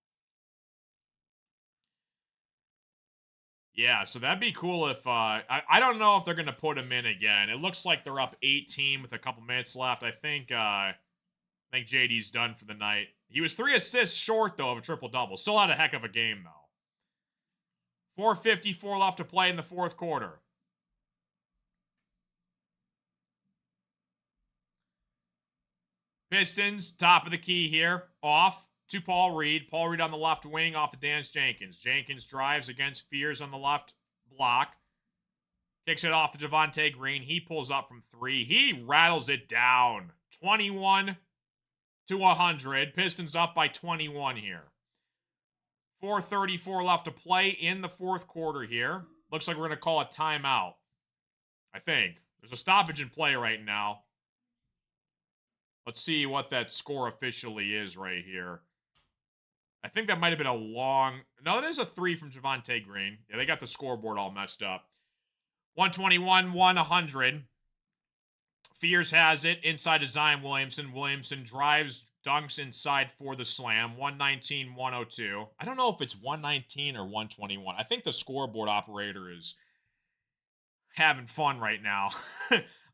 Yeah, so that'd be cool if, I don't know if they're going to put him in again. It looks like they're up 18 with a couple minutes left. I think JD's done for the night. He was 3 assists short, though, of a triple-double. Still had a heck of a game, though. 4:54 left to play in the fourth quarter. Pistons, top of the key here. Off to Paul Reed. Paul Reed on the left wing off to Dance Jenkins. Jenkins drives against Fears on the left block. Kicks it off to Javonte Green. He pulls up from 3. He rattles it down. 21-100. Pistons up by 21 here. 4:34 left to play in the fourth quarter here. Looks like we're going to call a timeout. I think. There's a stoppage in play right now. Let's see what that score officially is right here. I think that might have been a long... No, it is a 3 from Javonte Green. Yeah, they got the scoreboard all messed up. 121-100. Fears has it inside to Zion Williamson. Williamson drives Dunks inside for the slam. 119-102. I don't know if it's 119 or 121. I think the scoreboard operator is having fun right now.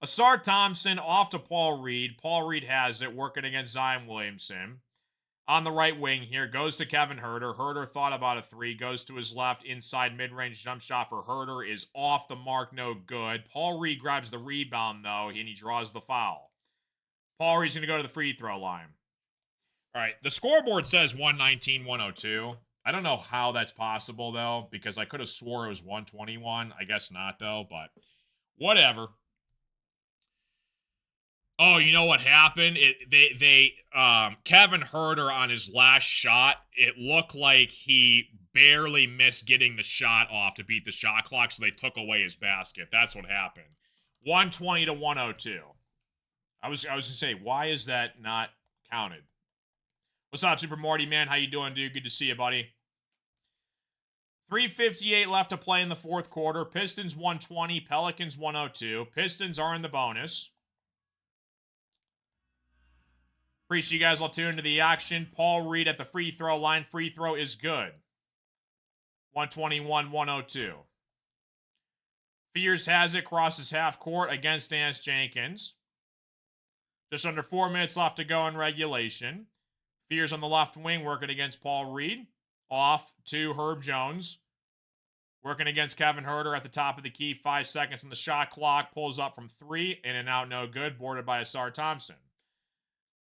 Asar Thompson off to Paul Reed. Paul Reed has it, working against Zion Williamson. On the right wing here, goes to Kevin Huerter. Huerter thought about a three, goes to his left, inside mid-range jump shot for Huerter is off the mark, no good. Paul Reed grabs the rebound, though, and he draws the foul. Paul Reed's going to go to the free throw line. All right, the scoreboard says 119-102. I don't know how that's possible, though, because I could have swore it was 121. I guess not, though, but whatever. Oh, you know what happened? Kevin Huerter on his last shot, it looked like he barely missed getting the shot off to beat the shot clock, so they took away his basket. That's what happened. 120-102. I was gonna say, why is that not counted? What's up, Super Morty, man? How you doing, dude? Good to see you, buddy. 3:58 left to play in the fourth quarter. Pistons 120, Pelicans 102. Pistons are in the bonus. Appreciate you guys all tuned to the action. Paul Reed at the free throw line. Free throw is good. 121-102. Fears has it, crosses half court against Dance Jenkins. Just under 4 minutes left to go in regulation. Fears on the left wing working against Paul Reed. Off to Herb Jones. Working against Kevin Huerter at the top of the key. 5 seconds on the shot clock. Pulls up from three. In and out, no good. Boarded by Asar Thompson.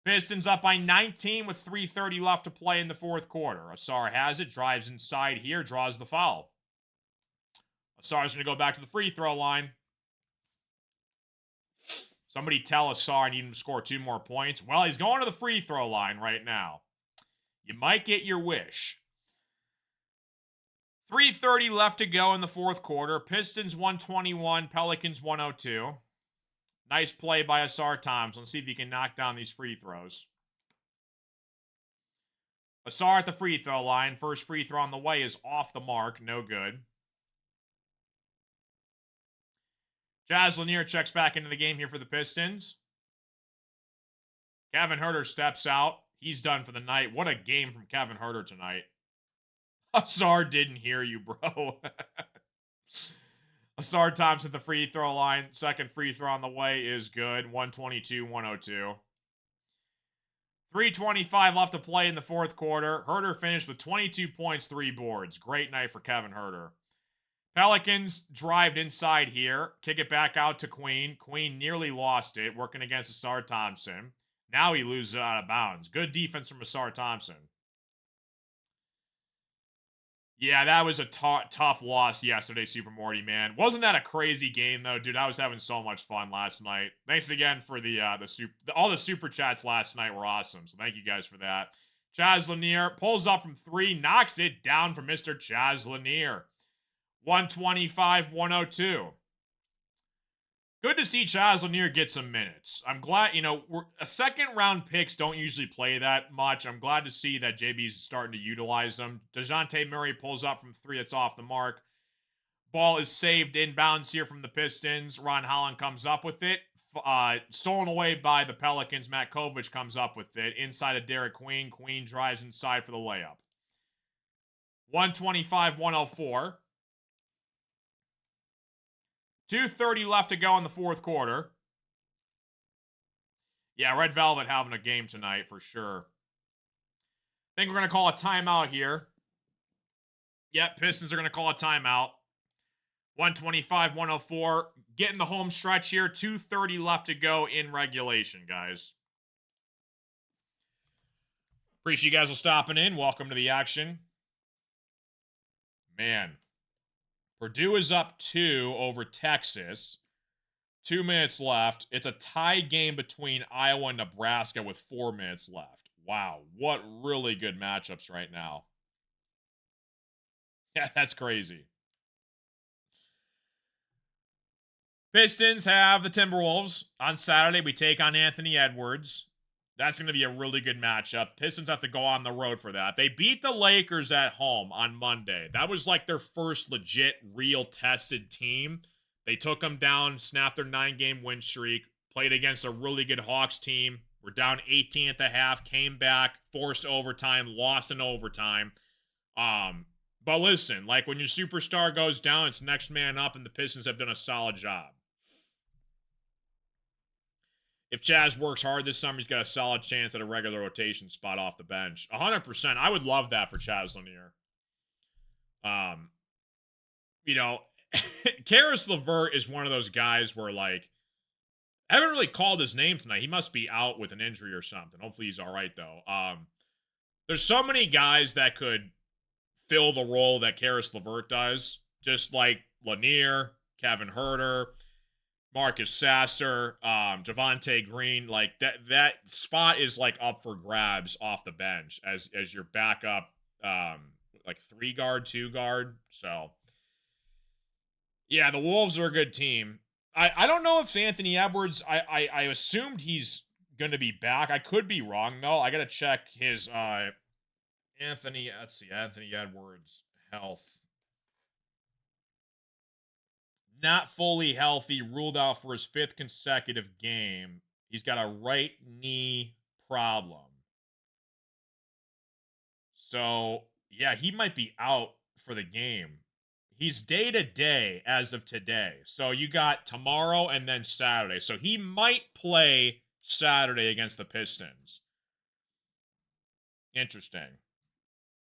Pistons up by 19 with 3:30 left to play in the fourth quarter. Asar has it, drives inside here, draws the foul. Asar's going to go back to the free throw line. Somebody tell Asar I need him to score 2 more points. Well, he's going to the free throw line right now. You might get your wish. 3:30 left to go in the fourth quarter. Pistons 121, Pelicans 102. Nice play by Asar Thompson. Let's see if he can knock down these free throws. Asar at the free throw line. First free throw on the way is off the mark. No good. Jazz Lanier checks back into the game here for the Pistons. Kevin Huerter steps out. He's done for the night. What a game from Kevin Huerter tonight. Asar didn't hear you, bro. Asar Thompson at the free throw line. Second free throw on the way is good. 122-102. 3:25 left to play in the fourth quarter. Huerter finished with 22 points, 3 boards. Great night for Kevin Huerter. Pelicans drived inside here. Kick it back out to Queen. Queen nearly lost it, working against Asar Thompson. Now he loses it out of bounds. Good defense from Asar Thompson. Yeah, that was a tough loss yesterday, Super Morty, man. Wasn't that a crazy game, though, dude? I was having so much fun last night. Thanks again for all the super chats last night were awesome, so thank you guys for that. Chaz Lanier pulls up from 3, knocks it down for Mr. Chaz Lanier. 125-102. Good to see Chaz Lanier get some minutes. I'm glad, second-round picks don't usually play that much. I'm glad to see that JB's starting to utilize them. DeJounte Murray pulls up from 3. It's off the mark. Ball is saved inbounds here from the Pistons. Ron Holland comes up with it. Stolen away by the Pelicans. Matt Kovich comes up with it. Inside of Derek Queen. Queen drives inside for the layup. 125-104. 2:30 left to go in the fourth quarter. Yeah, Red Velvet having a game tonight for sure. I think we're going to call a timeout here. Yep, Pistons are going to call a timeout. 125-104. Getting the home stretch here. 2:30 left to go in regulation, guys. Appreciate you guys all stopping in. Welcome to the action. Man. Purdue is up 2 over Texas. 2 minutes left. It's a tie game between Iowa and Nebraska with 4 minutes left. Wow, what really good matchups right now. Yeah, that's crazy. Pistons have the Timberwolves. On Saturday, we take on Anthony Edwards. That's going to be a really good matchup. Pistons have to go on the road for that. They beat the Lakers at home on Monday. That was like their first legit, real tested team. They took them down, snapped their 9-game win streak, played against a really good Hawks team. We're down 18 at the half, came back, forced overtime, lost in overtime. But listen, like when your superstar goes down, it's next man up, and the Pistons have done a solid job. If Chaz works hard this summer, he's got a solid chance at a regular rotation spot off the bench. 100%. I would love that for Chaz Lanier. You know, Karis LeVert is one of those guys where, like, I haven't really called his name tonight. He must be out with an injury or something. Hopefully he's all right, though. There's so many guys that could fill the role that Karis LeVert does, just like Lanier, Kevin Huerter, Marcus Sasser, Javonte Green. Like that spot is like up for grabs off the bench as your backup, like 3-guard, 2-guard. So yeah, the Wolves are a good team. I don't know if Anthony Edwards, I assumed he's going to be back. I could be wrong, though. I got to check his Anthony Edwards health. Not fully healthy, ruled out for his 5th consecutive game. He's got a right knee problem. So, yeah, he might be out for the game. He's day-to-day as of today. So you got tomorrow and then Saturday. So he might play Saturday against the Pistons. Interesting.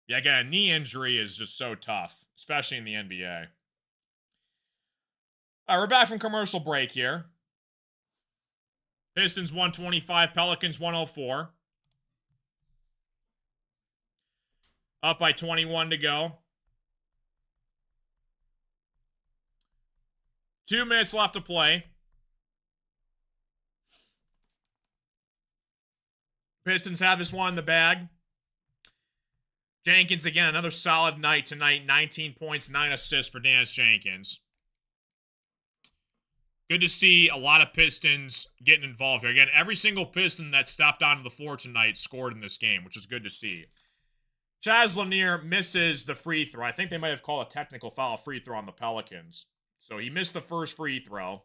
Yeah, again, a knee injury is just so tough, especially in the NBA. All right, we're back from commercial break here. Pistons 125, Pelicans 104. Up by 21 to go. 2 minutes left to play. Pistons have this one in the bag. Jenkins, again, another solid night tonight. 19 points, 9 assists for Dance Jenkins. Good to see a lot of Pistons getting involved here. Again, every single Piston that stepped onto the floor tonight scored in this game, which is good to see. Chaz Lanier misses the free throw. I think they might have called a technical foul free throw on the Pelicans. So he missed the first free throw.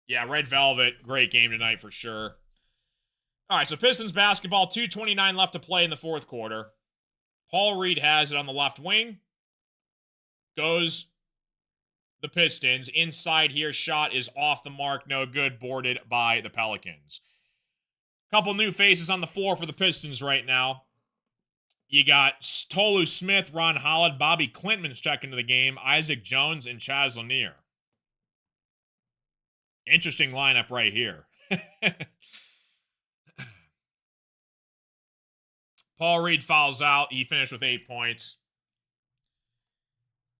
Yeah, Red Velvet, great game tonight for sure. All right, so Pistons basketball, 2:29 left to play in the fourth quarter. Paul Reed has it on the left wing. Goes the Pistons. Inside here, shot is off the mark, no good, boarded by the Pelicans. Couple new faces on the floor for the Pistons right now. You got Tolu Smith, Ron Holland, Bobby Clinton's checking into the game, Isaac Jones, and Chaz Lanier. Interesting lineup right here. Paul Reed fouls out. He finished with 8 points.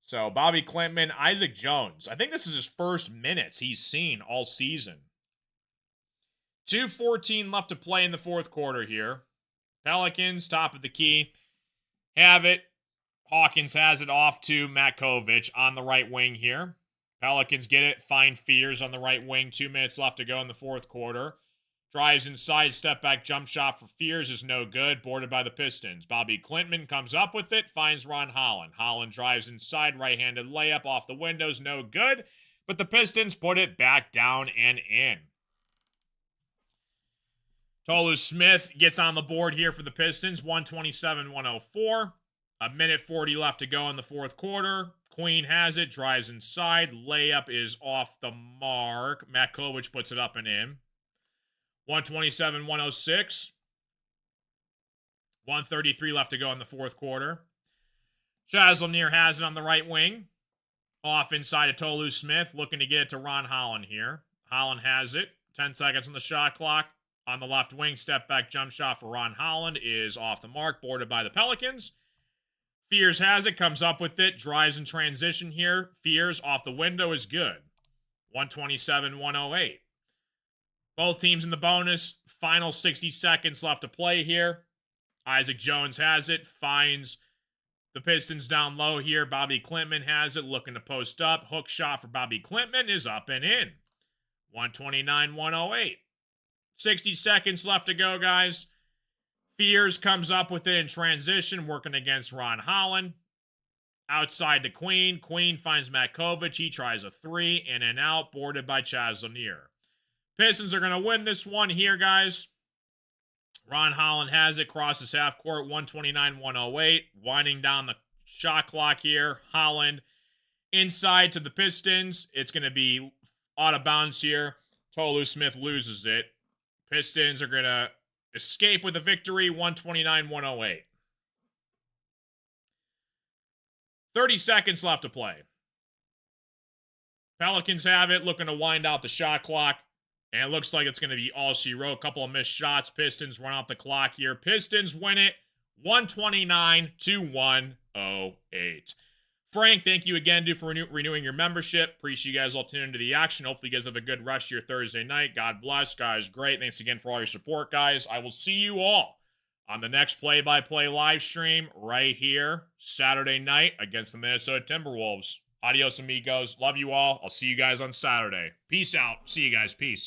So Bobby Clinton, Isaac Jones. I think this is his first minutes he's seen all season. 2:14 left to play in the fourth quarter here. Pelicans, top of the key, have it. Hawkins has it off to Matkovic on the right wing here. Pelicans get it, find Fears on the right wing. 2 minutes left to go in the fourth quarter. Drives inside, step back jump shot for Fears is no good, boarded by the Pistons. Bobby Clinton comes up with it, finds Ron Holland. Holland drives inside, right-handed layup off the windows, no good. But the Pistons put it back down and in. Tolu Smith gets on the board here for the Pistons, 127-104. A minute 40 left to go in the fourth quarter. Queen has it, drives inside. Layup is off the mark. Matkovic puts it up and in. 127-106. 133 left to go in the fourth quarter. Chaz Lanier has it on the right wing. Off inside of Tolu Smith, looking to get it to Ron Holland here. Holland has it. 10 seconds on the shot clock. On the left wing, step back jump shot for Ron Holland is off the mark, boarded by the Pelicans. Fears has it, comes up with it, drives in transition here. Fears off the window is good. 127-108. Both teams in the bonus. Final 60 seconds left to play here. Isaac Jones has it, finds the Pistons down low here. Bobby Clinton has it, looking to post up. Hook shot for Bobby Clinton is up and in. 129-108. 60 seconds left to go, guys. Fears comes up with it in transition, working against Ron Holland. Outside to Queen. Queen finds Matkovic. He tries a three, in and out, boarded by Chaz Lanier. Pistons are going to win this one here, guys. Ron Holland has it, crosses half court, 129-108. Winding down the shot clock here. Holland inside to the Pistons. It's going to be out of bounds here. Tolu Smith loses it. Pistons are going to escape with a victory, 129-108. 30 seconds left to play. Pelicans have it, looking to wind out the shot clock. And it looks like it's going to be all she wrote. A couple of missed shots. Pistons run out the clock here. Pistons win it 129-108. Frank, thank you again, dude, for renewing your membership. Appreciate you guys all tuning into the action. Hopefully you guys have a good rest of your Thursday night. God bless, guys. Great. Thanks again for all your support, guys. I will see you all on the next play-by-play live stream right here Saturday night against the Minnesota Timberwolves. Adios, amigos. Love you all. I'll see you guys on Saturday. Peace out. See you guys. Peace.